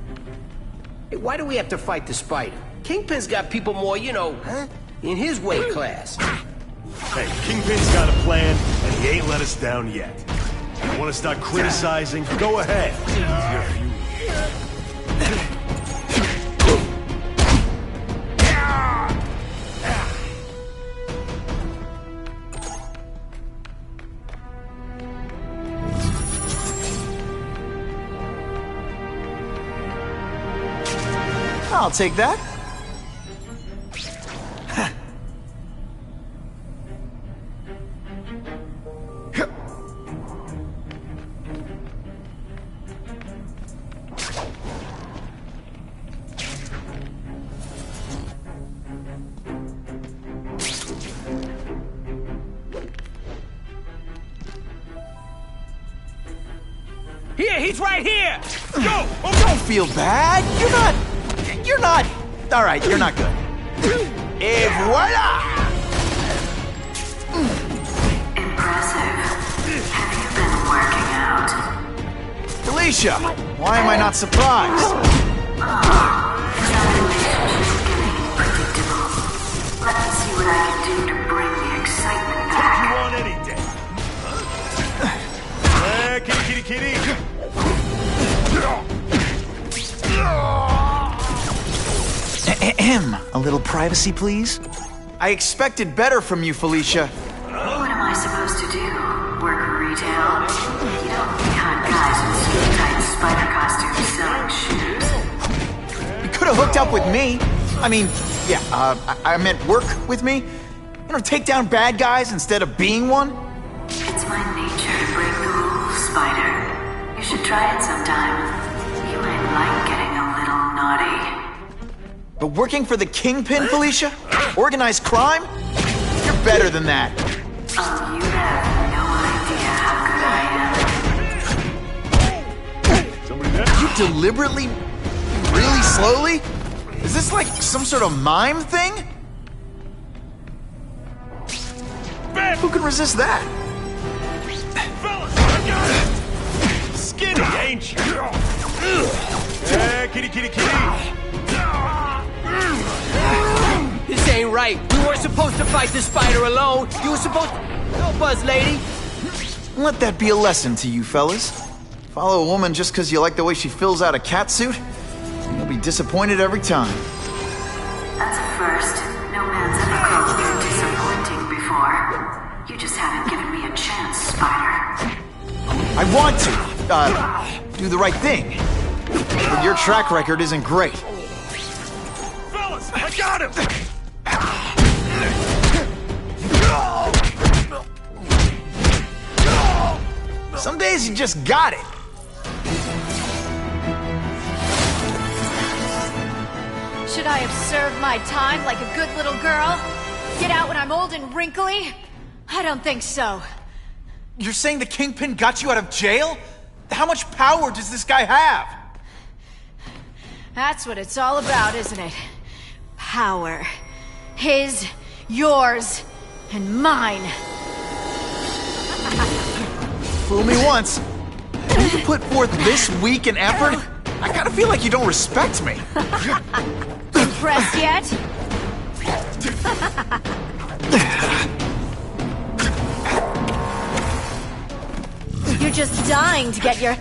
Hey, why do we have to fight the spider? Kingpin's got people more, you know, in his weight class. Hey, Kingpin's got a plan, and he ain't let us down yet. You wanna start criticizing? Go ahead. I'll take that. Here, he's right here! Go! Don't feel bad. You're not... All right, you're not good. Et voila! Impressive. Have you been working out? Felicia, why am I not surprised? Let me see what I can do to bring the excitement back. Take you on any day. Kitty, kitty, kitty. A little privacy, please? I expected better from you, Felicia. What am I supposed to do? Work retail? You don't hunt guys in skin-tight spider costumes selling shoes. You could have hooked up with me. I mean, yeah, I meant work with me. You know, take down bad guys instead of being one. It's my nature to break the rules, Spider. You should try it sometime. You might like getting a little naughty. But working for the Kingpin, Felicia? Organized crime? You're better than that. Oh, you have no idea how good I am. You deliberately, really slowly? Is this like some sort of mime thing? Who can resist that? Skinny, ain't you? Yeah, kitty, kitty, kitty. This ain't right. We weren't supposed to fight the spider alone. You were supposed to help us, lady. Let that be a lesson to you fellas. Follow a woman just because you like the way she fills out a catsuit, and you'll be disappointed every time. That's a first. No man's ever called you disappointing before. You just haven't given me a chance, Spider. I want to, do the right thing. But your track record isn't great. Fellas, I got him! Some days you just got it. Should I have served my time like a good little girl? Get out when I'm old and wrinkly? I don't think so. You're saying the Kingpin got you out of jail? How much power does this guy have? That's what it's all about, isn't it? Power. His, yours, and mine. Fool me once. You put forth this week an effort? I kinda feel like you don't respect me. Impressed yet? You're just dying to get your...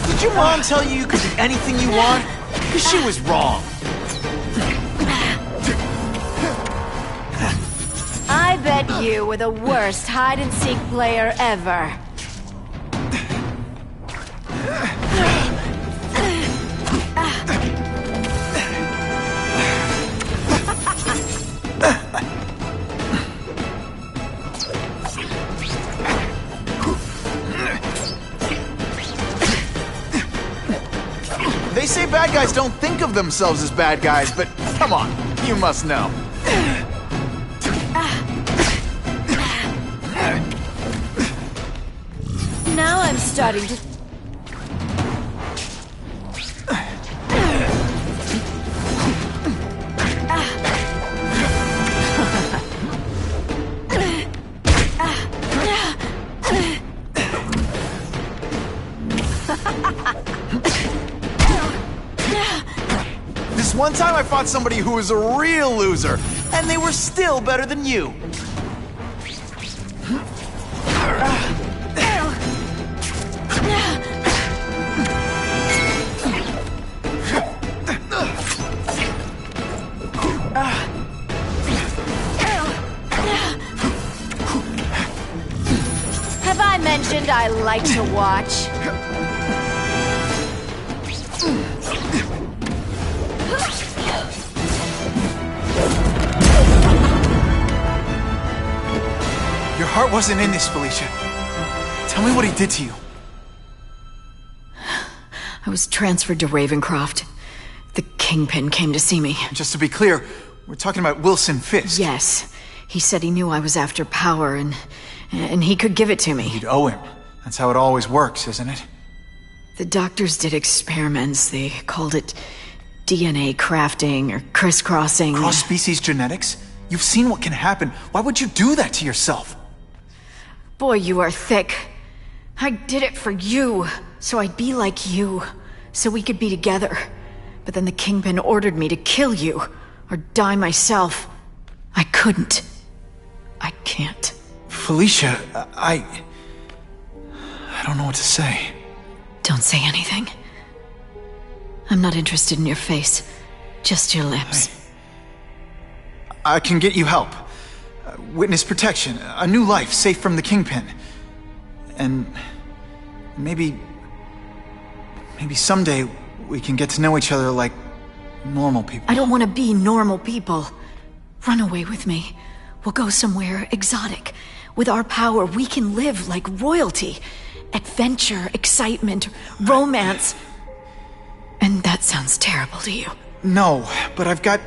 Did your mom tell you you could do anything you want? Because she was wrong. I bet you were the worst hide-and-seek player ever. They say bad guys don't think of themselves as bad guys, but come on, you must know. Now I'm starting to... This one time I fought somebody who was a real loser, and they were still better than you. Have I mentioned I like to watch? Your heart wasn't in this, Felicia. Tell me what he did to you. I was transferred to Ravencroft. The Kingpin came to see me. Just to be clear, we're talking about Wilson Fisk. Yes. He said he knew I was after power and he could give it to me. You'd owe him. That's how it always works, isn't it? The doctors did experiments. They called it DNA crafting or crisscrossing. Cross-species genetics? You've seen what can happen. Why would you do that to yourself? Boy, you are thick. I did it for you, so I'd be like you, so we could be together. But then the Kingpin ordered me to kill you, or die myself. I couldn't. I can't. Felicia, I don't know what to say. Don't say anything. I'm not interested in your face, just your lips. I can get you help. Witness protection, a new life safe from the Kingpin. And maybe someday we can get to know each other like normal people. I don't want to be normal people. Run away with me. We'll go somewhere exotic. With our power, we can live like royalty. Adventure, excitement, romance. And that sounds terrible to you. No, but I've got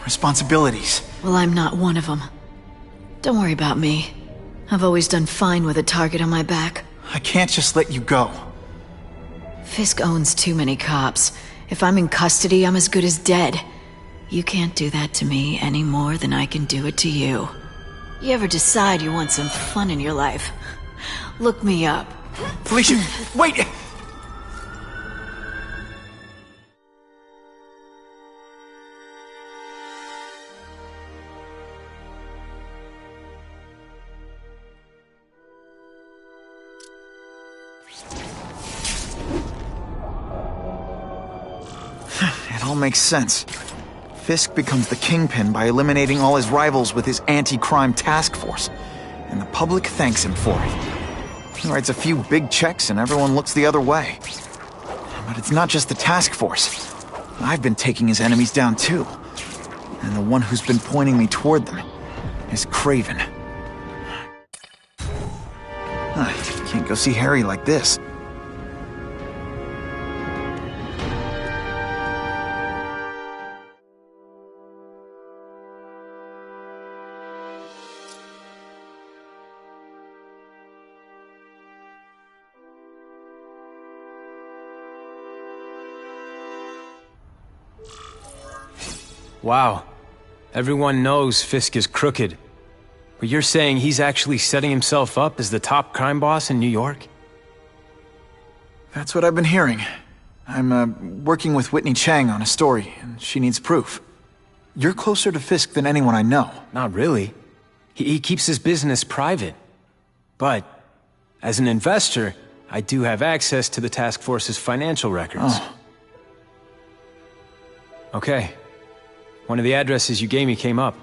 responsibilities. Well, I'm not one of them. Don't worry about me. I've always done fine with a target on my back. I can't just let you go. Fisk owns too many cops. If I'm in custody, I'm as good as dead. You can't do that to me any more than I can do it to you. You ever decide you want some fun in your life? Look me up. Felicia, wait! It all makes sense. Fisk becomes the Kingpin by eliminating all his rivals with his anti-crime task force, and the public thanks him for it. He writes a few big checks and everyone looks the other way. But it's not just the task force. I've been taking his enemies down too. And the one who's been pointing me toward them is Craven. I can't go see Harry like this. Wow. Everyone knows Fisk is crooked. But you're saying he's actually setting himself up as the top crime boss in New York? That's what I've been hearing. I'm working with Whitney Chang on a story, and she needs proof. You're closer to Fisk than anyone I know. Not really. He keeps his business private. But, as an investor, I do have access to the task force's financial records. Oh. Okay. One of the addresses you gave me came up.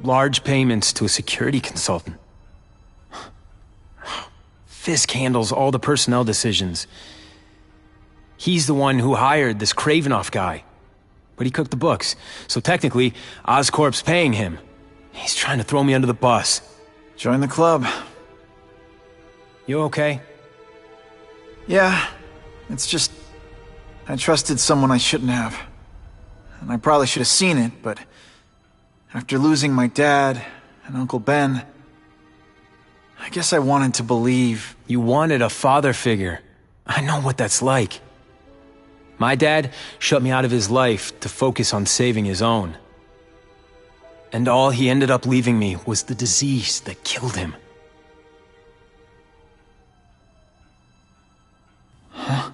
Large payments to a security consultant. Fisk handles all the personnel decisions. He's the one who hired this Kravinoff guy. But he cooked the books, so technically, Oscorp's paying him. He's trying to throw me under the bus. Join the club. You okay? Yeah, it's just... I trusted someone I shouldn't have. And I probably should have seen it, but... after losing my dad and Uncle Ben... I guess I wanted to believe... You wanted a father figure. I know what that's like. My dad shut me out of his life to focus on saving his own. And all he ended up leaving me was the disease that killed him. Huh?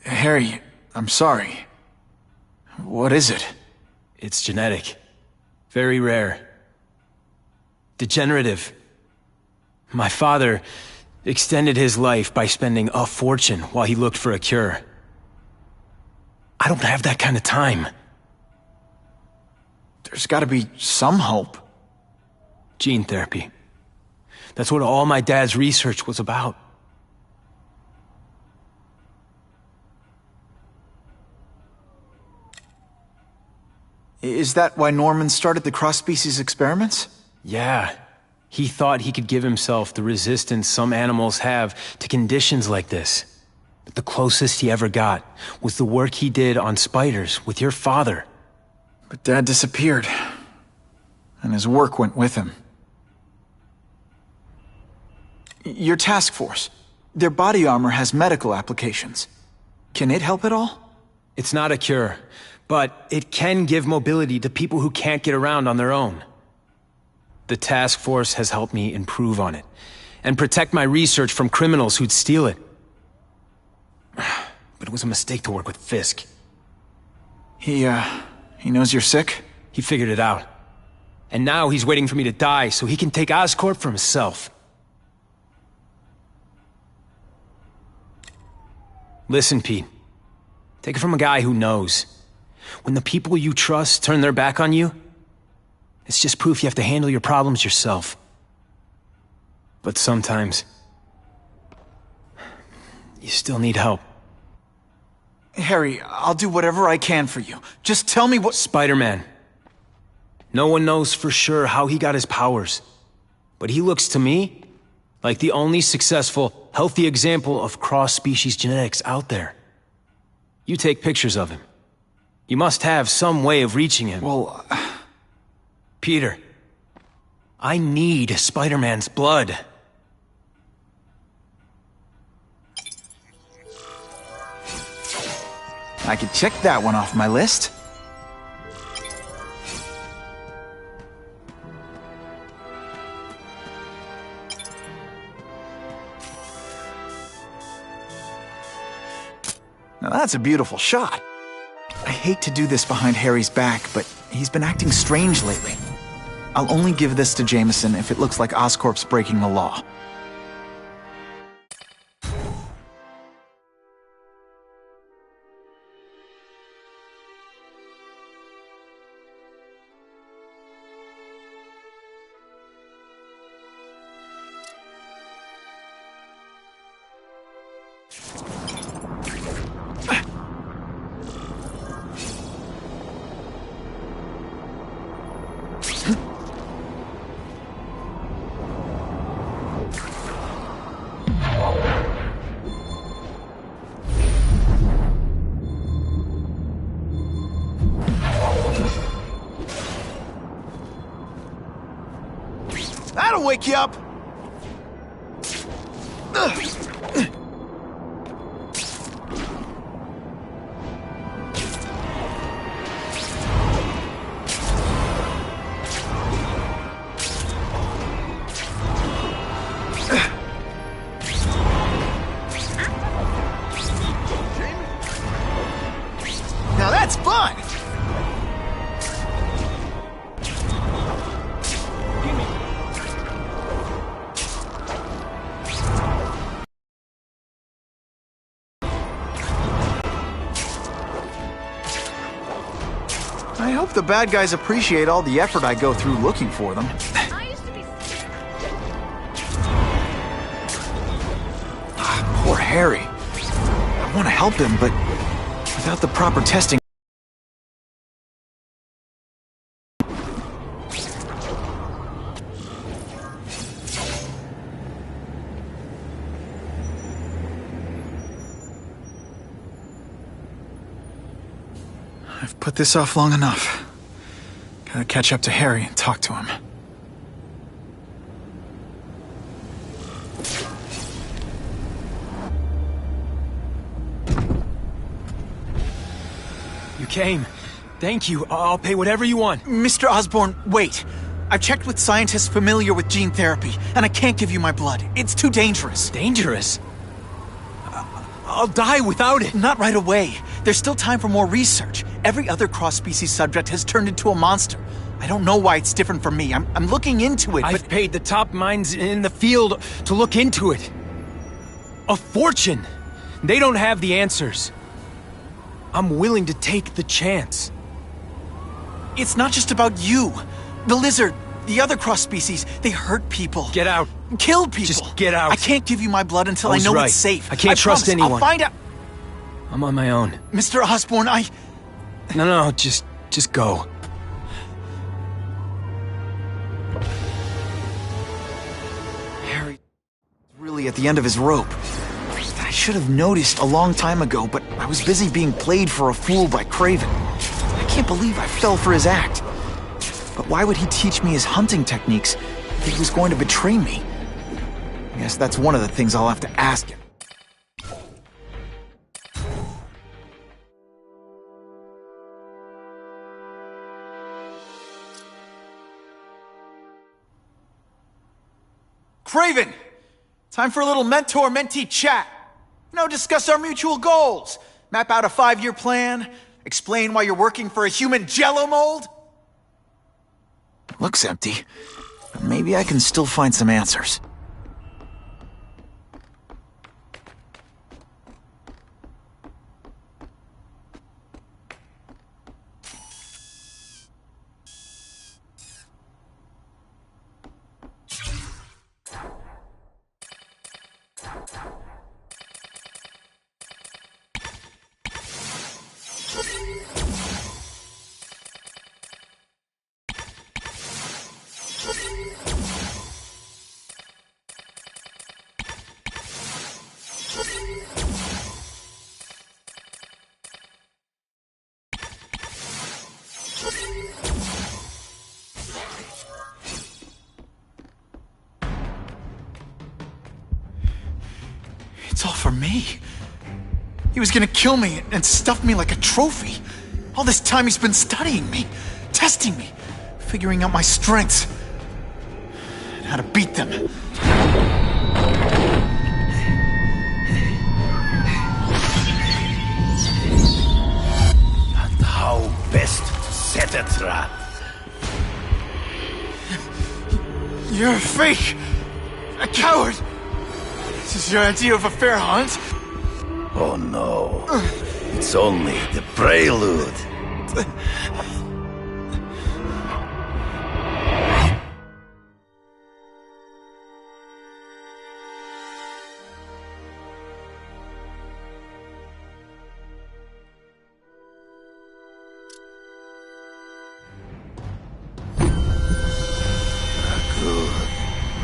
Harry, I'm sorry. What is it? It's genetic. Very rare. Degenerative. My father extended his life by spending a fortune while he looked for a cure. I don't have that kind of time. There's gotta be some hope. Gene therapy. That's what all my dad's research was about. Is that why Norman started the cross-species experiments? Yeah. He thought he could give himself the resistance some animals have to conditions like this. But the closest he ever got was the work he did on spiders with your father. But Dad disappeared. And his work went with him. Your task force. Their body armor has medical applications. Can it help at all? It's not a cure, but it can give mobility to people who can't get around on their own. The task force has helped me improve on it, and protect my research from criminals who'd steal it. But it was a mistake to work with Fisk. He knows you're sick? He figured it out. And now he's waiting for me to die so he can take Oscorp for himself. Listen, Pete. Take it from a guy who knows. When the people you trust turn their back on you, it's just proof you have to handle your problems yourself. But sometimes, you still need help. Harry, I'll do whatever I can for you. Just tell me what— Spider-Man. No one knows for sure how he got his powers. But he looks to me like the only successful, healthy example of cross-species genetics out there. You take pictures of him. You must have some way of reaching him. Well, Peter, I need Spider-Man's blood. I could check that one off my list. Now that's a beautiful shot. I hate to do this behind Harry's back, but he's been acting strange lately. I'll only give this to Jameson if it looks like Oscorp's breaking the law. That'll wake you up! Now that's fun! I hope the bad guys appreciate all the effort I go through looking for them. Poor Harry. I want to help him, but without the proper testing... I've put this off long enough. Gotta catch up to Harry and talk to him. You came. Thank you. I'll pay whatever you want. Mr. Osborn, wait. I've checked with scientists familiar with gene therapy, and I can't give you my blood. It's too dangerous. Dangerous? I'll die without it. Not right away. There's still time for more research. Every other cross-species subject has turned into a monster. I don't know why it's different from me. I'm looking into it, I've paid the top minds in the field to look into it. A fortune. They don't have the answers. I'm willing to take the chance. It's not just about you. The lizard, the other cross-species, they hurt people. Get out. Kill people. Just get out. I can't give you my blood until I know right. it's safe. I can't trust promise. anyone. I'll find out. I'm on my own. Mr. Osborn, No, just go. clearly at the end of his rope. I should have noticed a long time ago, but I was busy being played for a fool by Craven. I can't believe I fell for his act. But why would he teach me his hunting techniques if he was going to betray me? I guess that's one of the things I'll have to ask him. Craven! Time for a little mentor-mentee chat. Discuss our mutual goals. Map out a 5-year plan. Explain why you're working for a human jello mold. Looks empty, but maybe I can still find some answers. It's all for me. He was gonna kill me and stuff me like a trophy. All this time he's been studying me, testing me, figuring out my strengths, and how to beat them. And how best to set a trap. You're a fake! A coward! This is your idea of a fair hunt? Oh no. It's only the prelude.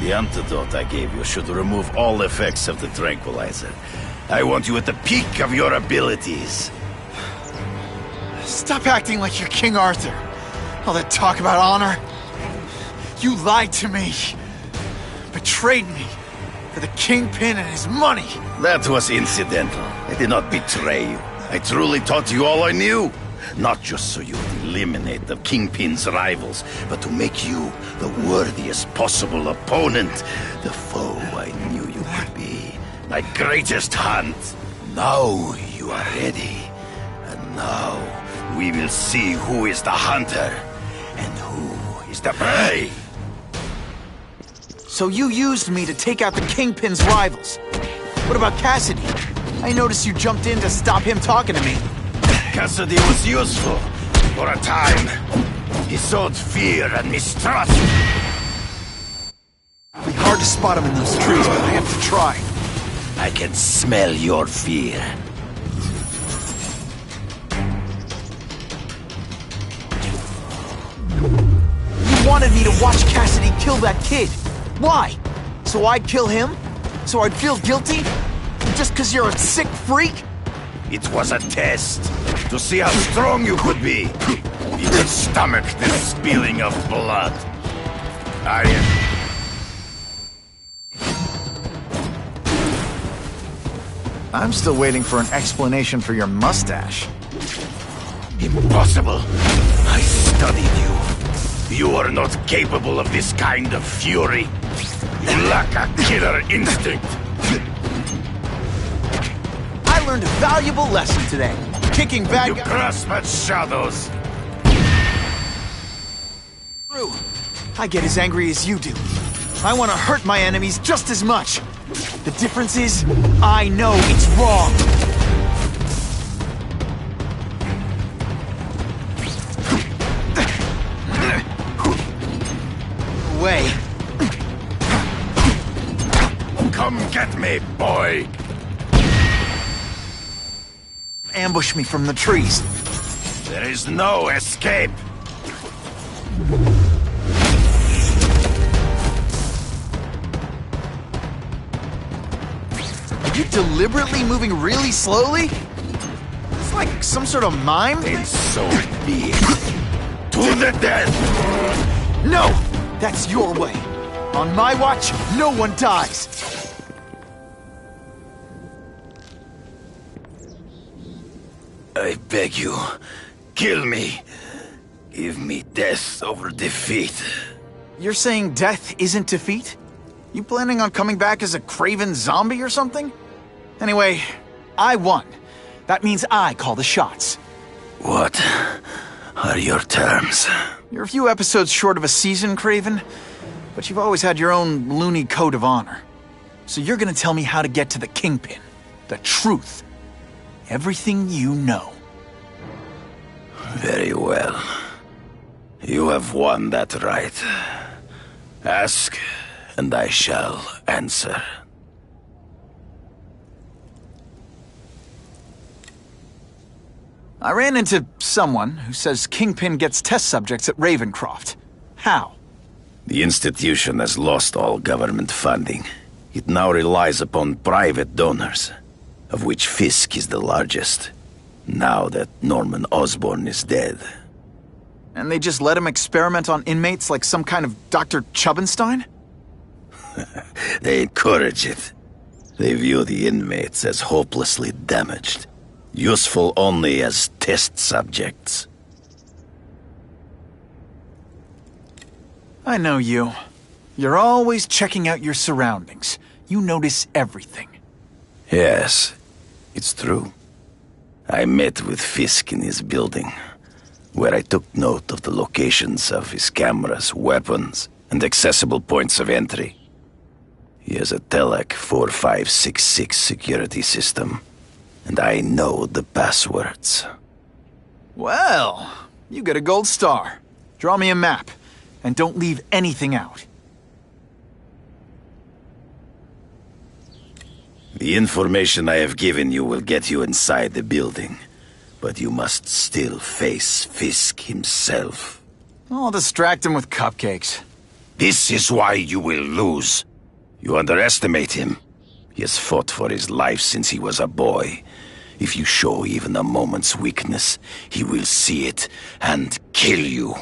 The antidote I gave you should remove all effects of the tranquilizer. I want you at the peak of your abilities. Stop acting like you're King Arthur. All that talk about honor. You lied to me. Betrayed me for the Kingpin and his money. That was incidental. I did not betray you. I truly taught you all I knew. Not just so you would eliminate the Kingpin's rivals, but to make you the worthiest possible opponent, the foe I knew you could be. My greatest hunt. Now you are ready. And now we will see who is the hunter and who is the prey. So you used me to take out the Kingpin's rivals. What about Cassidy? I noticed you jumped in to stop him talking to me. Cassidy was useful for a time. He sowed fear and mistrust. It'll be hard to spot him in those trees, but I have to try. I can smell your fear. You wanted me to watch Cassidy kill that kid. Why? So I'd kill him? So I'd feel guilty? Just because you're a sick freak? It was a test, to see how strong you could be. You could stomach the spilling of blood. I'm still waiting for an explanation for your mustache. Impossible. I studied you. You are not capable of this kind of fury. You lack a killer instinct. I learned a valuable lesson today. Kicking bad guys. You grasp at shadows. True. I get as angry as you do. I want to hurt my enemies just as much. The difference is, I know it's wrong. Way. Come get me, boy. Ambush me from the trees. There is no escape. you deliberately moving really slowly? It's like some sort of mime? And so be it. To the death! No! That's your way. On my watch, no one dies. I beg you, kill me. Give me death over defeat. You're saying death isn't defeat? You planning on coming back as a craven zombie or something? Anyway, I won. That means I call the shots. What are your terms? You're a few episodes short of a season, Craven, but you've always had your own loony code of honor. So you're gonna tell me how to get to the Kingpin. The truth. Everything you know. Very well. You have won that right. Ask, and I shall answer. I ran into someone who says Kingpin gets test subjects at Ravencroft. How? The institution has lost all government funding. It now relies upon private donors, of which Fisk is the largest, now that Norman Osborn is dead. And they just let him experiment on inmates like some kind of Dr. Chubbenstein? They encourage it. They view the inmates as hopelessly damaged, useful only as test subjects. I know you. You're always checking out your surroundings. You notice everything. Yes, it's true. I met with Fisk in his building, where I took note of the locations of his cameras, weapons, and accessible points of entry. He has a Telec 4566 security system, and I know the passwords. Well, you get a gold star. Draw me a map, and don't leave anything out. The information I have given you will get you inside the building, but you must still face Fisk himself. I'll distract him with cupcakes. This is why you will lose. You underestimate him. He has fought for his life since he was a boy. If you show even a moment's weakness, he will see it and kill you.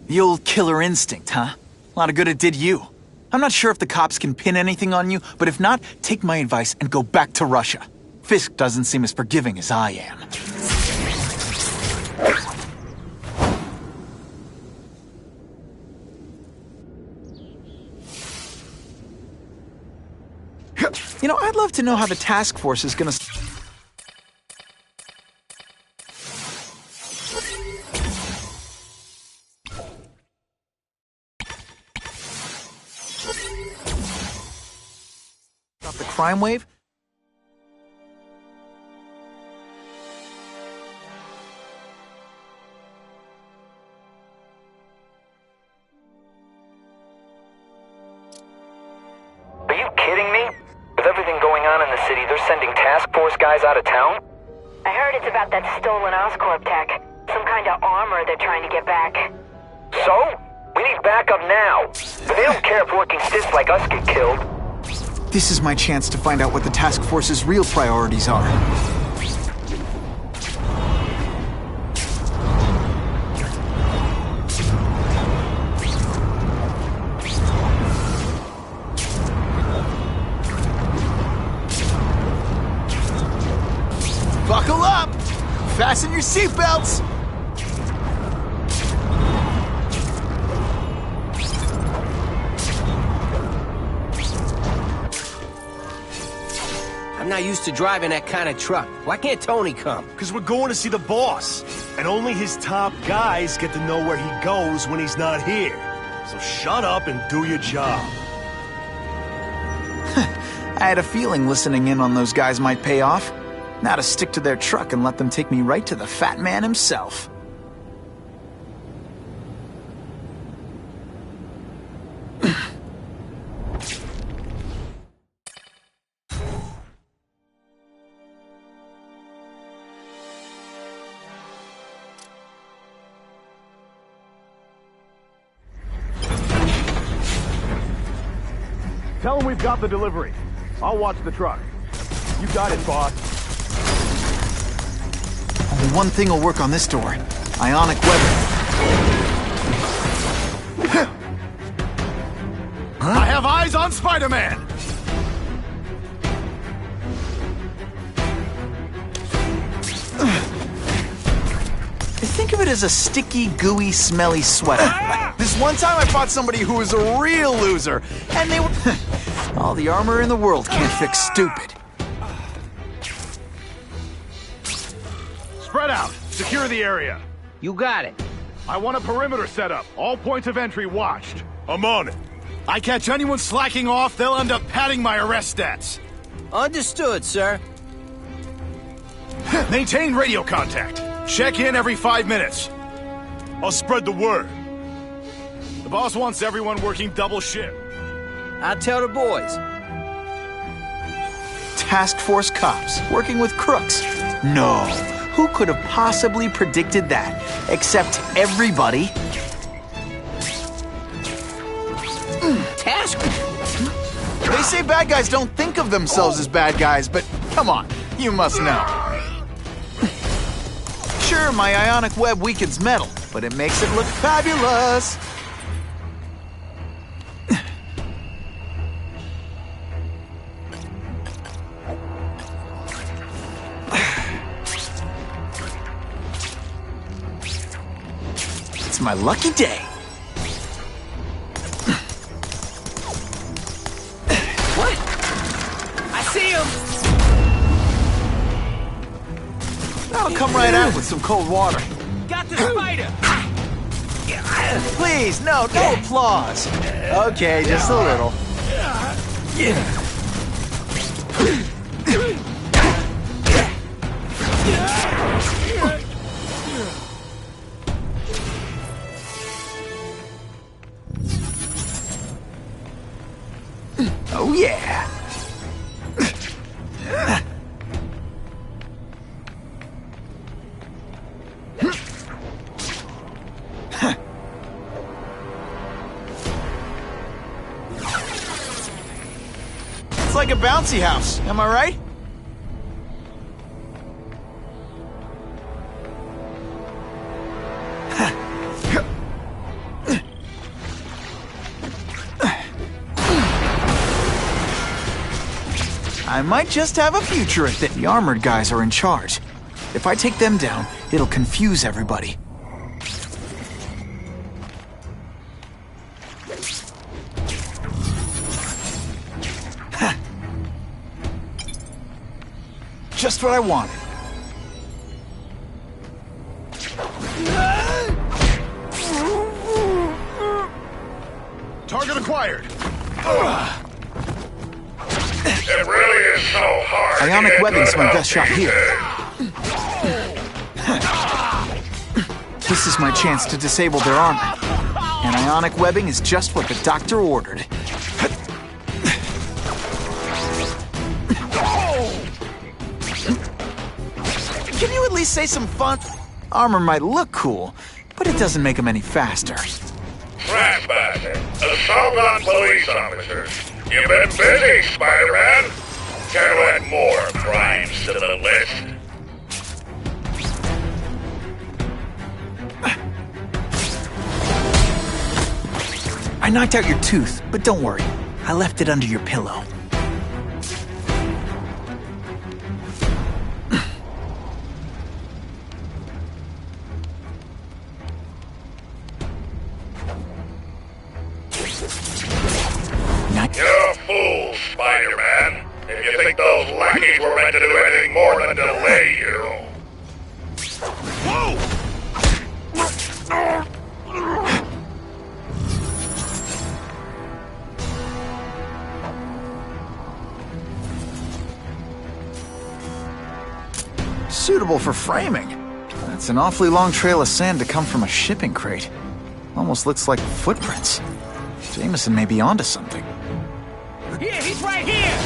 The old killer instinct, huh? A lot of good it did you. I'm not sure if the cops can pin anything on you, but if not, take my advice and go back to Russia. Fisk doesn't seem as forgiving as I am. You know, I'd love to know how the task force is gonna... Stop the crime wave? Are you kidding me? With everything going on in the city, they're sending task force guys out of town? I heard it's about that stolen Oscorp tech. Some kind of armor they're trying to get back. So? We need backup now. But they don't care if working stiffs like us get killed. This is my chance to find out what the task force's real priorities are. Buckle up! Fasten your seatbelts! I'm not used to driving that kind of truck. Why can't Tony come? Because we're going to see the boss. And only his top guys get to know where he goes when he's not here. So shut up and do your job. I had a feeling listening in on those guys might pay off. Now to stick to their truck and let them take me right to the fat man himself. Tell him we've got the delivery. I'll watch the truck. You got it, boss. Only one thing will work on this door. Ionic webbing. I have eyes on Spider-Man! Think of it as a sticky, gooey, smelly sweater. This one time I fought somebody who was a real loser, and they were... All the armor in the world can't fix stupid. Spread out! Secure the area! You got it. I want a perimeter set up. All points of entry watched. I'm on it. I catch anyone slacking off, they'll end up padding my arrest stats. Understood, sir. Maintain radio contact. Check in every 5 minutes. I'll spread the word. The boss wants everyone working double shift. I'll tell the boys. Task Force cops working with crooks. No. Who could have possibly predicted that? Except everybody. Task? They say bad guys don't think of themselves as bad guys, but come on, you must know. Sure, my ionic web weakens metal, but it makes it look fabulous. It's my lucky day. What? I see him! I'll come right out with some cold water. Got the spider! Please, no applause. Okay, just a little. Oh yeah. It's like a bouncy house, am I right? I might just have a future at it. The armored guys are in charge. If I take them down, it'll confuse everybody. Just what I wanted. Target acquired. It really is so hard. Ionic webbing's my best shot here. This is my chance to disable their armor. And ionic webbing is just what the doctor ordered. Can you at least say some fun? Armor might look cool, but it doesn't make them any faster. Ratbag, assault on police officers. You've been busy, Spider-Man. Care to add more crimes to the list? I knocked out your tooth, but don't worry. I left it under your pillow. You're a fool, Spider-Man. If you think those lackeys were meant to do anything more than delay you. Whoa! Suitable for framing. That's an awfully long trail of sand to come from a shipping crate. Almost looks like footprints. Jameson may be onto something. Here, he's right here!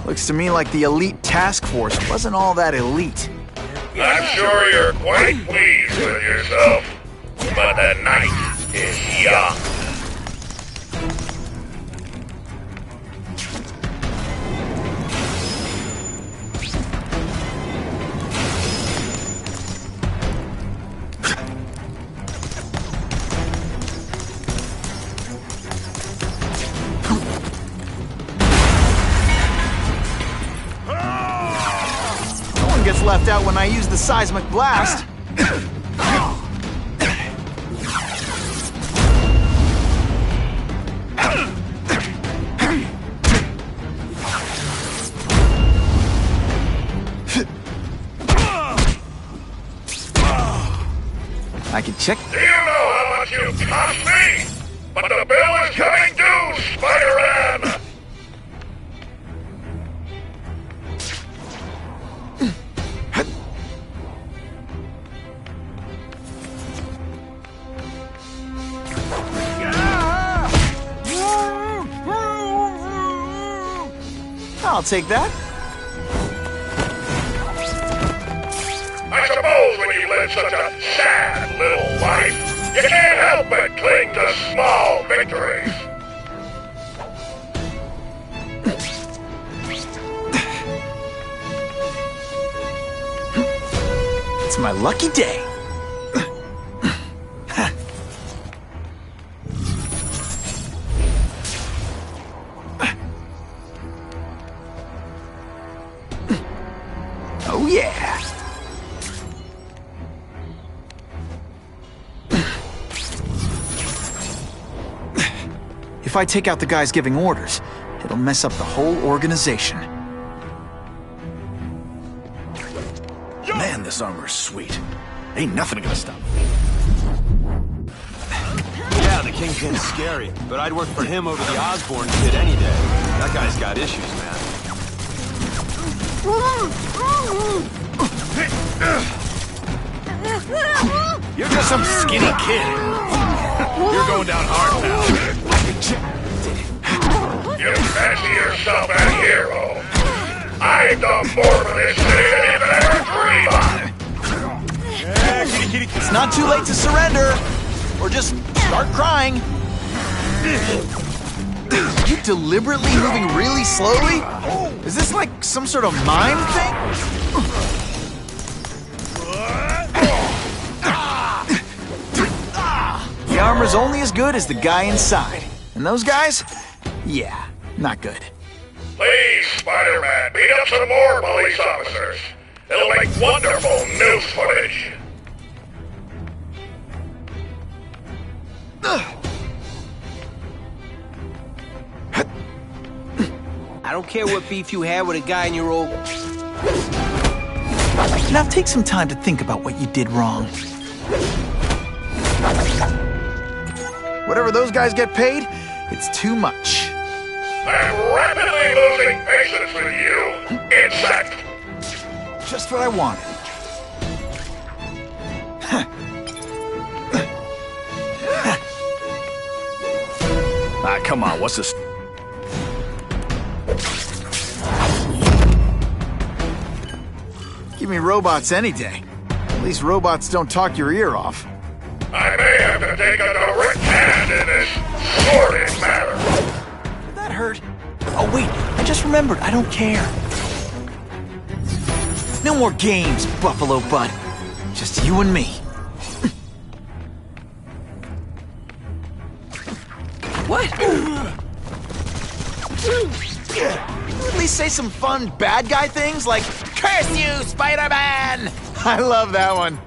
Looks to me like the elite task force wasn't all that elite. I'm sure you're quite pleased with yourself, but the night is young. left out when I used the seismic blast. I can check. Do you know how much you cost me? But the bill is coming due, Spider-Man! I'll take that. I suppose when you live such a sad little life, you can't help but cling to small victories. It's my lucky day. Oh yeah. If I take out the guys giving orders, it'll mess up the whole organization. Man, this armor is sweet. Ain't nothing gonna stop me. Yeah, the Kingpin's scary, but I'd work for him over the Osborn kid any day. That guy's got issues, man. You're just some skinny kid. You're going down hard now. You fancy yourself a hero. I'm the Mormon city you can ever dream of. It's not too late to surrender. Or just start crying. You deliberately moving really slowly? Is this like some sort of mime thing? The armor's only as good as the guy inside. And those guys? Yeah, not good. Please, Spider-Man, beat up some more police officers. It'll make wonderful news footage. I don't care what beef you had with a guy in your old... Now take some time to think about what you did wrong. Whatever those guys get paid, it's too much. I'm rapidly losing patience with you, insect. Just what I wanted. Ah, come on, what's this? Give me robots any day. At least robots don't talk your ear off. I may have to take a direct hand in this sordid matter. Did that hurt? Oh wait, I just remembered, I don't care. No more games, Buffalo Bud. Just you and me. What? At least say some fun bad guy things like, "Curse you, Spider-Man!" I love that one.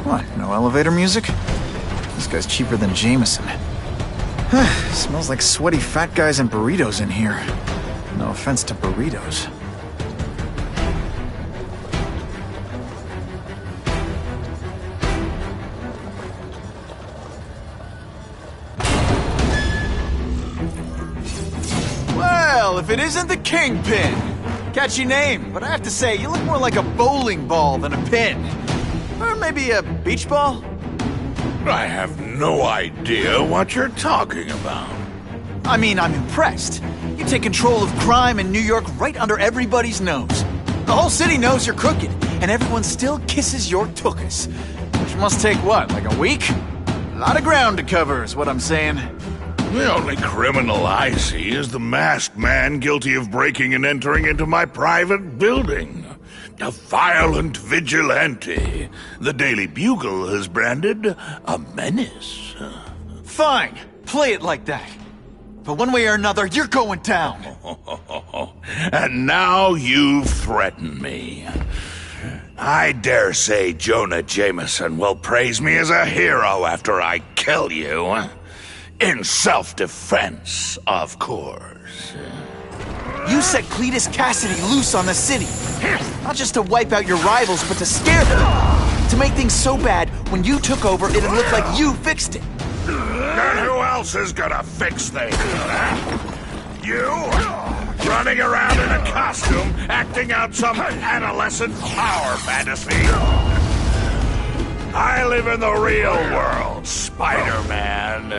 What, no elevator music? This guy's cheaper than Jameson. Smells like sweaty fat guys and burritos in here. No offense to burritos. Well, if it isn't the Kingpin. Catchy name, but I have to say, you look more like a bowling ball than a pin. Or maybe a beach ball? I have no idea what you're talking about. I mean, I'm impressed. You take control of crime in New York right under everybody's nose. The whole city knows you're crooked, and everyone still kisses your tuchus. Which must take what, like a week? A lot of ground to cover is what I'm saying. The only criminal I see is the masked man guilty of breaking and entering into my private building. A violent vigilante. The Daily Bugle has branded a menace. Fine. Play it like that. But one way or another, you're going down. And now you threaten me. I dare say Jonah Jameson will praise me as a hero after I kill you. In self-defense, of course. You set Cletus Cassidy loose on the city. Not just to wipe out your rivals, but to scare them. To make things so bad, when you took over, it'd look like you fixed it. And who else is gonna fix things, huh? You? Running around in a costume, acting out some adolescent power fantasy. I live in the real world, Spider-Man.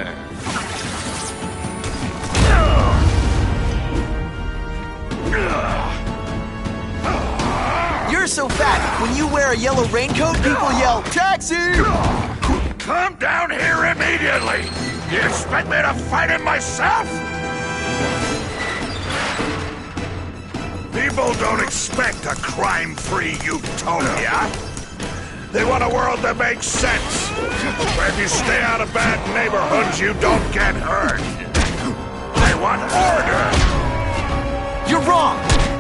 You're so fat, when you wear a yellow raincoat, people yell, "Taxi!" Come down here immediately! You expect me to fight him myself? People don't expect a crime-free utopia. They want a world that makes sense, where if you stay out of bad neighborhoods, you don't get hurt. They want order. You're wrong.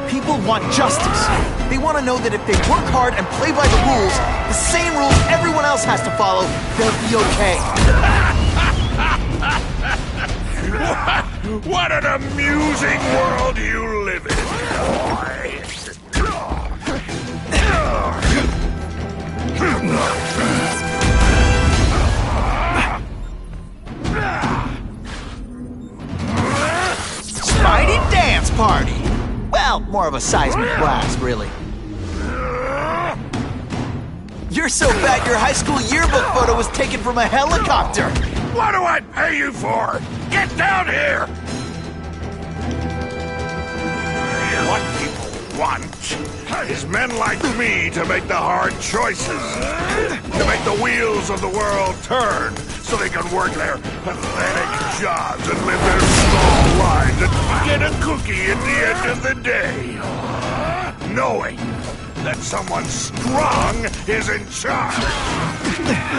People want justice. They want to know that if they work hard and play by the rules, the same rules everyone else has to follow, they'll be okay. What an amusing world you live in, boy. Spidey dance party! Well, more of a seismic blast, really. You're so fat your high school yearbook photo was taken from a helicopter! What do I pay you for? Get down here! What people want is men like me to make the hard choices. To make the wheels of the world turn so they can work their pathetic jobs and live their small lives and get a cookie at the end of the day. Knowing that someone strong is in charge.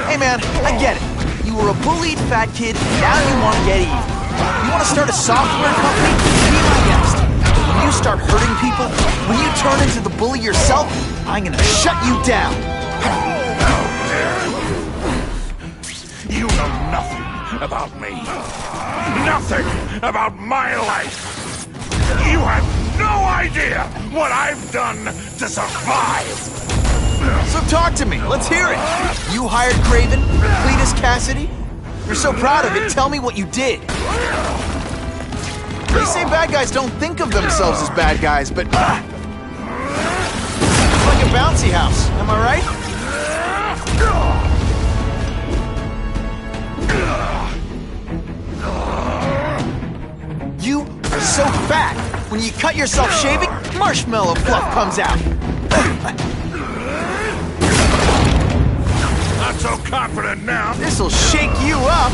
Hey man, I get it. You were a bullied fat kid, now you want to get even. You want to start a software company? Be my guest. But when you start hurting people, when you turn into the bully yourself, I'm gonna shut you down. You know nothing about me. Nothing about my life. You have no idea what I've done to survive. So talk to me. Let's hear it. You hired Kraven, Cletus Cassidy? You're so proud of it. Tell me what you did. They say bad guys don't think of themselves as bad guys, but... it's like a bouncy house. Am I right? You are so fat. When you cut yourself shaving, marshmallow fluff comes out. Not so confident now. This'll shake you up.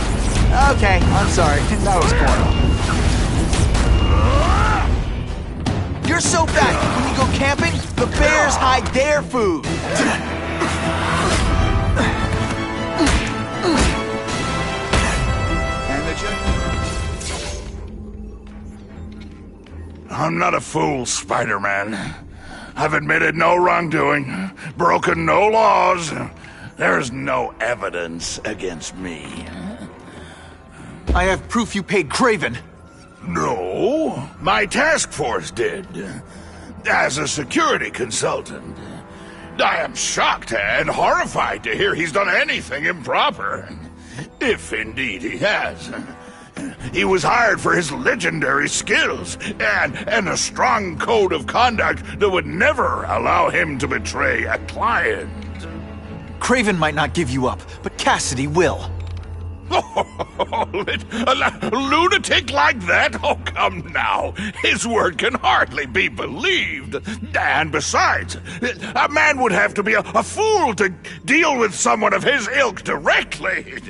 Okay, I'm sorry. That was corny. You're so fat, when you go camping, the bears hide their food. I'm not a fool, Spider-Man. I've admitted no wrongdoing, broken no laws. There's no evidence against me. I have proof you paid Kraven. No, my task force did. As a security consultant. I am shocked and horrified to hear he's done anything improper. If indeed he has. He was hired for his legendary skills and a strong code of conduct that would never allow him to betray a client. Kraven might not give you up, but Cassidy will. A lunatic like that? Oh, come now. His word can hardly be believed. And besides, a man would have to be a fool to deal with someone of his ilk directly.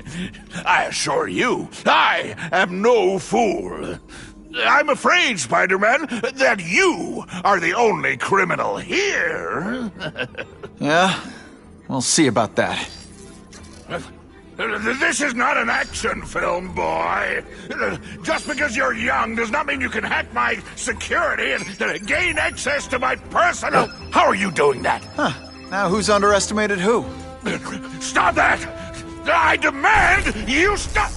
I assure you, I am no fool. I'm afraid, Spider-Man, that you are the only criminal here. Yeah? We'll see about that. This is not an action film, boy. Just because you're young does not mean you can hack my security and gain access to my personal... How are you doing that? Huh. Now who's underestimated who? Stop that! I demand you stop...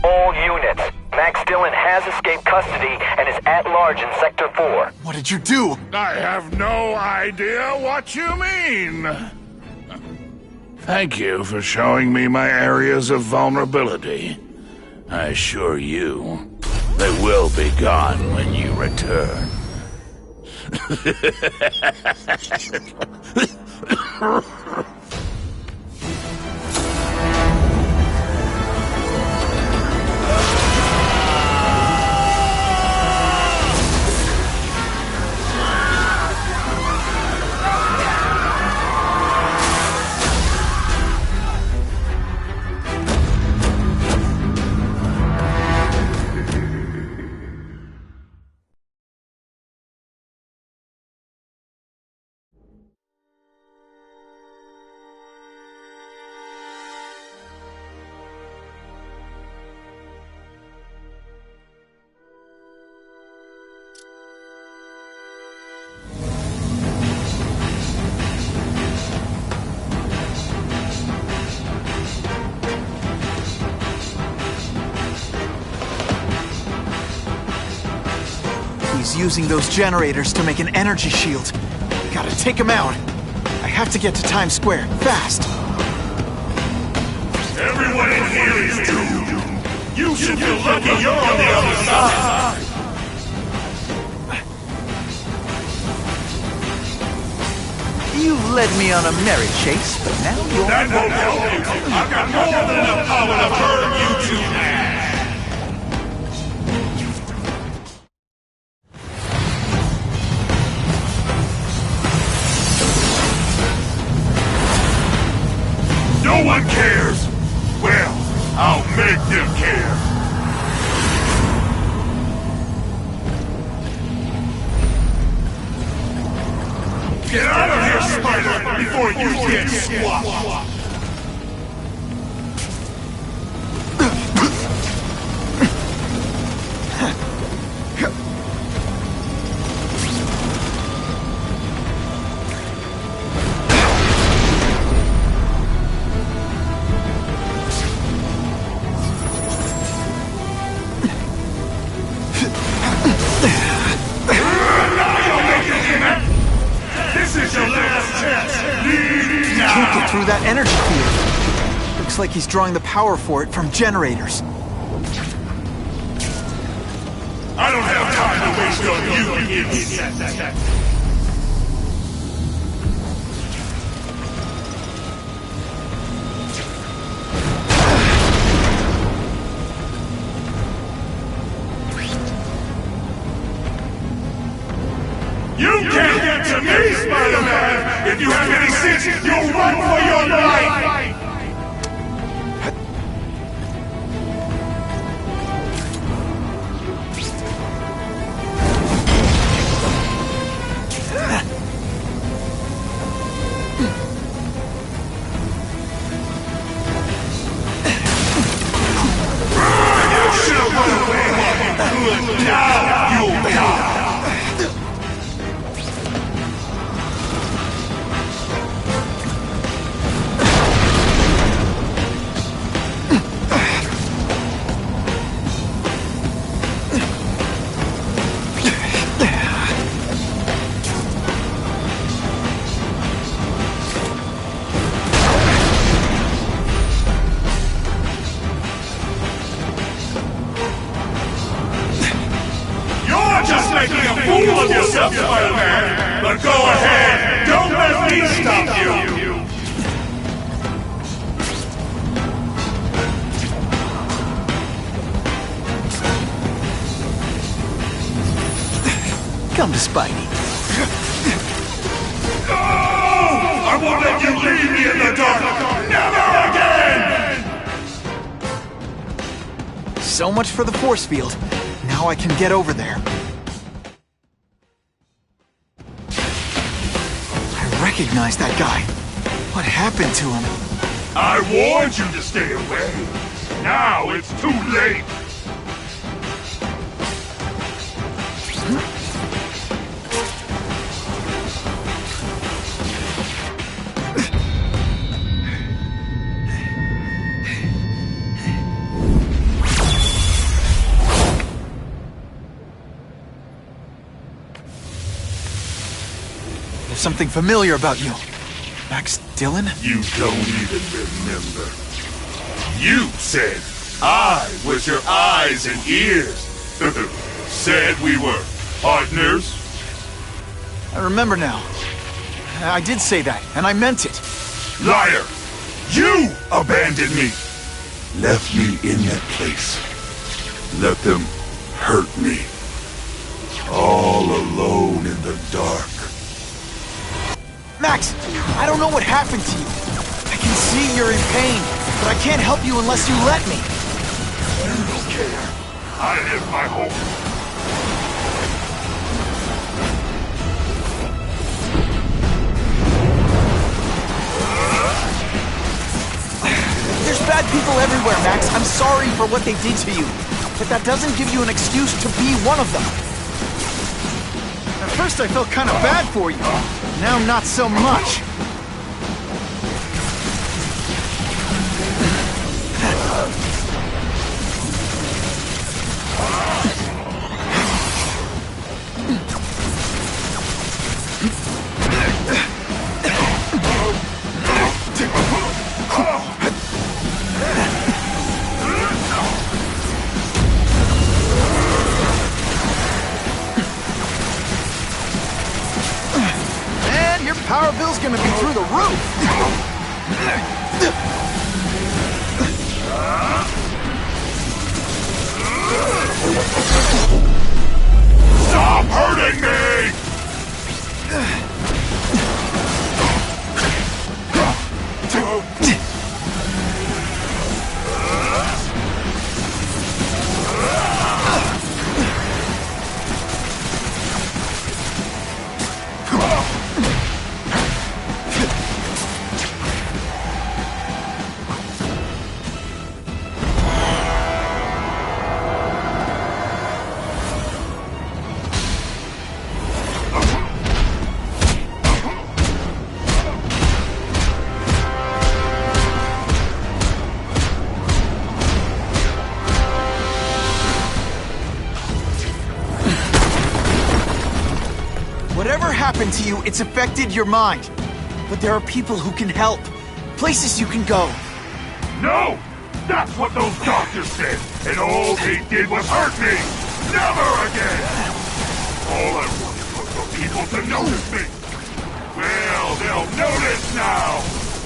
All units. Max Dillon has escaped custody and is at large in Sector 4. What did you do? I have no idea what you mean. Thank you for showing me my areas of vulnerability. I assure you, they will be gone when you return. He's using those generators to make an energy shield. Gotta take him out. I have to get to Times Square, fast. Everyone in here is doomed. You should feel lucky you're on the other side. You've led me on a merry chase, but now you're... That won't help you. I've got more than enough power to burn you to ash. No one cares. Well, I'll make them care. Get out of here, Spider, before you get squashed. Can't get through that energy field. Looks like he's drawing the power for it from generators. I don't have time to waste on you, idiots. You can't get to me, Spider-Man! If you have any sense, you'll run for your life! You should have run away while you could. Now you'll die! Making a fool of yourself, Spider-Man! But go ahead! Don't let me stop you! Come to Spidey. No! I won't let you leave me in the dark! Never again! So much for the force field. Now I can get over there. recognize that guy. What happened to him? I warned you to stay away. Now it's too late. There's something familiar about you. Max Dillon? You don't even remember. You said I was your eyes and ears. Said we were partners. I remember now. I did say that, and I meant it. Liar! You abandoned me! Left me in that place. Let them hurt me. All alone in the dark. Max, I don't know what happened to you. I can see you're in pain, but I can't help you unless you let me. You don't care. I have my hope. There's bad people everywhere, Max. I'm sorry for what they did to you. But that doesn't give you an excuse to be one of them. At first I felt kind of bad for you. Now not so much. Power bill's gonna be through the roof! Stop hurting me! Whatever happened to you, it's affected your mind. But there are people who can help. Places you can go. No! That's what those doctors said, and all they did was hurt me! Never again! All I wanted was for people to notice me! Well, they'll notice now!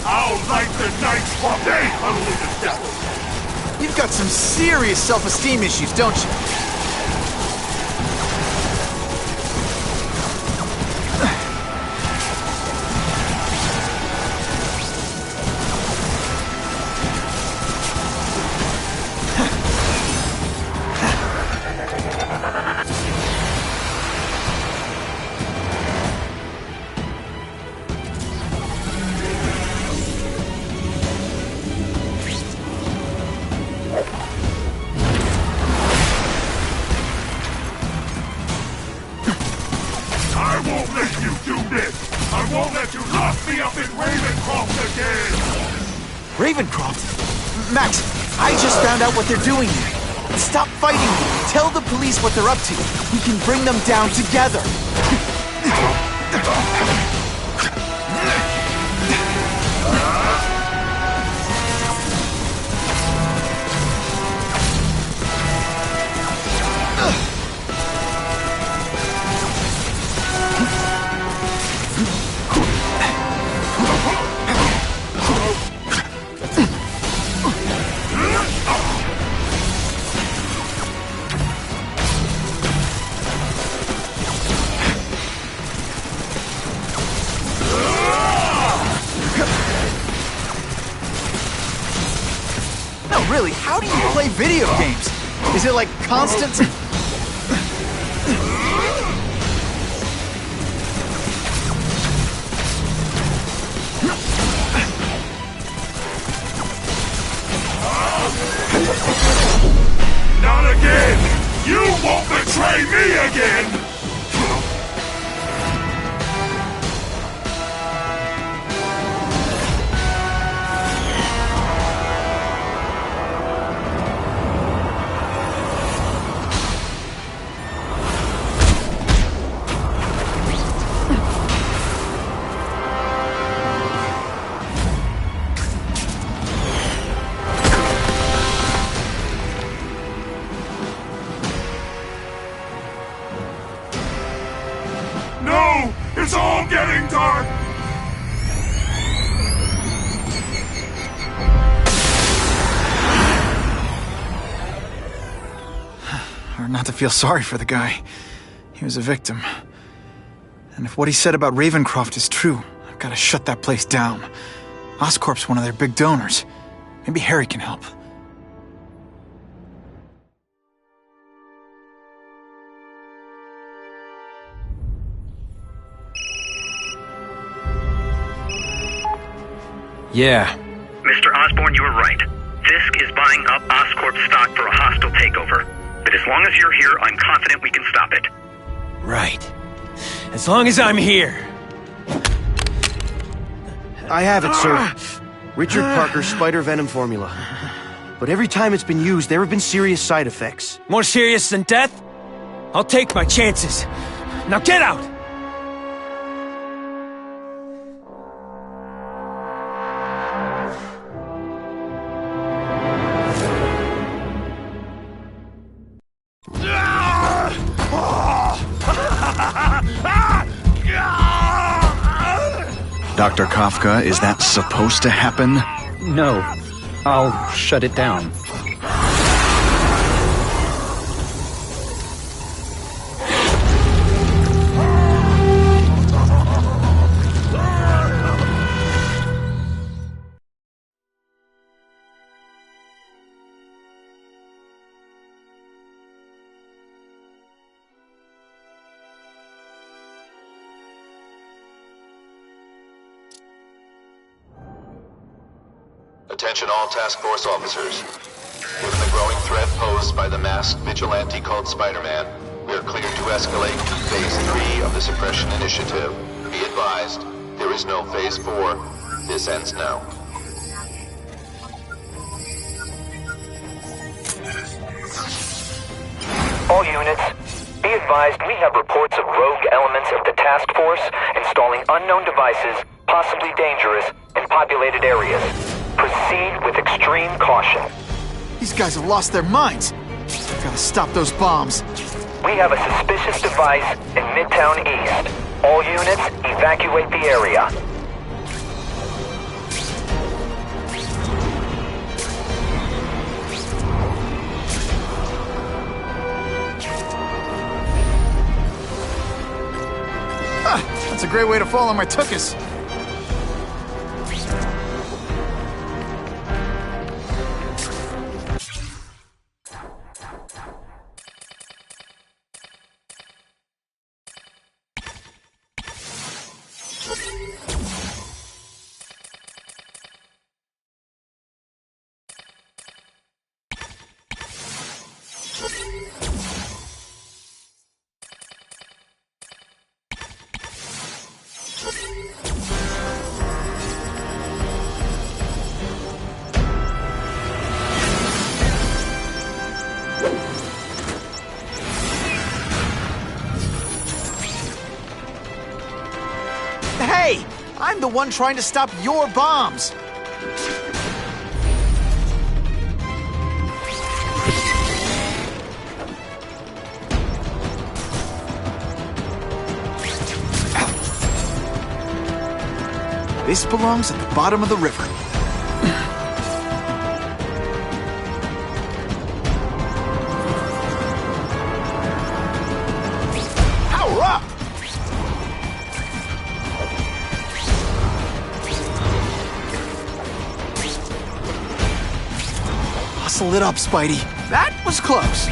I'll light the night while they huddle in the shadows! You've got some serious self-esteem issues, don't you? Ravencroft? Max, I just found out what they're doing here. Stop fighting me. Tell the police what they're up to. We can bring them down together. Really, how do you play video games? Is it like constant? again! No! It's all getting dark! Hard not to feel sorry for the guy. He was a victim. And if what he said about Ravencroft is true, I've got to shut that place down. Oscorp's one of their big donors. Maybe Harry can help. Yeah. Mr. Osborn, you were right. Fisk is buying up Oscorp stock for a hostile takeover. But as long as you're here, I'm confident we can stop it. Right. As long as I'm here. I have it, sir. Richard Parker's spider venom formula. But every time it's been used, there have been serious side effects. More serious than death? I'll take my chances. Now get out! Dr. Kafka, is that supposed to happen? No. I'll shut it down. Attention all task force officers. Given the growing threat posed by the masked vigilante called Spider-Man, we are cleared to escalate to Phase 3 of the Suppression Initiative. Be advised, there is no Phase 4. This ends now. All units, be advised we have reports of rogue elements of the task force installing unknown devices, possibly dangerous, in populated areas. Proceed with extreme caution. These guys have lost their minds. I've got to stop those bombs. We have a suspicious device in Midtown East. All units, evacuate the area. That's a great way to fall on my tuchus. Hey! I'm the one trying to stop your bombs! This belongs at the bottom of the river. Power up! Hustle it up, Spidey. That was close.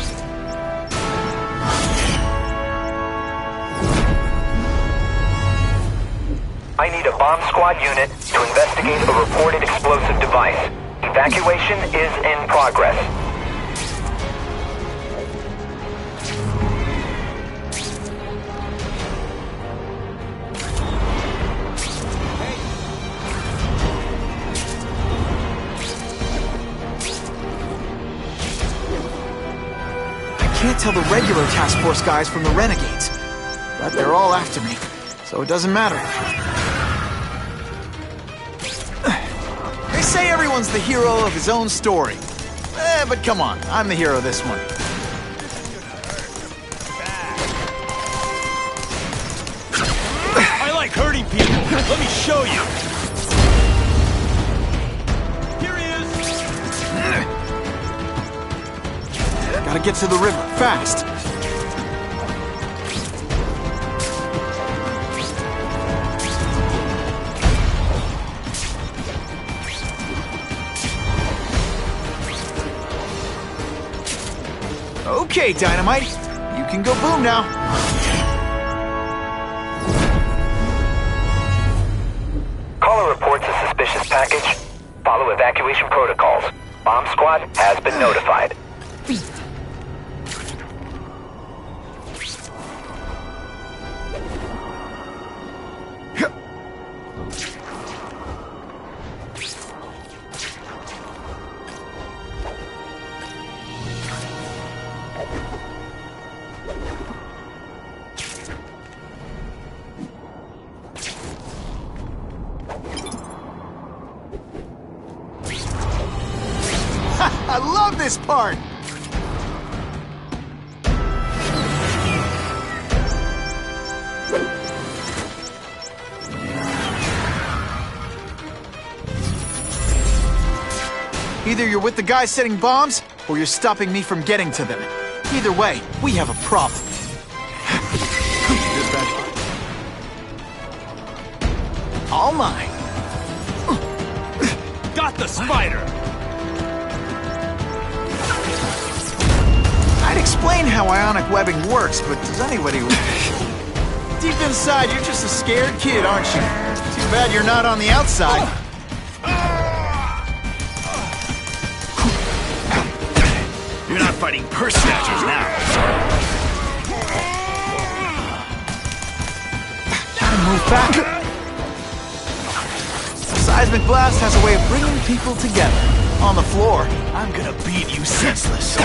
I need a bomb squad unit to investigate a reported explosive device. Evacuation is in progress. tell the regular task force guys from the Renegades. But they're all after me, so it doesn't matter. They say everyone's the hero of his own story. But come on, I'm the hero of this one. I like hurting people. Let me show you. Here he is. Gotta get to the river, fast. Okay, Dynamite. You can go boom now. Caller reports a suspicious package. Follow evacuation protocols. Bomb squad has been notified. I love this part! Either you're with the guys setting bombs, or you're stopping me from getting to them. Either way, we have a problem. All mine. Got the spider! I'd explain how ionic webbing works, but does anybody... Deep inside, you're just a scared kid, aren't you? Too bad you're not on the outside. You're not fighting purse snatchers now. Gotta move back. Seismic blast has a way of bringing people together. On the floor. I'm gonna beat you senseless.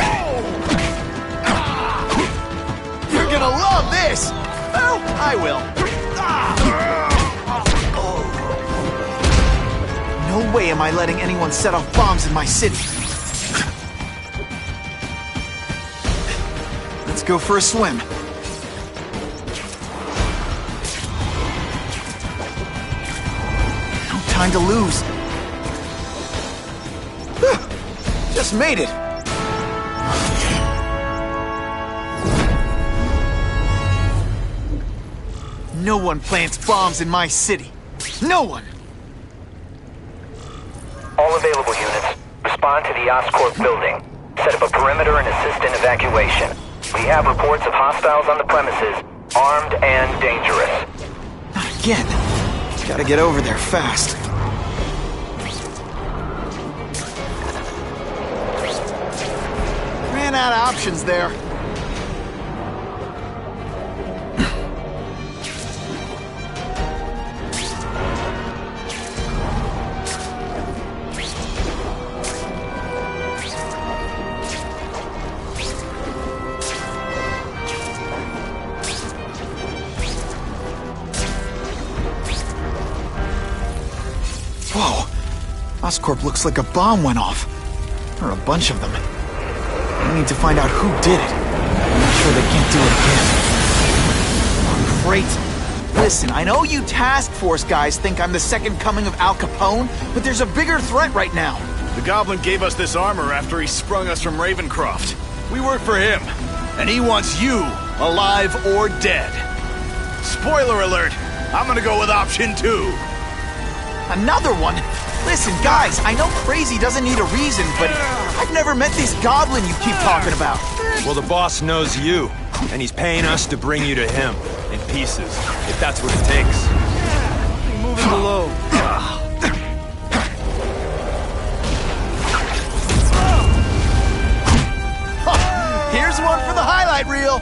You're gonna love this! Well, I will. No way am I letting anyone set off bombs in my city. Let's go for a swim. No time to lose. Just made it. No one plants bombs in my city. No one! All available units, respond to the Oscorp building. Set up a perimeter and assist in evacuation. We have reports of hostiles on the premises, armed and dangerous. Not again. Gotta get over there fast. Ran out of options there. Whoa! Oscorp looks like a bomb went off. Or a bunch of them. I need to find out who did it. I'm not sure they can't do it again. Great. Listen, I know you task force guys think I'm the second coming of Al Capone, but there's a bigger threat right now. The Goblin gave us this armor after he sprung us from Ravencroft. We work for him, and he wants you alive or dead. Spoiler alert, I'm gonna go with option 2. Another one? Listen, guys, I know crazy doesn't need a reason, but I've never met this goblin you keep talking about. Well, the boss knows you, and he's paying us to bring you to him, in pieces, if that's what it takes. Moving below. Here's one for the highlight reel.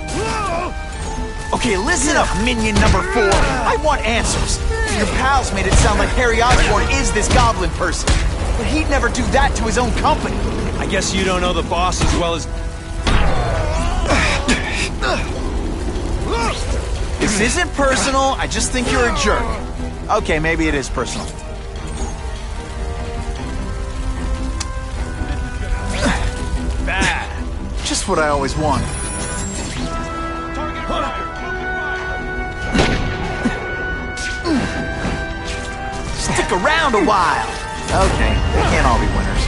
Okay, listen up, minion number 4. I want answers. Your pals made it sound like Harry Osborn is this goblin person, but he'd never do that to his own company. I guess you don't know the boss as well as... This isn't personal, I just think you're a jerk. Okay, maybe it is personal. Just what I always wanted. Stick around a while. Okay, we can't all be winners.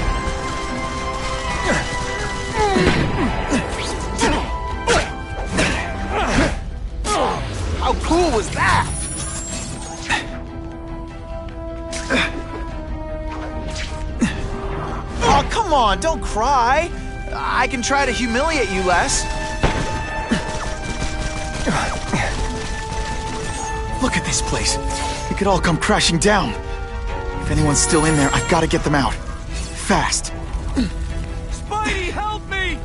How cool was that? Oh, come on, don't cry. I can try to humiliate you less. Look at this place. It could all come crashing down. If anyone's still in there, I've got to get them out. Fast. Spidey, help me!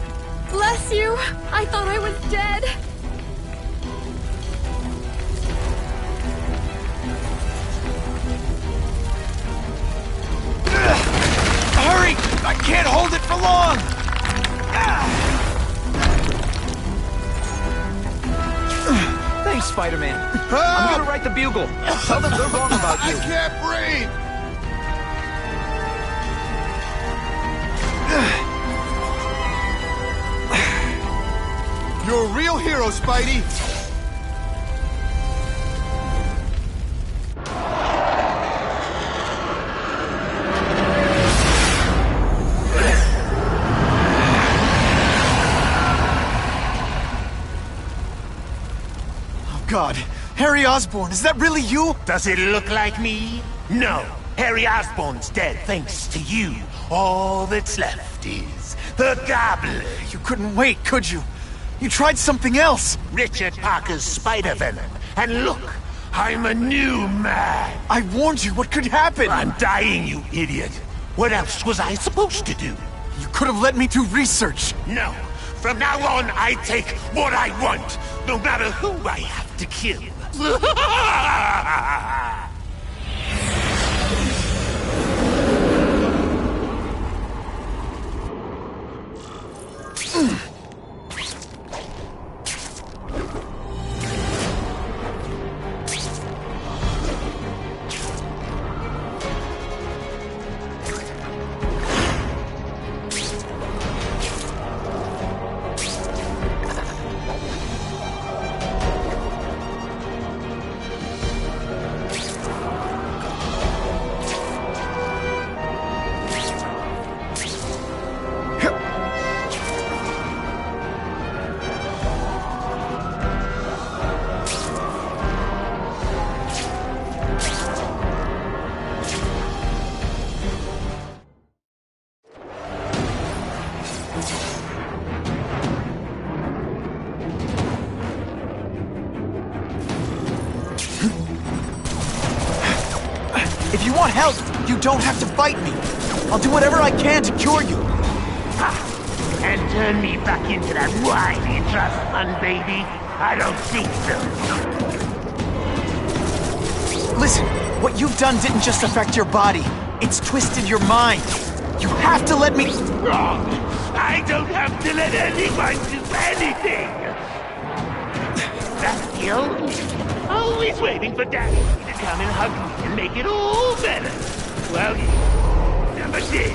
Bless you. I thought I was dead. Hurry! I can't hold it for long! Thanks, Spider-Man. I'm gonna write the Bugle. Tell them they're wrong about you. I can't breathe! You're a real hero, Spidey! God, Harry Osborn, is that really you? Does it look like me? No. Harry Osborn's dead thanks to you. All that's left is the Goblin. You couldn't wait, could you? You tried something else. Richard Parker's spider venom. And look, I'm a new man. I warned you what could happen. I'm dying, you idiot. What else was I supposed to do? You could have let me do research. No. From now on, I take what I want, no matter who I have to kill. If you want help, you don't have to fight me. I'll do whatever I can to cure you. And turn me back into that whiny trust fund baby? I don't think so. Listen, what you've done didn't just affect your body. It's twisted your mind. You have to let me... I don't have to let anyone do anything. That's the only... Always waiting for Daddy to come and hug me and make it all better. Well, you never did.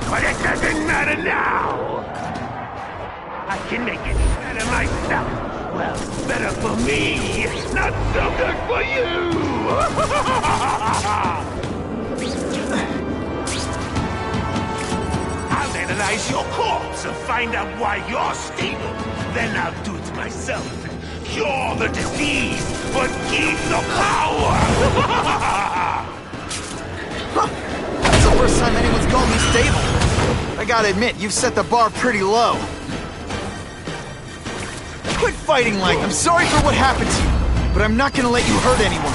But it doesn't matter now. I can make it better myself. Well, better for me, not so good for you. I'll analyze your corpse and find out why you're stable. Then I'll do it myself. Cure the disease, but keep the power! That's the first time anyone's called me stable. I gotta admit, you've set the bar pretty low. Quit fighting, Lang. I'm sorry for what happened to you, but I'm not gonna let you hurt anyone.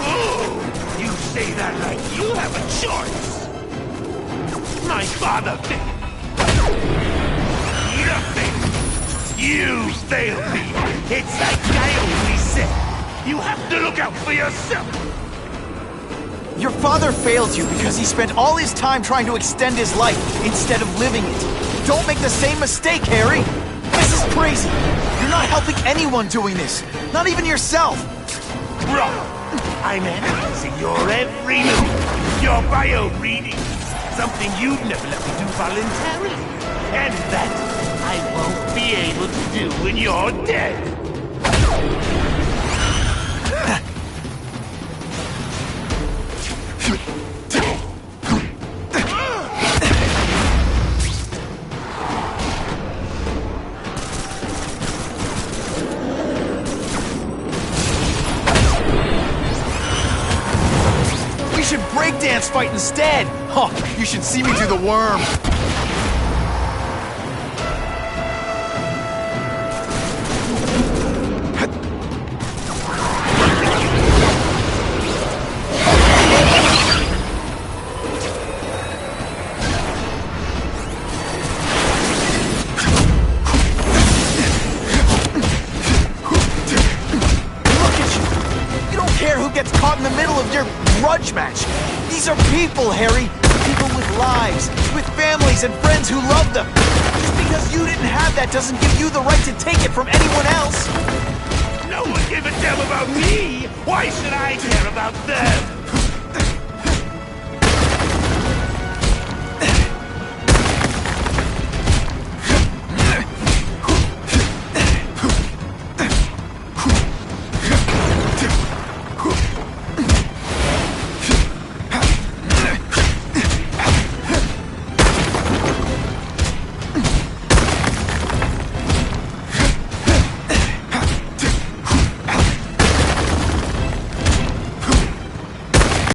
Oh, you say that like you have a choice. My father failed. Nothing. You failed me. It's like I always said. You have to look out for yourself. Your father failed you because he spent all his time trying to extend his life instead of living it. Don't make the same mistake, Harry. This is crazy. You're not helping anyone doing this. Not even yourself. Wrong. I'm analyzing your every move, your bio reading. Something you'd never let me do voluntarily. And that I won't be able to do when you're dead. We should breakdance fight instead. Oh, you should see me do the worm. Caught in the middle of your grudge match. These are people, Harry. People with lives, with families and friends who love them. Just because you didn't have that doesn't give you the right to take it from anyone else. No one gave a damn about me. Why should I care about them?